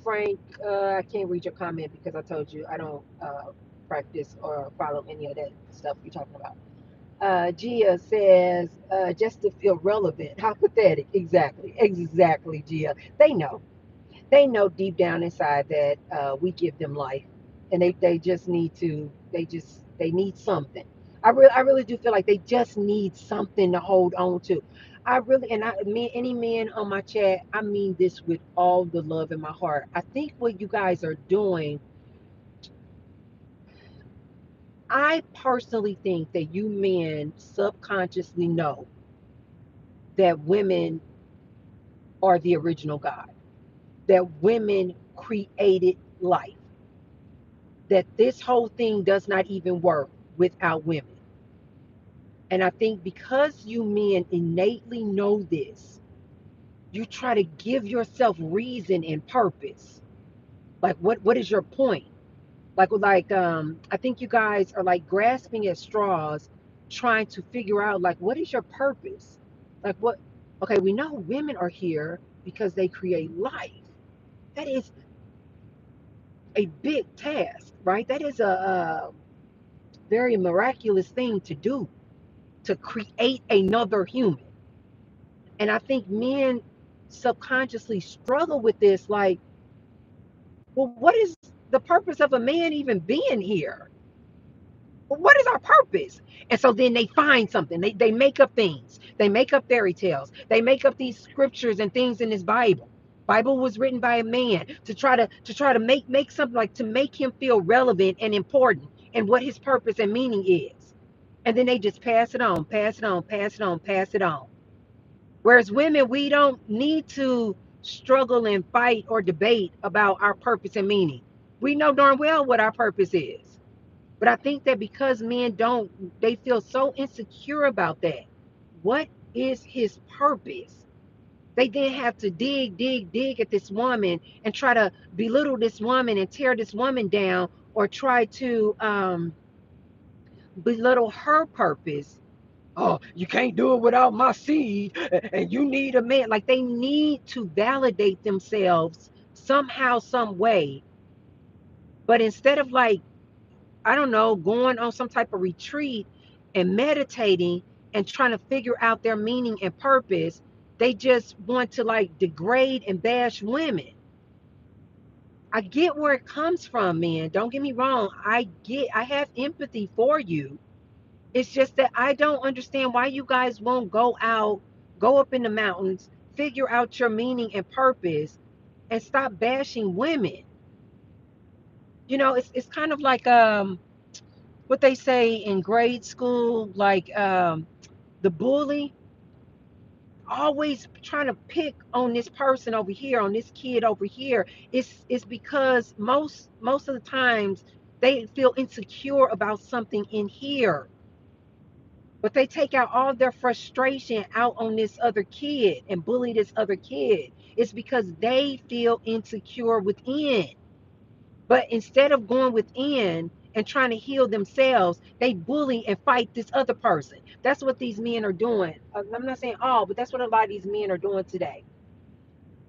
Frank, I can't read your comment because I told you I don't practice or follow any of that stuff you're talking about. Gia says, just to feel relevant. How pathetic. Exactly. Exactly, Gia. They know deep down inside that we give them life, and they just need to they need something. I really do feel like they just need something to hold on to. I really, and I mean, any man on my chat, I mean this with all the love in my heart. I think what you guys are doing, I personally think that you men subconsciously know that women are the original God, that women created life, that this whole thing does not even work without women. And I think because you men innately know this, you try to give yourself reason and purpose. Like what is your point? I think you guys are like grasping at straws, trying to figure out like what is your purpose? Like what okay, we know women are here because they create life. That is a big task, right? That is a very miraculous thing to do, to create another human. And I think men subconsciously struggle with this like, well, what is the purpose of a man even being here? What is our purpose? And so then they find something. They make up things. They make up fairy tales. They make up these scriptures and things in this Bible. Bible was written by a man to try to make something like to make him feel relevant and important and what his purpose and meaning is. And then they just pass it on, pass it on, pass it on, pass it on. Whereas women, we don't need to struggle and fight or debate about our purpose and meaning. We know darn well what our purpose is. But I think that because men don't, they feel so insecure about that. What is his purpose? They then have to dig, dig, dig at this woman and try to belittle this woman and tear this woman down or try to belittle her purpose. Oh, you can't do it without my seed, and you need a man. Like they need to validate themselves somehow, some way. But instead of like, I don't know, going on some type of retreat and meditating and trying to figure out their meaning and purpose, they just want to like degrade and bash women. I get where it comes from, man. Don't get me wrong. I have empathy for you. It's just that I don't understand why you guys won't go out, go up in the mountains, figure out your meaning and purpose, and stop bashing women. It's kind of like what they say in grade school, like the bully always trying to pick on this person over here, on this kid over here. It's because most of the times they feel insecure about something in here. But they take out all their frustration out on this other kid and bully this other kid. It's because they feel insecure within. But instead of going within and trying to heal themselves, they bully and fight this other person. That's what these men are doing. I'm not saying all, but that's what a lot of these men are doing today.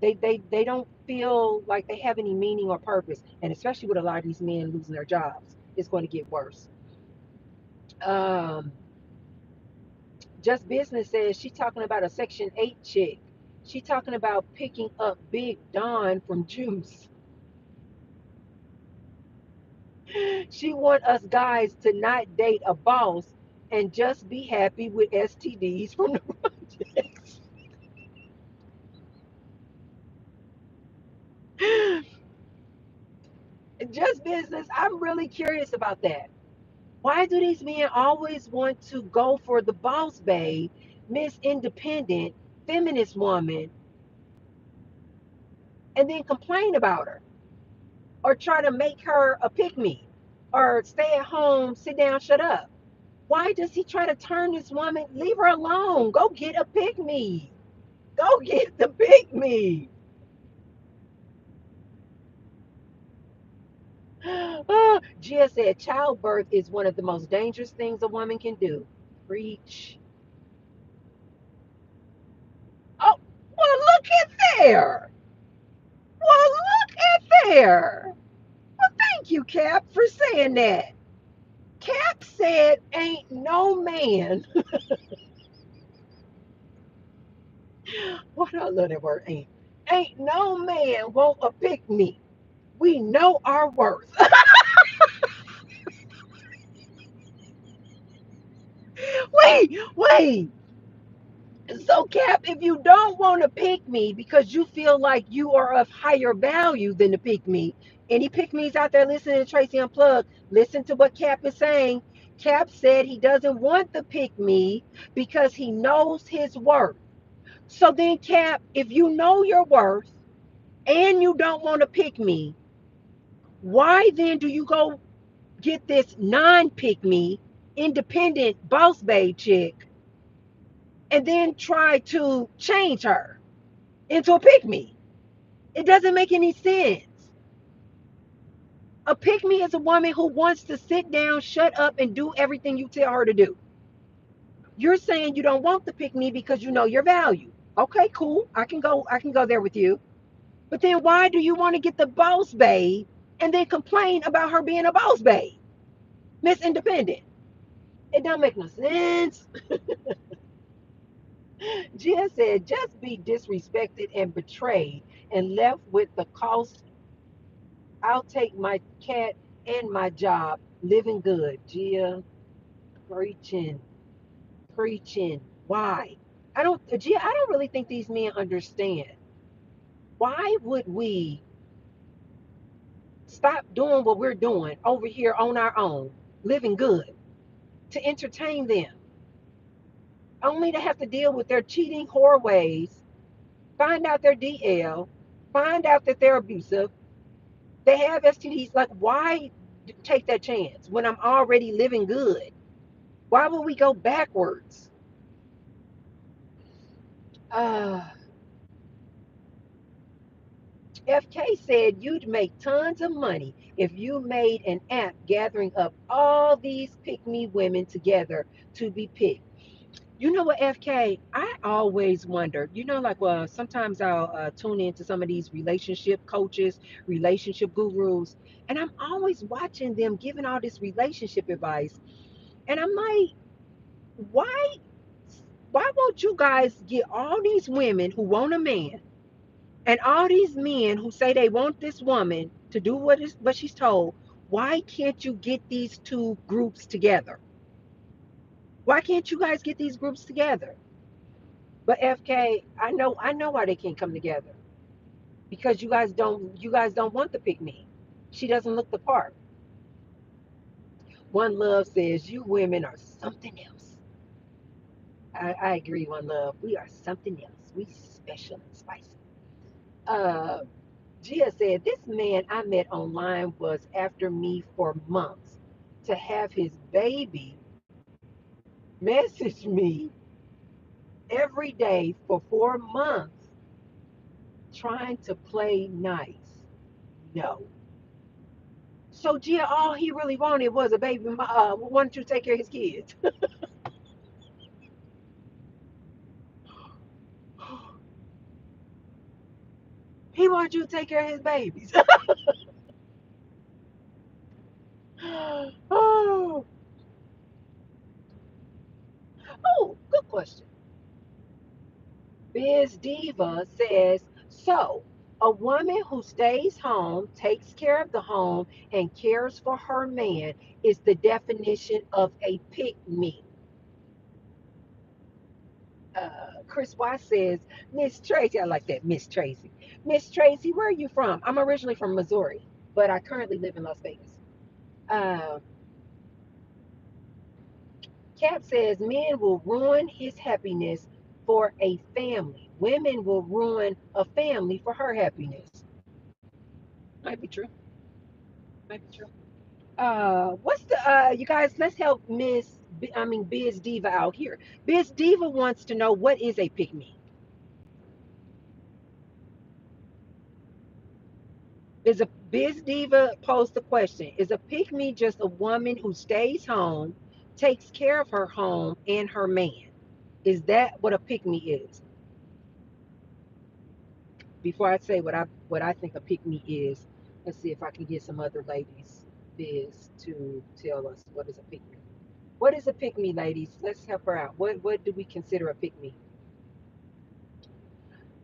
They don't feel like they have any meaning or purpose. And especially with a lot of these men losing their jobs, it's going to get worse. Um, Just Business says she talking about a Section 8 chick. She talking about picking up Big Don from Juice. She want us guys to not date a boss and just be happy with STDs from the projects. Just Business, I'm really curious about that. Why do these men always want to go for the boss babe, Miss Independent, feminist woman, and then complain about her or try to make her a pick me or stay at home, sit down, shut up? Why does he try to turn this woman? Leave her alone. Go get a pick me. Go get the pick me. Gia said childbirth is one of the most dangerous things a woman can do. Preach. Oh, well, look at there. Well, look at there. Well, thank you, Cap, for saying that. Cap said, ain't no man. What I love that word, ain't. Ain't no man want a pick me. We know our worth. Wait. So, Cap, if you don't want to pick me because you feel like you are of higher value than the pick me, any pick me's out there listening to Tracy Unplugged, listen to what Cap is saying. Cap said he doesn't want the pick me because he knows his worth. So then, Cap, if you know your worth and you don't want to pick me, why then do you go get this non pick me, independent boss babe chick and then try to change her into a pick me? It doesn't make any sense. A pick me is a woman who wants to sit down, shut up, and do everything you tell her to do. You're saying you don't want the pick me because you know your value. Okay, cool. I can go there with you. But then why do you want to get the boss babe and then complain about her being a boss babe? Miss Independent. It don't make no sense. Gia said, just be disrespected and betrayed and left with the cost. I'll take my cat and my job, living good. Gia, preaching, preaching. Why? Gia, I don't really think these men understand. Why would we stop doing what we're doing over here on our own, living good, to entertain them, only to have to deal with their cheating whore ways, find out their DL, find out that they're abusive, they have STDs? Like, why take that chance when I'm already living good? Why would we go backwards? Uh, FK said you'd make tons of money if you made an app gathering up all these pick me women together to be picked. You know what, FK? I always wonder, like, well, sometimes I'll tune into some of these relationship coaches, relationship gurus, and I'm always watching them giving all this relationship advice. And I'm like, why why won't you guys get all these women who want a man and all these men who say they want this woman to do what she's told? Why can't you get these two groups together? Why can't you guys get these groups together? But FK, I know why they can't come together. Because you guys don't want the pick me. She doesn't look the part. One Love says you women are something else. I agree, One Love. We are something else. We special and spicy. Uh Gia said, this man I met online was after me for months to have his baby message me every day for 4 months trying to play nice. No. So Gia, all he really wanted was a baby. Wanted you to take care of his kids. He wanted you to take care of his babies. Oh, oh, good question. Biz Diva says, so a woman who stays home, takes care of the home, and cares for her man is the definition of a pick me. Chris Watts says, Miss Tracy, I like that, Miss Tracy. Miss Tracy, where are you from? I'm originally from Missouri, but I currently live in Las Vegas. Uh, Cap says, men will ruin his happiness for a family. Women will ruin a family for her happiness. Might be true. Might be true. What's the you guys? Let's help Biz Diva out here. Biz Diva wants to know what is a pick me. Is a Biz Diva posed the question? Is a pick me just a woman who stays home, takes care of her home and her man? Is that what a pick me is? Before I say what I think a pick me is, let's see if I can get some other ladies Biz to tell us what is a pick me. What is a pick me, ladies? Let's help her out. What do we consider a pick me?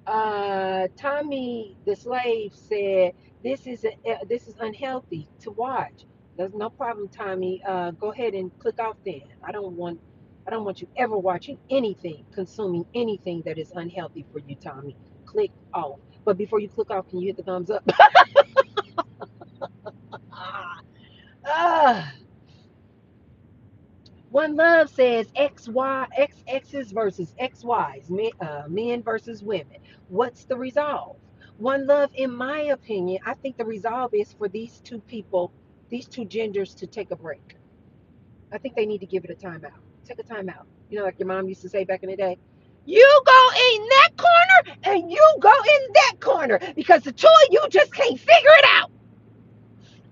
Tommy the slave said this is unhealthy to watch. There's no problem, Tommy. Go ahead and click off then. I don't want you ever watching anything, consuming anything that is unhealthy for you, Tommy. Click off. But before you click off, can you hit the thumbs up? Ah, One Love says X's versus XY's, men versus women. What's the resolve? One Love, in my opinion, I think the resolve is for these two people, these two genders to take a break. I think they need to give it a timeout. Take a timeout. You know, like your mom used to say back in the day, you go in that corner and you go in that corner because the two of you just can't figure it out.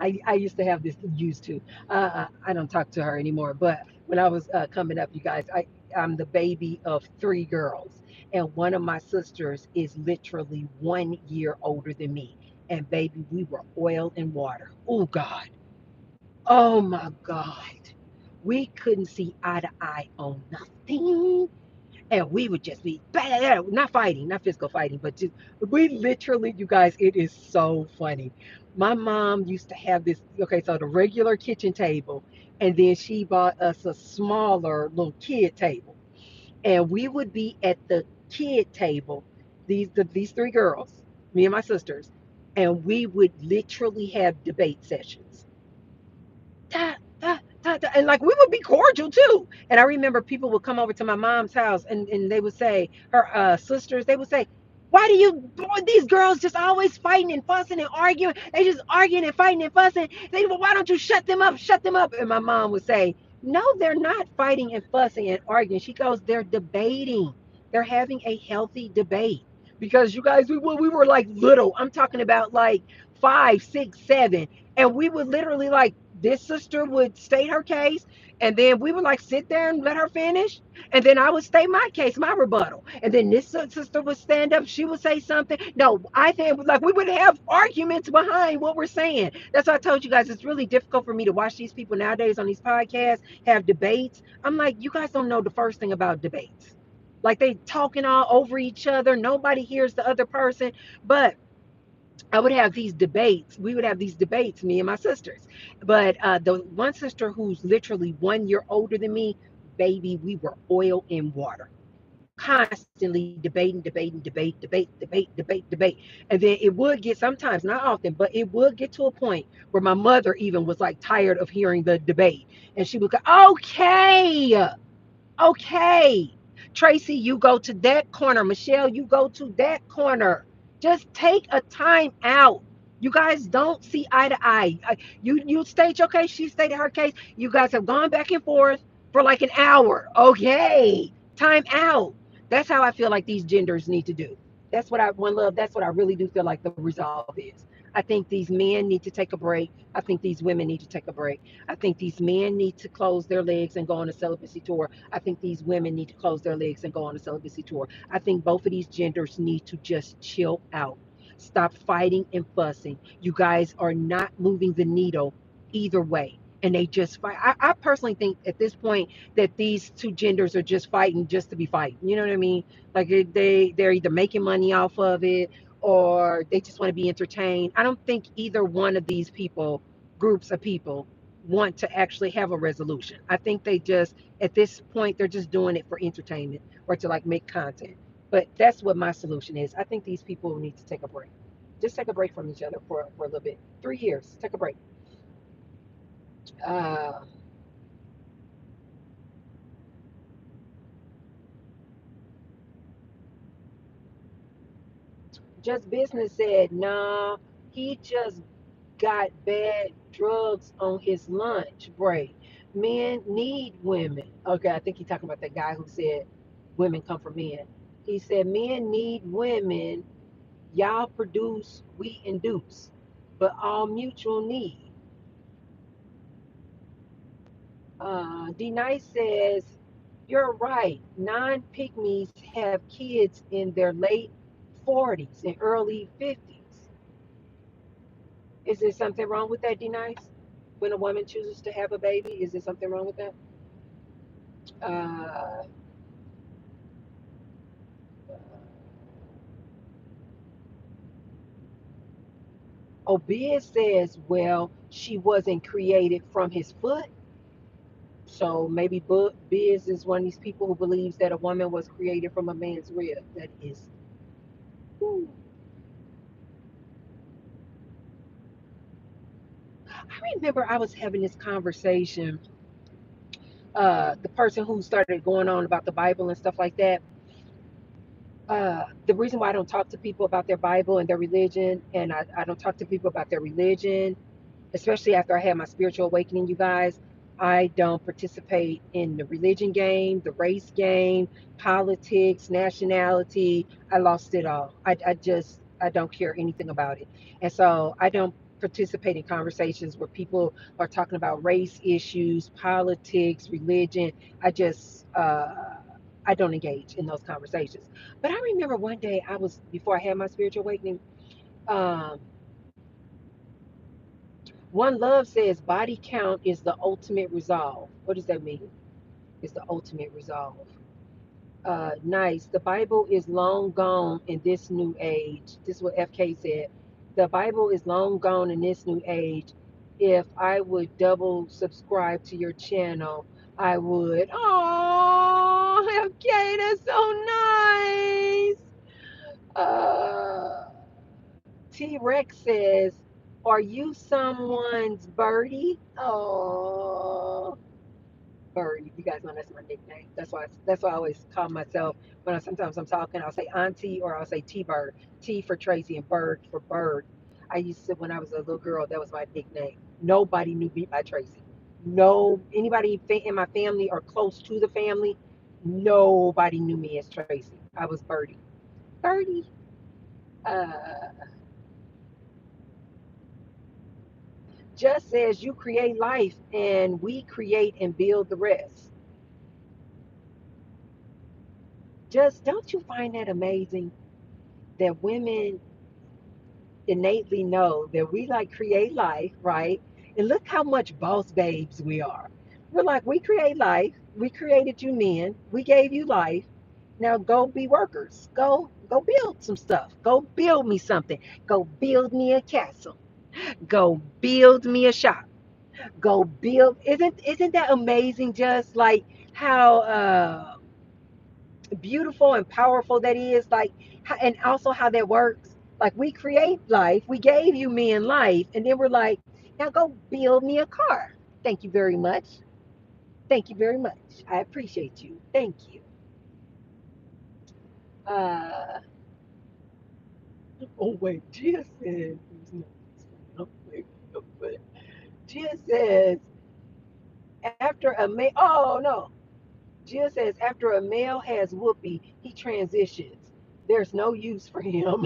I used to have this used to. I don't talk to her anymore. But when I was coming up, you guys, I'm the baby of three girls, and one of my sisters is literally 1 year older than me. And baby, we were oil and water. Oh God. Oh my God. We couldn't see eye to eye on nothing, and we would just be not fighting, not physical fighting, but just we literally, you guys, it is so funny. My mom used to have this. Okay, so the regular kitchen table, and then she bought us a smaller little kid table, and we would be at the kid table. These three girls, me and my sisters, and we would literally have debate sessions. Da, da, da, da. And like we would be cordial too. And I remember people would come over to my mom's house and they would say, her sisters, they would say, why do you, boy, these girls just always fighting and fussing and arguing? They just arguing and fighting and fussing. They, well, why don't you shut them up? Shut them up. And my mom would say, no, they're not fighting and fussing and arguing. She goes, they're debating. They're having a healthy debate. Because you guys, we were like little. I'm talking about like 5, 6, 7. And we would literally like this sister would state her case, and then we would like sit there and let her finish, and then I would state my case, my rebuttal, and then this sister would stand up, she would say something. No, I think like we would have arguments behind what we're saying. That's why I told you guys it's really difficult for me to watch these people nowadays on these podcasts have debates. I'm like, you guys don't know the first thing about debates. Like they talking all over each other, nobody hears the other person. But I would have these debates. We would have these debates, me and my sisters. But the one sister who's literally 1 year older than me, baby, we were oil and water, constantly debating, debating, debate. And then it would get sometimes, not often, but it would get to a point where my mother even was like tired of hearing the debate. And she would go, okay, okay. Tracy, you go to that corner. Michelle, you go to that corner. Just take a time out. You guys don't see eye to eye. You state your case, she stated her case. You guys have gone back and forth. for like an hour. Okay, time out. That's how I feel like these genders need to do. That's what I one love. That's what I really do feel like the resolve is. I think these men need to take a break. I think these women need to take a break. I think these men need to close their legs and go on a celibacy tour. I think these women need to close their legs and go on a celibacy tour. I think both of these genders need to just chill out. Stop fighting and fussing. You guys are not moving the needle either way, and they just fight. I personally think at this point that these two genders are just fighting just to be fighting. You know what I mean? Like they're either making money off of it or they just want to be entertained. I don't think either one of these people, groups of people, want to actually have a resolution. I think they just at this point they're just doing it for entertainment or to like make content. But that's what my solution is. I think these people need to take a break. Just take a break from each other for a little bit. 3 years, take a break. Uh, Just Business said, nah, he just got bad drugs on his lunch break. Men need women. Okay, I think he's talking about that guy who said women come from men. He said men need women. Y'all produce, we induce, but all mutual need. D Nice says, you're right. Non pygmies have kids in their late 40s and early 50s. Is there something wrong with that, D Nice? When a woman chooses to have a baby, is there something wrong with that? Uh, Obiz says, well, she wasn't created from his foot. So maybe Biz is one of these people who believes that a woman was created from a man's rib. That is. Ooh. I remember I was having this conversation. The person who started going on about the Bible and stuff like that. The reason why I don't talk to people about their Bible and their religion, and I don't talk to people about their religion, especially after I had my spiritual awakening, you guys, I don't participate in the religion game, the race game, politics, nationality. I lost it all. I don't care anything about it. And so I don't participate in conversations where people are talking about race issues, politics, religion. I don't engage in those conversations. But I remember one day before I had my spiritual awakening, um, one Love says body count is the ultimate resolve. What does that mean? It's the ultimate resolve. Nice. The Bible is long gone in this new age. This is what FK said. The Bible is long gone in this new age. If I would double subscribe to your channel, I would. Oh, FK, that's so nice. T Rex says, are you someone's birdie? Oh, Bird. You guys know that's my nickname. That's why I always call myself when sometimes I'm talking, I'll say Auntie or I'll say T Bird. T for Tracy and Bird for Bird. I used to when I was a little girl, that was my nickname. Nobody knew me by Tracy. No anybody in my family or close to the family, nobody knew me as Tracy. I was Birdie. Birdie. Uh, just says you create life and we create and build the rest. Just don't you find that amazing that women innately know that we like create life, right? And look how much boss babes we are. We're like, we create life. We created you men. We gave you life. Now go be workers. Go build some stuff. Go build me something. Go build me a castle. Go build me a shop. Go build. Isn't that amazing? Just like how beautiful and powerful that is, like, and also how that works. Like, we create life, we gave you men life, and then we're like, now go build me a car. Thank you very much. Thank you very much. I appreciate you. Thank you. uh oh wait, Gia says, oh, wait, Gia says After a male, oh no. Jill says after a male has whoopee, he transitions. There's no use for him.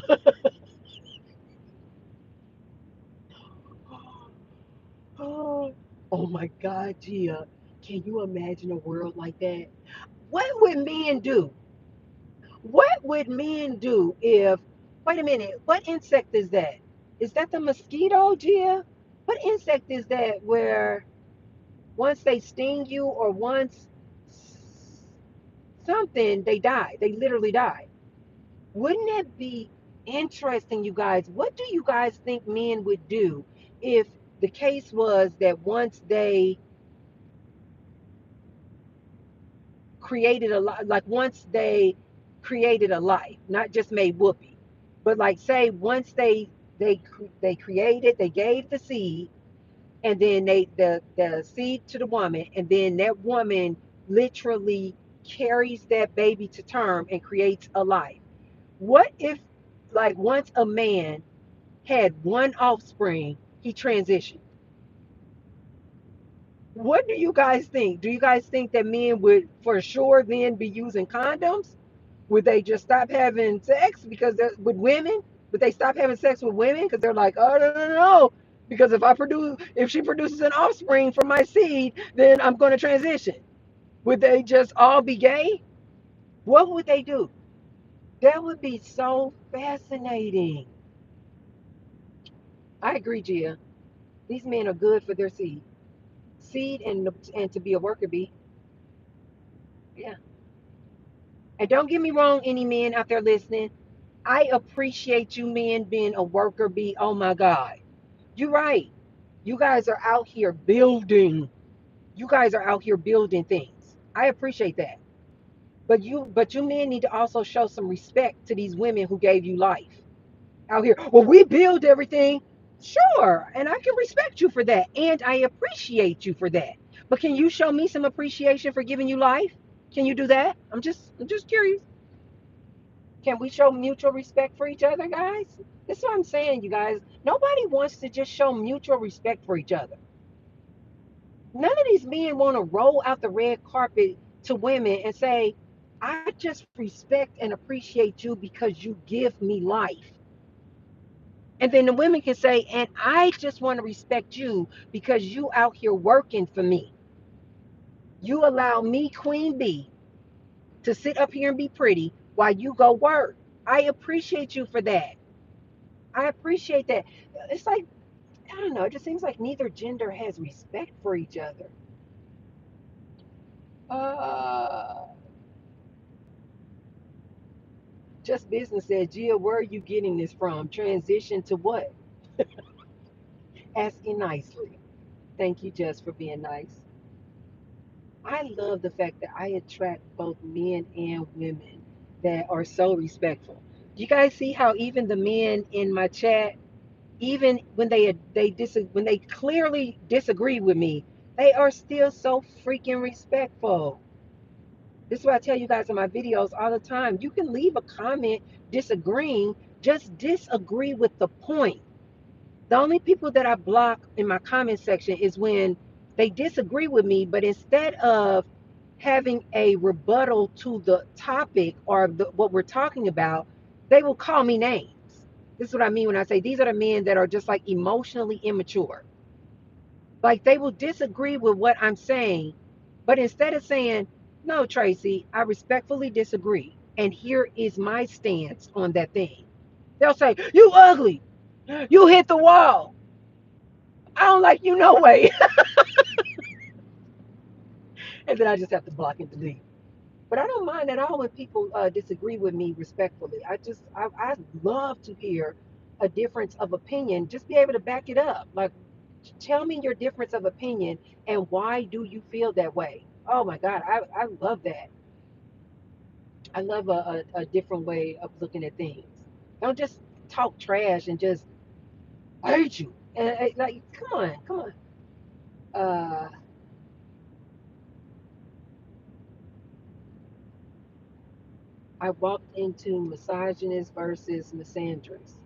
Oh, oh my God, Gia. Can you imagine a world like that? What would men do? What would men do if, wait a minute, what insect is that? Is that the mosquito, Gia? What insect is that where once they sting you or once something, they die? They literally die. Wouldn't it be interesting, you guys? What do you guys think men would do if the case was that once they created a life, like once they created a life, not just made whoopee, but like say once they created, they gave the seed, and then the seed to the woman, and then that woman literally carries that baby to term and creates a life. What if, like, once a man had one offspring, he transitioned? What do you guys think? Do you guys think that men would for sure then be using condoms? Would they just stop having sex because with women? Would they stop having sex with women because they're like, oh no no no, because if she produces an offspring from my seed, then I'm going to transition. Would they just all be gay? What would they do? That would be so fascinating. I agree, Gia. These men are good for their seed and to be a worker bee. Yeah. And don't get me wrong, any men out there listening. I appreciate you men being a worker bee. Oh my God. You're right. You guys are out here building. You guys are out here building things. I appreciate that. But you men need to also show some respect to these women who gave you life. Out here, well, we build everything. Sure, and I can respect you for that. And I appreciate you for that. But can you show me some appreciation for giving you life? Can you do that? I'm just curious. Can we show mutual respect for each other, guys? That's what I'm saying, you guys. Nobody wants to just show mutual respect for each other. None of these men want to roll out the red carpet to women and say, I just respect and appreciate you because you give me life. And then the women can say, and I just want to respect you because you out here working for me. You allow me, Queen Bee, to sit up here and be pretty while you go work. I appreciate you for that. I appreciate that. It's like, I don't know, it just seems like neither gender has respect for each other. Uh, just business said, Gia, where are you getting this from? Transition to what? Asking nicely. Thank you, Jess, for being nice. I love the fact that I attract both men and women that are so respectful. You guys see how even the men in my chat, even when when they clearly disagree with me, they are still so freaking respectful. This is what I tell you guys in my videos all the time. You can leave a comment disagreeing, just disagree with the point. The only people that I block in my comment section is when they disagree with me, but instead of having a rebuttal to the topic or what we're talking about, they will call me names. This is what I mean when I say these are the men that are just like emotionally immature. Like they will disagree with what I'm saying, but instead of saying, no, Tracy, I respectfully disagree, and here is my stance on that thing, they'll say, you ugly, you hit the wall, I don't like you no way. And then I just have to block and delete. But I don't mind at all when people disagree with me respectfully. I love to hear a difference of opinion. Just be able to back it up. Like, tell me your difference of opinion and why do you feel that way? Oh my God, I love that. I love a different way of looking at things. Don't just talk trash and just I hate you. And like, come on, come on. Uh, I walked into misogynist versus misandrist.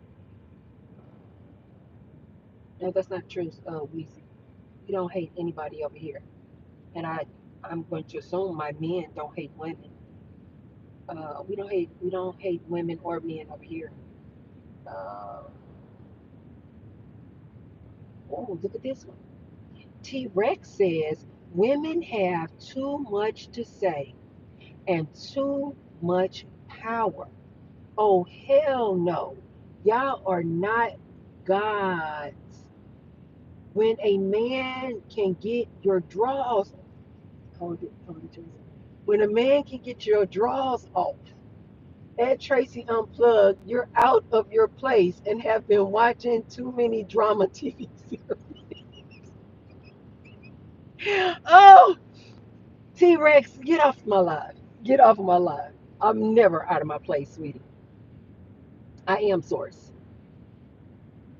No, that's not true, Weezy. You don't hate anybody over here. And I'm going to assume my men don't hate women. We don't hate women or men over here. Uh, oh, look at this one. T Rex says women have too much to say and too much power. Oh, hell no. Y'all are not gods. When a man can get your draws, hold it, Teresa. When a man can get your draws off at Tracy Unplugged, you're out of your place and have been watching too many drama TV series. Oh, T Rex, get off my live. Get off of my live. I'm never out of my place, sweetie. I am source.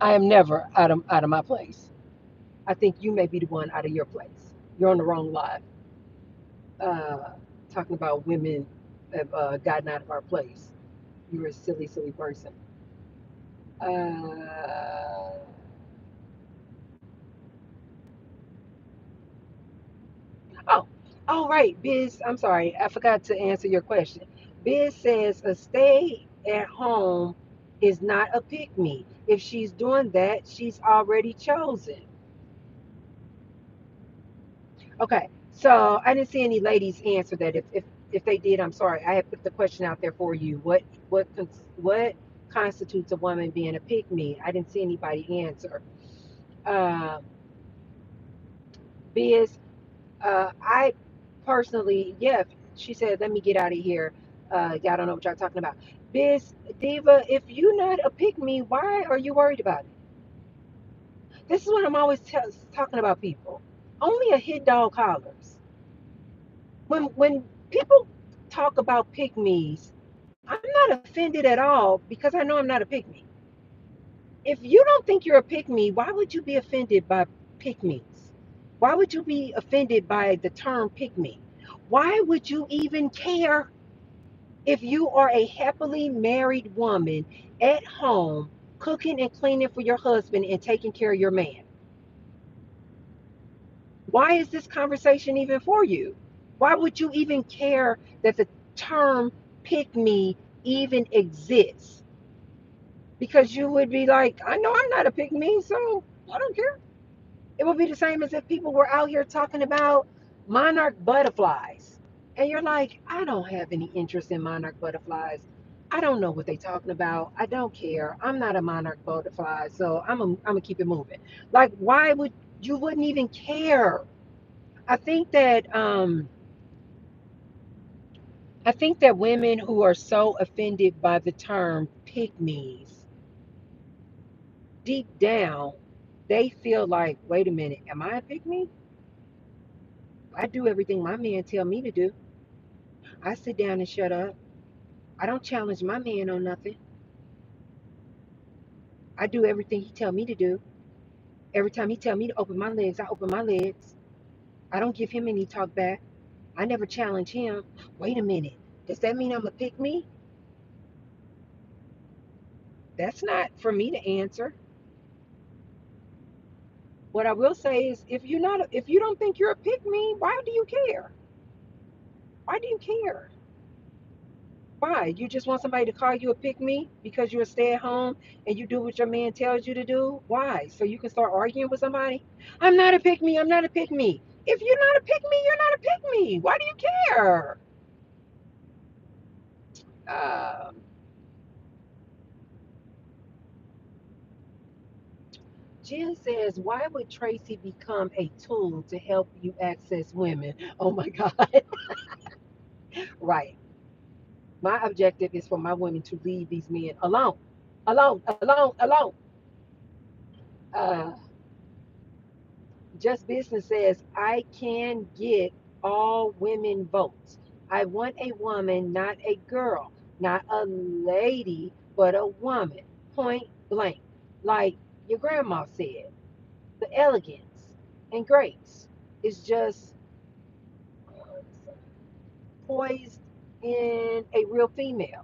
I am never out of my place. I think you may be the one out of your place. You're on the wrong live. Uh, Talking about women have gotten out of our place. You're a silly, silly person. Uh, oh, all right, Biz. I'm sorry, I forgot to answer your question. Biz says a stay at home is not a pick me. If she's doing that, she's already chosen. Okay, so I didn't see any ladies answer that. If they did, I'm sorry. I had put the question out there for you. What constitutes a woman being a pick me? I didn't see anybody answer. Uh, Biz, I personally, yeah. She said, "Let me get out of here." Y'all don't know what y'all talking about. Biz Diva, if you're not a pick me, why are you worried about it? This is what I'm always talking about. People, only a hit dog hollers. When people talk about pick me's, I'm not offended at all because I know I'm not a pick me. If you don't think you're a pick me, why would you be offended by pick me's? Why would you be offended by the term pick me? Why would you even care if you are a happily married woman at home cooking and cleaning for your husband and taking care of your man? Why is this conversation even for you? Why would you even care that the term pick me even exists? Because you would be like, I know I'm not a pick me, so I don't care. It would be the same as if people were out here talking about monarch butterflies. And you're like, I don't have any interest in monarch butterflies. I don't know what they're talking about. I don't care. I'm not a monarch butterfly, so I'm gonna keep it moving. Like, why would you wouldn't even care? I think that um, I think that women who are so offended by the term pick me's, deep down, they feel like, wait a minute, am I a pick me? I do everything my man tell me to do. I sit down and shut up. I don't challenge my man on nothing. I do everything he tell me to do. Every time he tell me to open my legs, I open my legs. I don't give him any talk back. I never challenge him. Wait a minute. Does that mean I'm a pick me? That's not for me to answer. What I will say is, if you don't think you're a pick me, why do you care? Why do you care? Why? You just want somebody to call you a pick me because you're a stay at home and you do what your man tells you to do? Why? So you can start arguing with somebody? I'm not a pick me. I'm not a pick me. If you're not a pick me, you're not a pick me. Why do you care? Uh, Jen says, why would Tracy become a tool to help you access women? Oh my God. Right. My objective is for my women to leave these men alone. Alone, alone, alone. Uh, Just Business says, I can get all women votes. I want a woman, not a girl, not a lady, but a woman. Point blank. Like your grandma said, the elegance and grace is just poised in a real female.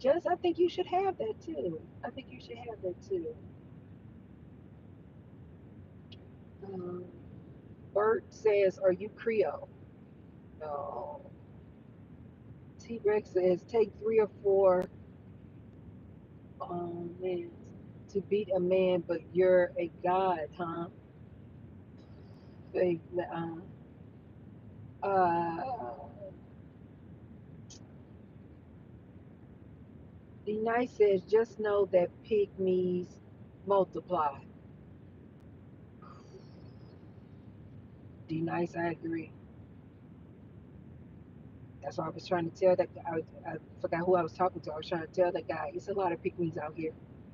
Just, I think you should have that too. I think you should have that too. Um, Bert says, "Are you Creole?" No. T Rex says, "Take 3 or 4 man to beat a man, but you're a god, huh?" Fake, uh, D Nice says, "Just know that pygmies multiply." D Nice, I agree. That's what I was trying to tell that guy. I forgot who I was talking to. I was trying to tell that guy, it's a lot of pygmies out here.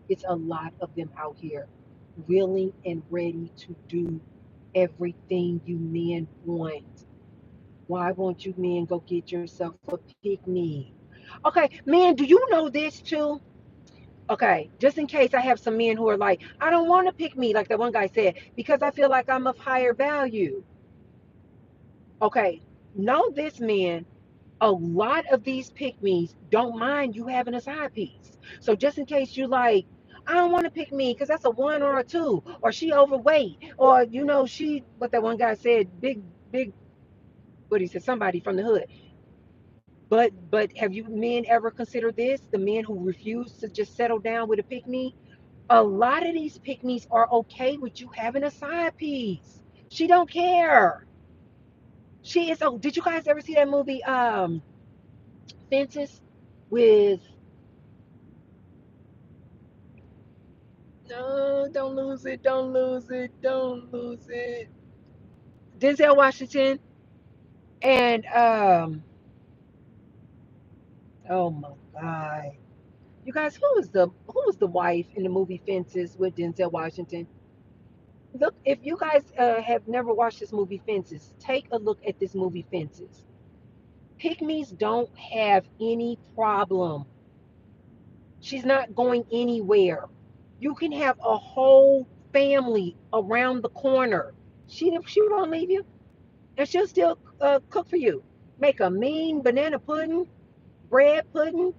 It's a lot of them out here, willing and ready to do everything you men want. Why won't you men go get yourself a pygmy? Okay, man, do you know this too? Okay, just in case I have some men who are like, I don't want to pick me, like that one guy said, because I feel like I'm of higher value. Okay, know this, man. A lot of these pick me's don't mind you having a side piece. So just in case you like, I don't want to pick me because that's a 1 or a 2, or she overweight, or she, what that one guy said, big, what he said, somebody from the hood. But have you men ever considered this? The men who refuse to just settle down with a pick me? A lot of these pick me's are okay with you having a side piece. She don't care. She is. Oh, did you guys ever see that movie, Fences, with, no, don't lose it, don't lose it, don't lose it. Denzel Washington and oh my god. You guys, who was the wife in the movie Fences with Denzel Washington? Look, if you guys have never watched this movie Fences, take a look at this movie Fences. Pygmies don't have any problem. She's not going anywhere. You can have a whole family around the corner. She won't leave you, and she'll still cook for you. Make a mean banana pudding, bread pudding,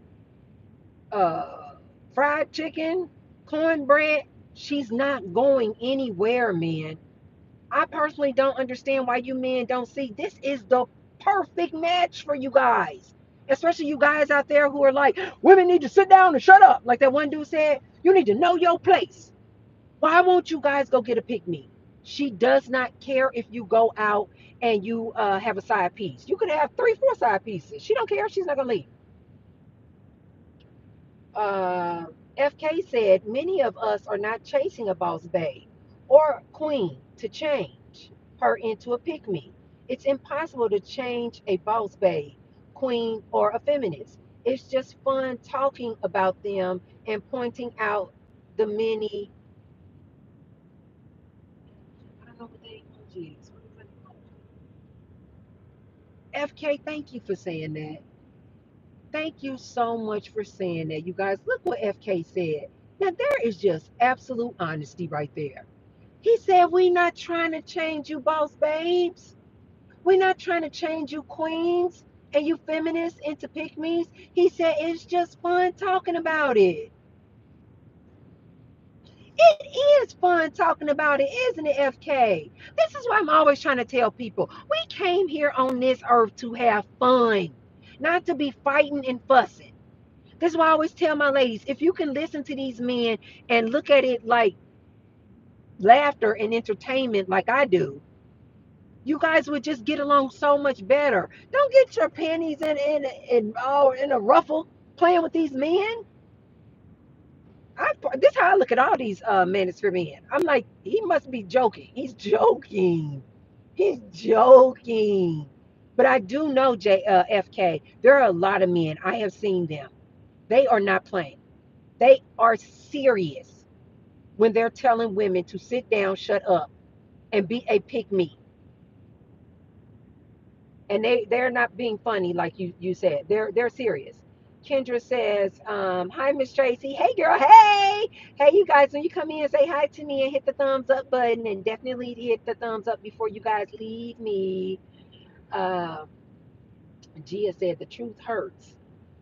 uh, fried chicken, cornbread. She's not going anywhere, man. I personally don't understand why you men don't see this is the perfect match for you guys. Especially you guys out there who are like, women need to sit down and shut up. Like that one dude said, you need to know your place. Why won't you guys go get a pick me? She does not care if you go out and you have a side piece. You could have 3, 4 side pieces. She don't care. She's not gonna leave. uh, FK said, many of us are not chasing a boss babe or queen to change her into a pick me. It's impossible to change a boss babe, queen, or a feminist. It's just fun talking about them and pointing out the many. I don't know what the emoji is. What is that emoji? FK, thank you for saying that. Thank you so much for saying that, you guys. Look what FK said. Now, there is just absolute honesty right there. He said, we not trying to change you, boss babes. We not trying to change you, queens, and you feminists into pick me's. He said, it's just fun talking about it. It is fun talking about it, isn't it, FK? This is why I'm always trying to tell people we came here on this earth to have fun, not to be fighting and fussing. This is why I always tell my ladies, if you can listen to these men and look at it like laughter and entertainment like I do, you guys would just get along so much better. Don't get your panties in a ruffle playing with these men. This is how I look at all these manosphere men. I'm like, he must be joking. He's joking. He's joking. But I do know, FK, there are a lot of men. I have seen them. They are not playing. They are serious when they're telling women to sit down, shut up, and be a pick me. And they're not being funny like you said. They're serious. Kendra says, "Hi, Miss Tracy. Hey, girl. Hey, you guys. When you come in, say hi to me and hit the thumbs up button, and definitely hit the thumbs up before you guys leave me." Uh, Gia said, "The truth hurts.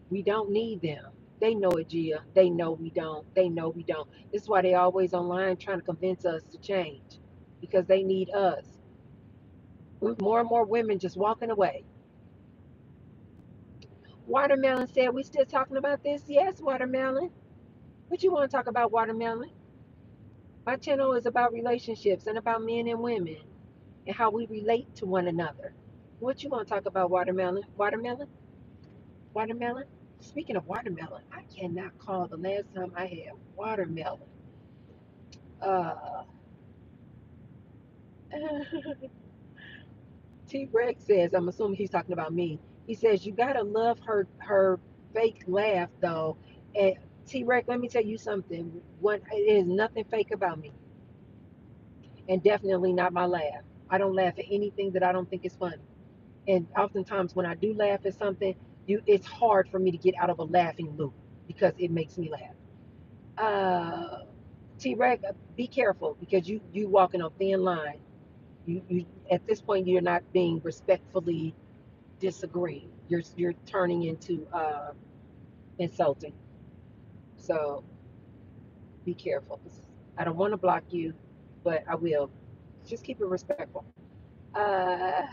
We don't need them. They know it, Gia. They know we don't. They know we don't. This is why they always online trying to convince us to change because they need us. With more and more women just walking away. Watermelon said, we still talking about this? Yes, Watermelon. What you want to talk about, Watermelon? My channel is about relationships and about men and women and how we relate to one another. What you want to talk about, Watermelon? Watermelon? Watermelon? Speaking of watermelon, I cannot call the last time I had watermelon. Uh, T Rex says, I'm assuming he's talking about me. He says, you gotta love her fake laugh though. And T Rex, let me tell you something. What it is nothing fake about me. And definitely not my laugh. I don't laugh at anything that I don't think is funny. And oftentimes when I do laugh at something, it's hard for me to get out of a laughing loop because it makes me laugh. Uh T Rex, be careful because you walking on thin line. You at this point you're not being respectfully disagreeing. You're turning into insulting. So be careful. I don't want to block you, but I will. Just keep it respectful. Uh,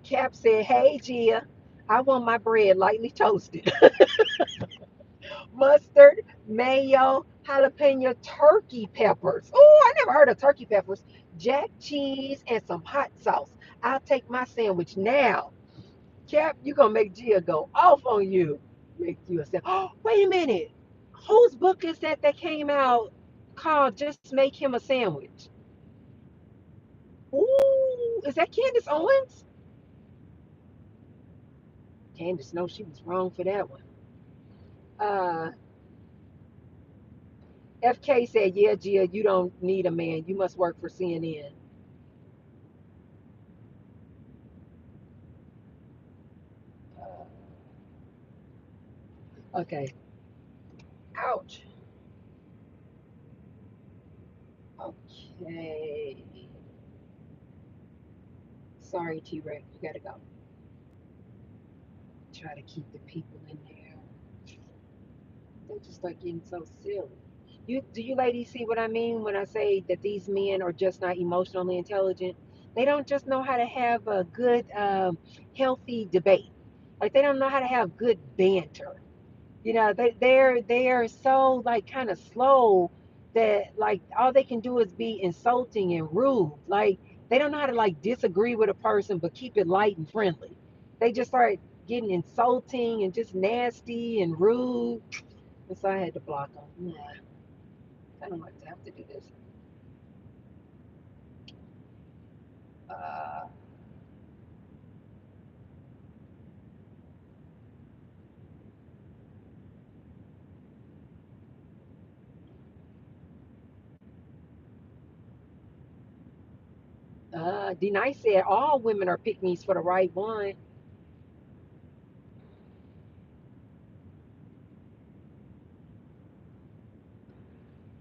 Cap said, "Hey Gia, I want my bread lightly toasted, mustard, mayo, jalapeno, turkey peppers. Oh, I never heard of turkey peppers. Jack cheese and some hot sauce. I'll take my sandwich now." Cap, you gonna make Gia go off on you. Make you say, oh, wait a minute. Whose book is that came out called Just Make Him a Sandwich? Ooh, is that Candace Owens? Candace knows she was wrong for that one. Uh, FK said, yeah, Gia, you don't need a man. You must work for CNN. Okay. Ouch. Okay. Sorry, T Rex. You gotta go. Try to keep the people in there. They just like getting so silly. Do you ladies see what I mean when I say that these men are just not emotionally intelligent? They don't just know how to have a good, healthy debate. Like they don't know how to have good banter. You know, they are so like kind of slow that like all they can do is be insulting and rude. Like they don't know how to like disagree with a person but keep it light and friendly. They just start getting insulting and just nasty and rude. And so I had to block them. Yeah, I don't like to have to do this. Uh, D Nice said all women are pick me's for the right one.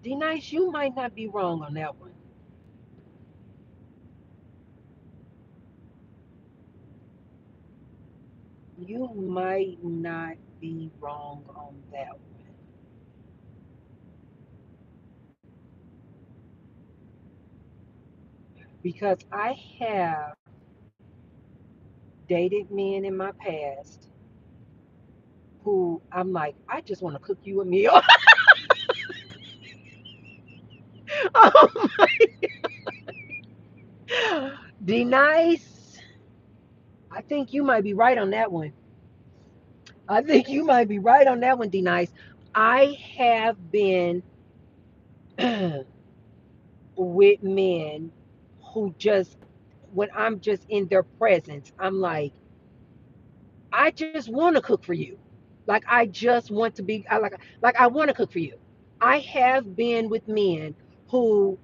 D Nice, you might not be wrong on that one. You might not be wrong on that one. Because I have dated men in my past who I'm like, I just want to cook you a meal. Oh my. D Nice, I think you might be right on that one. I think you might be right on that one, D Nice. I have been with men who just, when I'm just in their presence, I'm I just want to cook for you. Like I just want to be, like I want to cook for you. I have been with men who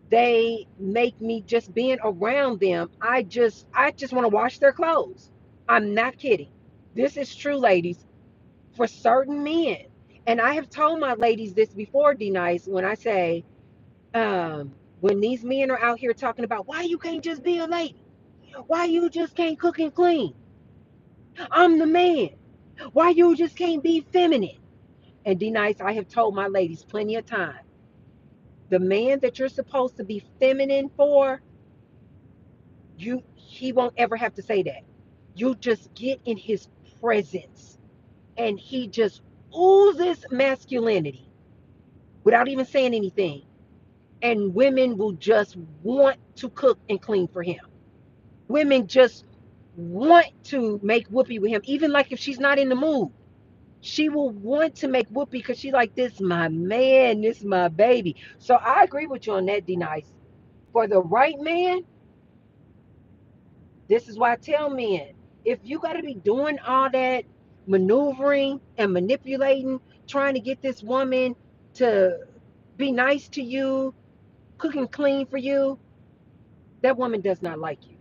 they make me just being around them. I just want to wash their clothes. I'm not kidding. This is true, ladies, for certain men. And I have told my ladies this before, D Nice, when I say, when these men are out here talking about why you can't just be a lady, why you just can't cook and clean. I'm the man. Why you just can't be feminine? And D Nice, I have told my ladies plenty of time, the man that you're supposed to be feminine for, He won't ever have to say that. You just get in his presence and he just oozes masculinity without even saying anything. And women will just want to cook and clean for him. Women just want to make whoopee with him, even like if she's not in the mood. She will want to make whoopee because she's like, this my man, this my baby. So I agree with you on that, D Nice. For the right man, this is why I tell men, if you got to be doing all that maneuvering and manipulating, trying to get this woman to be nice to you, cook and clean for you, that woman does not like you.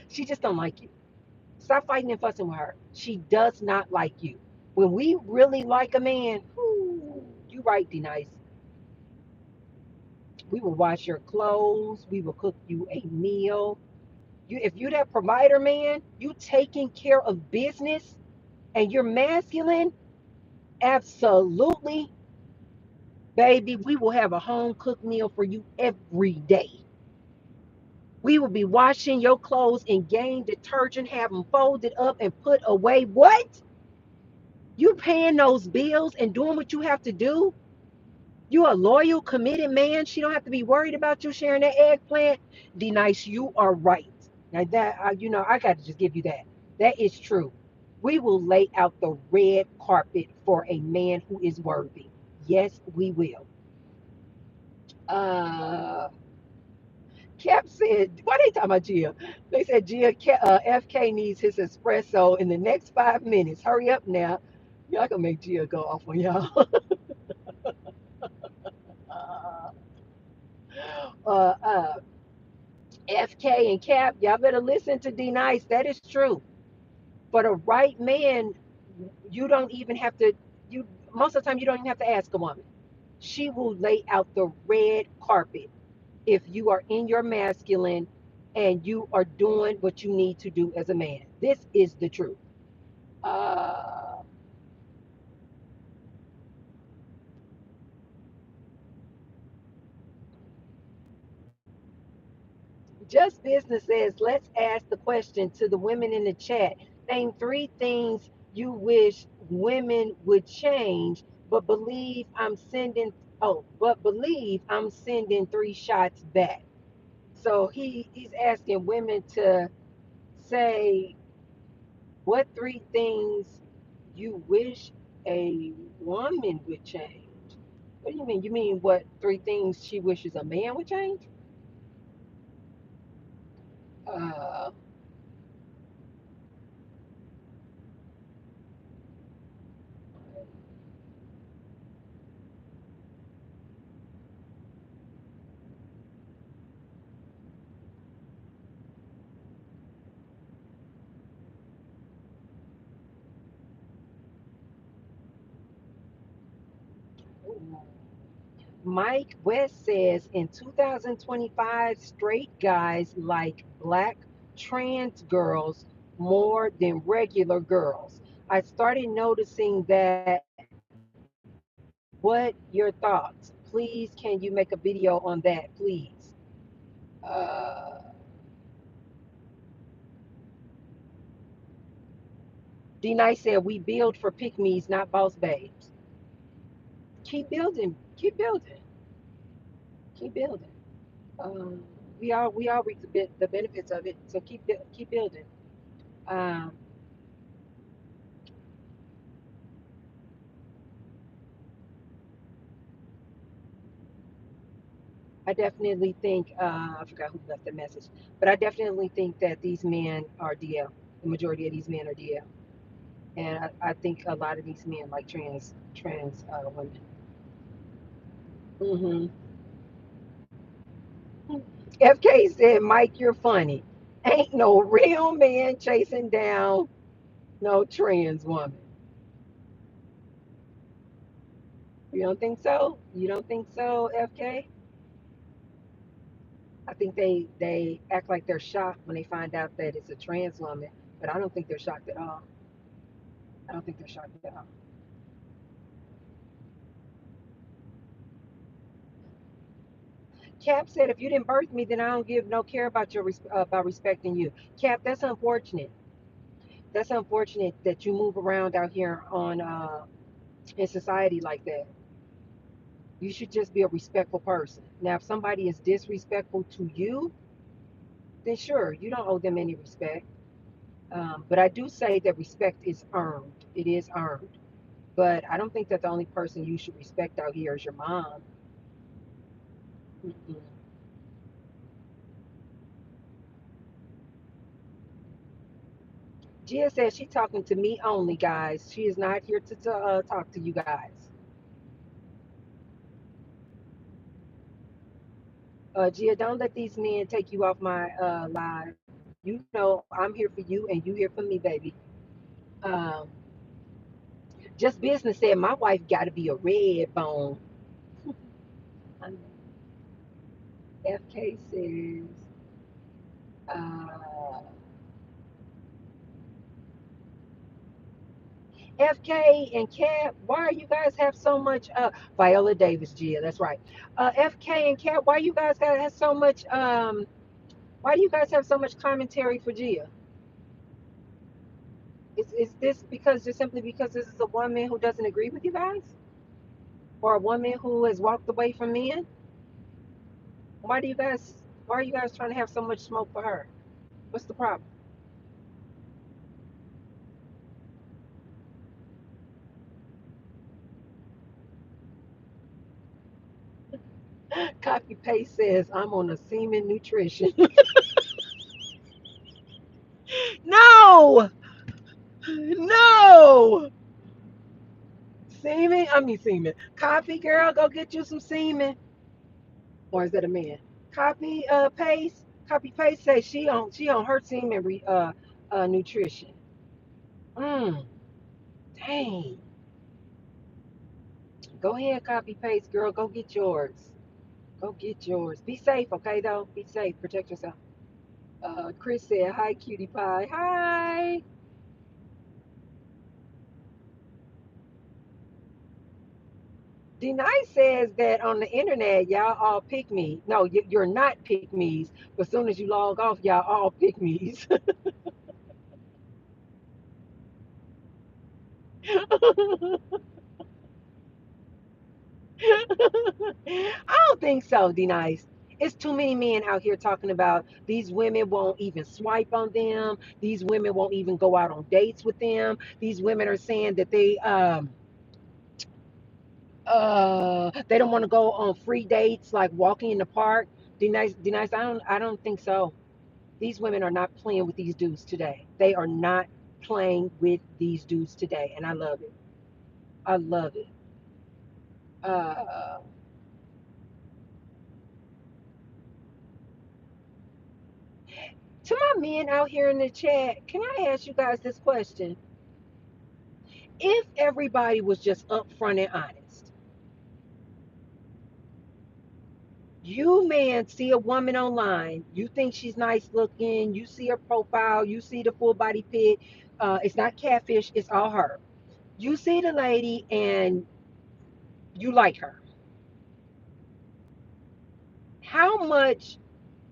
She just don't like you. Stop fighting and fussing with her. She does not like you. When we really like a man, whoo, you right, D Nice. We will wash your clothes. We will cook you a meal. If you that provider man, you taking care of business and you're masculine, absolutely, baby. We will have a home cooked meal for you every day. We will be washing your clothes in Gain detergent, have them folded up and put away. What? You paying those bills and doing what you have to do? You a loyal, committed man. She don't have to be worried about you sharing that eggplant. D Nice, you are right. Now that I got to just give you that. That is true. We will lay out the red carpet for a man who is worthy. Yes, we will. Uh, Cap said, why they talking about Gia? They said FK needs his espresso in the next 5 minutes. Hurry up now. Y'all gonna make Gia go off on y'all. uh, uh, FK and Cap, y'all better listen to D Nice. That is true. For the right man, you don't even have to. You Most of the time you don't even have to ask a woman. She will lay out the red carpet if you are in your masculine and you are doing what you need to do as a man. This is the truth. Uh, Just Business says, let's ask the question to the women in the chat. Name three things you wish women would change, but believe I'm sending three shots back. So he's asking women to say what three things you wish a woman would change. What do you mean? You mean what three things she wishes a man would change? Uh, Mike West says in 2025, straight guys like black trans girls more than regular girls. I started noticing that. What your thoughts? Please, can you make a video on that, please? Uh, D Nice said, we build for pick me's, not boss babes. Keep building, keep building, keep building. Um, we all reap the benefits of it, so keep building. Um, I definitely think I forgot who left the message, but I definitely think that these men are DL. The majority of these men are DL, and I think a lot of these men like trans women. Hmm. FK said, Mike, you're funny. Ain't no real man chasing down no trans woman. You don't think so? You don't think so, FK? I think they act like they're shocked when they find out that it's a trans woman, but I don't think they're shocked at all. I don't think they're shocked at all. Cap said, if you didn't birth me, then I don't give no care about about respecting you. Cap, that's unfortunate. That's unfortunate that you move around out here on in society like that. You should just be a respectful person. Now, if somebody is disrespectful to you, then sure, you don't owe them any respect. But I do say that respect is earned. It is earned. But I don't think that the only person you should respect out here is your mom. Mm-mm. Gia says she's talking to me only, guys. She is not here to talk to you guys. Gia, don't let these men take you off my live. You know I'm here for you and you here for me, baby. Um, just business said my wife got to be a red bone. FK says, uh, FK and Cat, why are you guys have so much? Viola Davis, Gia, that's right. FK and Cat, why you guys have so much? Why do you guys have so much commentary for Gia? Is this because just simply because this is a woman who doesn't agree with you guys, or a woman who has walked away from men? Why do you guys? Why are you guys trying to have so much smoke for her? What's the problem? Copy paste says I'm on a semen nutrition. No, no. Semen? I mean semen. Copy girl, go get you some semen. Or is that a man? Copy paste. Copy paste says she on her semen nutrition. Mm, dang. Go ahead, copy paste, girl. Go get yours. Go get yours. Be safe, okay though? Be safe. Protect yourself. Chris said, hi, cutie pie. Hi. D-Nice says that on the internet, y'all all pick me. No, you're not pick me's. But as soon as you log off, y'all all pick me's. I don't think so, D-Nice. It's too many men out here talking about these women won't even swipe on them. These women won't even go out on dates with them. These women are saying that they don't want to go on free dates like walking in the park. D-Nice, I don't think so. These women are not playing with these dudes today. They are not playing with these dudes today, and I love it. I love it. Uh, to my men out here in the chat, can I ask you guys this question? If everybody was just upfront and honest, you man see a woman online, you think she's nice looking, you see her profile, you see the full body pic, it's not catfish, it's all her. You see the lady and you like her. How much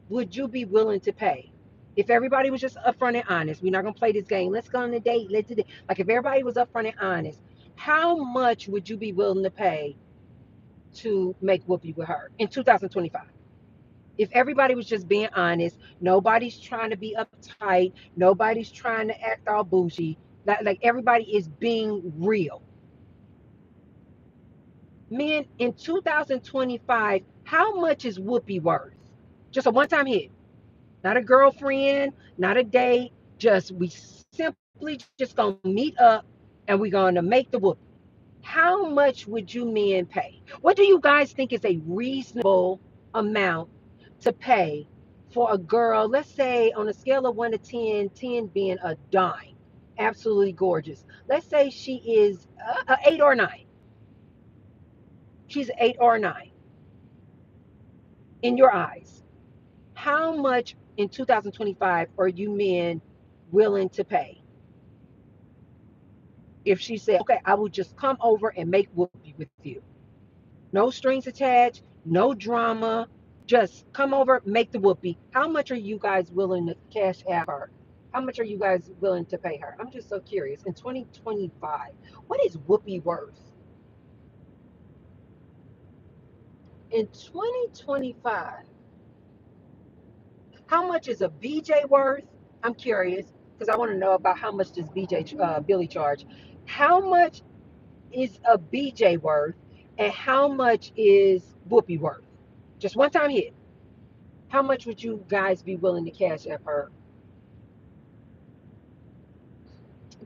would you be willing to pay? If everybody was just upfront and honest, we're not gonna play this game. Let's go on a date. Let's do it. Like if everybody was upfront and honest, how much would you be willing to pay to make whoopee with her in 2025? If everybody was just being honest, nobody's trying to be uptight, nobody's trying to act all bougie, like everybody is being real. Men, in 2025, how much is whoopee worth? Just a one-time hit, not a girlfriend, not a date. Just we simply just gonna meet up and we're gonna make the whoopee. How much would you men pay? What do you guys think is a reasonable amount to pay for a girl? Let's say on a scale of 1 to 10, 10 being a dime, absolutely gorgeous. Let's say she is a 8 or 9. She's 8 or 9 in your eyes. How much in 2025 are you men willing to pay? If she said, okay, I will just come over and make whoopee with you. No strings attached, no drama. Just come over, make the whoopee. How much are you guys willing to cash app her? How much are you guys willing to pay her? I'm just so curious. In 2025, what is whoopee worth? In 2025, how much is a BJ worth? I'm curious because I want to know about how much does BJ Billy charge. How much is a BJ worth, and how much is whoopee worth? Just one time hit. How much would you guys be willing to cash app her?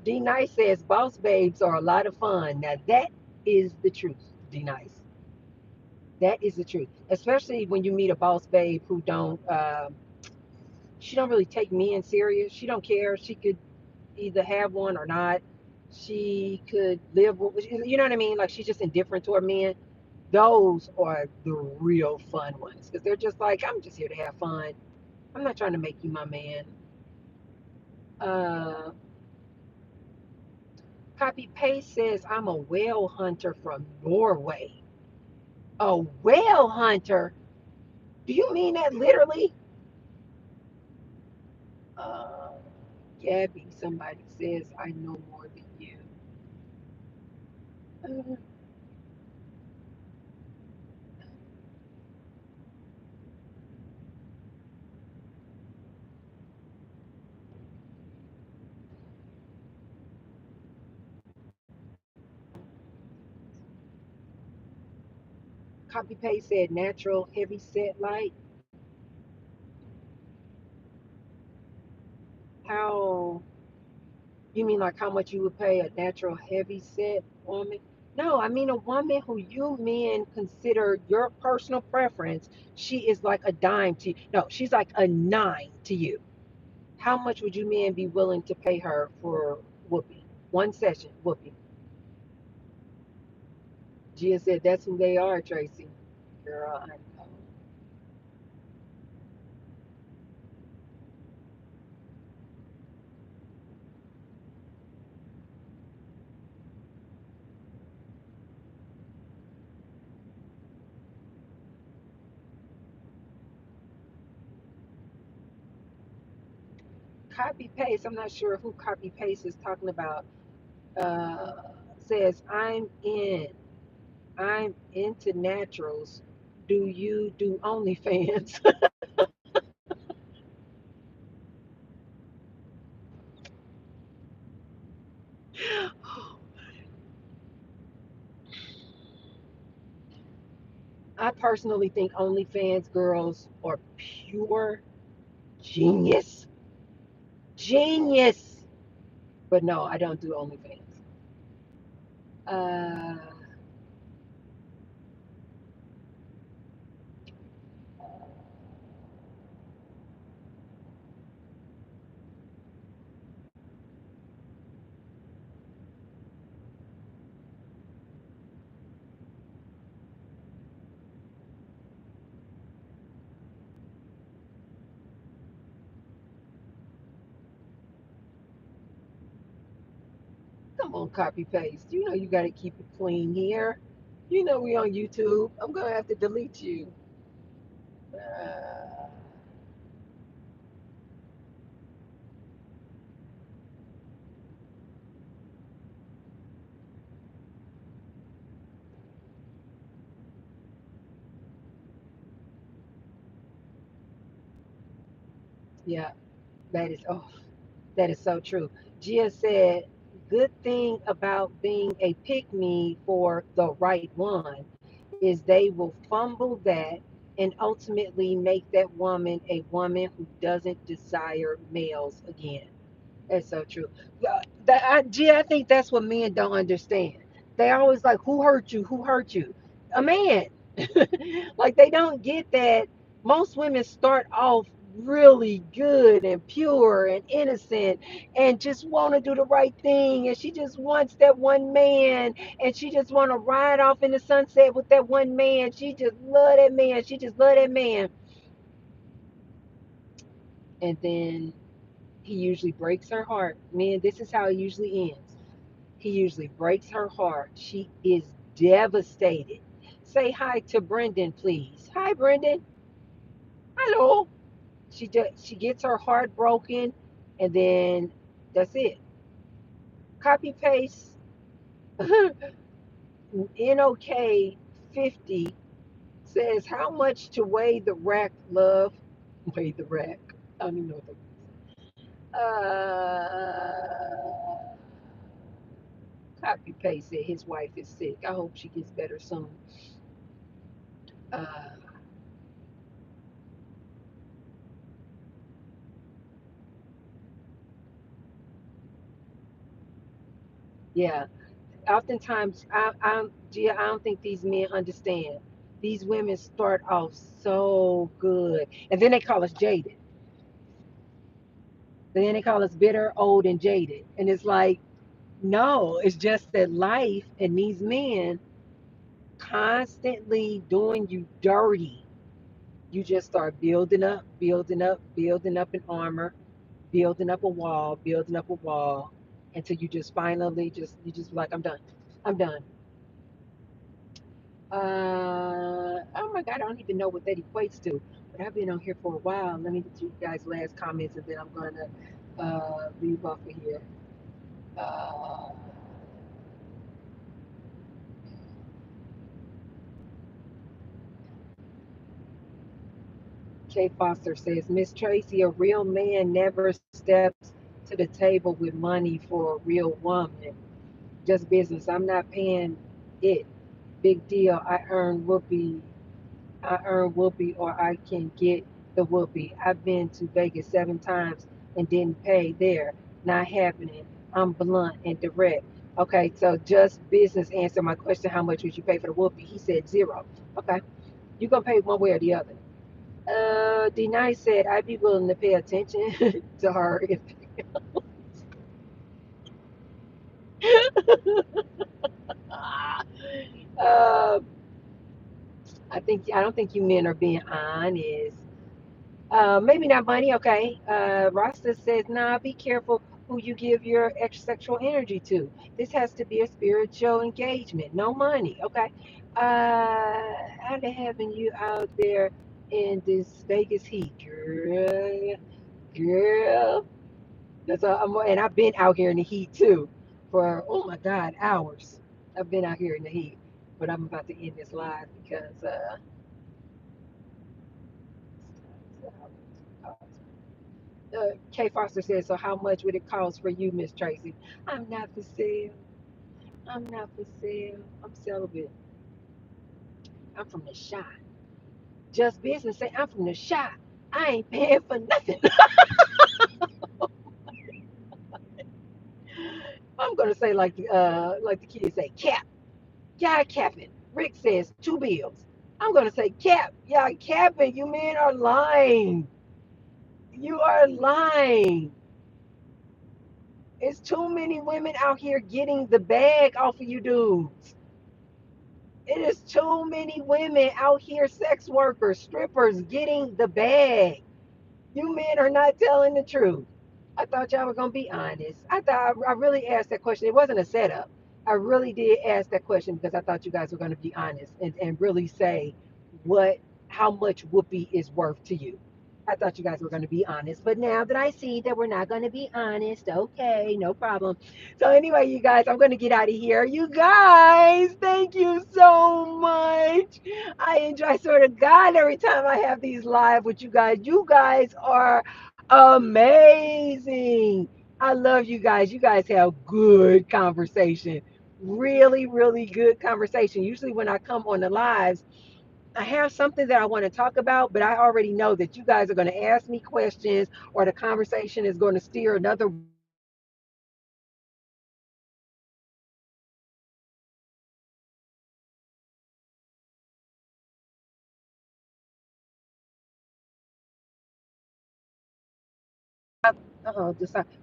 D Nice says boss babes are a lot of fun. Now that is the truth, D Nice. That is the truth. Especially when you meet a boss babe who don't she don't really take men serious. She don't care. She could either have one or not. She could live with, you know what I mean? Like she's just indifferent toward men. Those are the real fun ones because they're just like, I'm just here to have fun. I'm not trying to make you my man. Uh, Copy paste says I'm a whale hunter from Norway. A whale hunter? Do you mean that literally? Uh, Gabby, somebody says I know more than you. Uh, Copy paste said natural heavy set light. How you mean like how much you would pay a natural heavy set woman? No, I mean a woman who you men consider your personal preference. She is like a dime to you. No, she's like a nine to you. How much would you men be willing to pay her for whoopee? One session, whoopee. Gia said that's who they are, Tracy. Girl, I know. Copy paste. I'm not sure who copy paste is talking about. Uh, says I'm into naturals. Do you do OnlyFans? I personally think OnlyFans girls are pure genius. Genius. But no, I don't do OnlyFans. Uh, Come on, copy paste. You know you got to keep it clean here. You know we on YouTube. I'm gonna have to delete you. Uh, yeah, that is that is so true. Gia said, "Good thing about being a pick me for the right one is they will fumble that and ultimately make that woman a woman who doesn't desire males again." That's so true. Gee, I think that's what men don't understand. They always like, who hurt you? Who hurt you? A man. Like they don't get that. Most women start off really good and pure and innocent and just want to do the right thing, and she just wants that one man, and she just want to ride off in the sunset with that one man. She just love that man. She just love that man. And then he usually breaks her heart. Man, this is how it usually ends. He usually breaks her heart. She is devastated. Say hi to Brendan, please. Hi, Brendan. Hello. She gets her heart broken, and then that's it. Copy paste. NOK 50 says how much to weigh the rack, love. Weigh the rack. I don't even know what that copy paste said his wife is sick. I hope she gets better soon. Uh, yeah. Oftentimes, Gia, I don't think these men understand. These women start off so good, and then they call us jaded. Then they call us bitter, old, and jaded. And it's like, no, it's just that life and these men constantly doing you dirty. You just start building up, building up, building up an armor, building up a wall, until you just finally you just like, I'm done. I'm done. Oh my God, I don't even know what that equates to. But I've been on here for a while. Let me get to you guys' last comments, and then I'm gonna leave off of here. Uh, Kay Foster says, Miss Tracy, a real man never steps to the table with money for a real woman. Just business. I'm not paying it. Big deal. I earn whoopee, or I can get the whoopee. I've been to Vegas 7 times and didn't pay there. Not happening. I'm blunt and direct. Okay, so just business answer my question. How much would you pay for the whoopee? He said zero. Okay, you gonna pay one way or the other. D Nice said I'd be willing to pay attention to her if uh, I don't think you men are being honest. Maybe not money, okay. Rasta says, nah, be careful who you give your extra sexual energy to. This has to be a spiritual engagement, no money, okay. How they having you out there in this Vegas heat, girl, girl. And I've been out here in the heat too, for oh my God, hours. I've been out here in the heat, but I'm about to end this live because Kay Foster says, so how much would it cost for you, Miss Tracy? I'm not for sale. I'm not for sale. I'm celibate. I'm from the shop. Just business say I'm from the shop. I ain't paying for nothing. I'm gonna say like the kids say, cap. Y'all capping. Rick says 2 bills. I'm gonna say cap. Y'all capping. You men are lying. You are lying. It's too many women out here getting the bag off of you dudes. It is too many women out here, sex workers, strippers, getting the bag. You men are not telling the truth. I thought y'all were gonna be honest. I really asked that question. It wasn't a setup. I really did ask that question because I thought you guys were gonna be honest and really say what how much whoopee is worth to you. I thought you guys were gonna be honest. But now that I see that we're not gonna be honest, okay, no problem. So anyway, you guys, I'm gonna get out of here. You guys, thank you so much. I enjoy, sort of God, every time I have these live with you guys. You guys are amazing. I love you guys. You guys have good conversation. Really, really good conversation. Usually, when I come on the lives, I have something that I want to talk about, but I already know that you guys are going to ask me questions or the conversation is going to steer another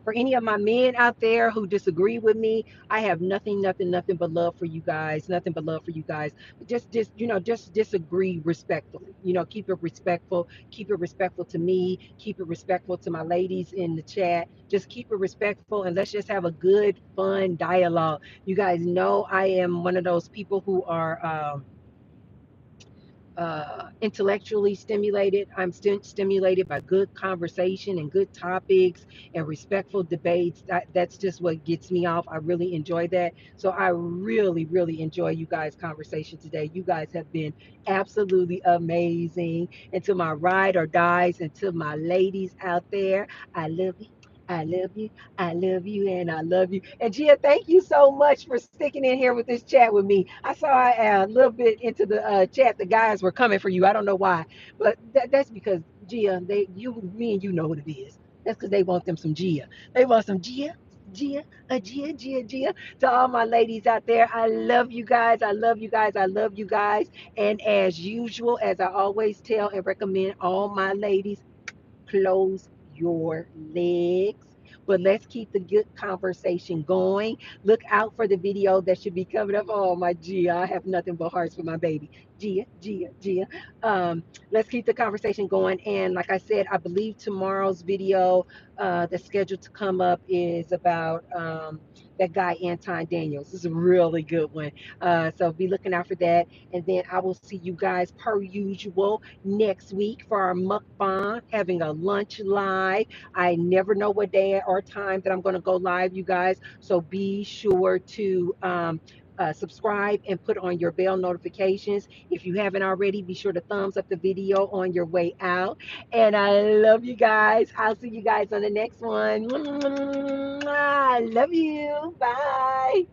for any of my men out there who disagree with me, I have nothing but love for you guys. Nothing but love for you guys. Just just disagree respectfully. Keep it respectful. Keep it respectful to me. Keep it respectful to my ladies in the chat. Just keep it respectful, and let's just have a good, fun dialogue. You guys know I am one of those people who are. intellectually stimulated. I'm stimulated by good conversation and good topics and respectful debates. That's just what gets me off. I really enjoy that. So I really, really enjoy you guys' conversation today. You guys have been absolutely amazing. And to my ride or dies and to my ladies out there, I love you. I love you. I love you and I love you. And Gia, thank you so much for sticking in here with this chat with me. I saw a little bit into the chat. The guys were coming for you. I don't know why, but that's because Gia, me and you know what it is. That's because they want them some Gia. They want some Gia. Gia, Gia. To all my ladies out there, I love you guys. I love you guys. I love you guys. And as usual, as I always tell and recommend all my ladies, close your legs. But let's keep the good conversation going. Look out for the video that should be coming up. Oh, my Gia, I have nothing but hearts for my baby. Gia. Let's keep the conversation going. And like I said, I believe tomorrow's video that's scheduled to come up is about that guy, Anton Daniels. This is a really good one. So be looking out for that. And then I will see you guys per usual next week for our mukbang, having a lunch live. I never know what day or time that I'm going to go live, you guys. So be sure to subscribe and put on your bell notifications. If you haven't already, be sure to thumbs up the video on your way out. And I love you guys. I'll see you guys on the next one. I love you. Bye.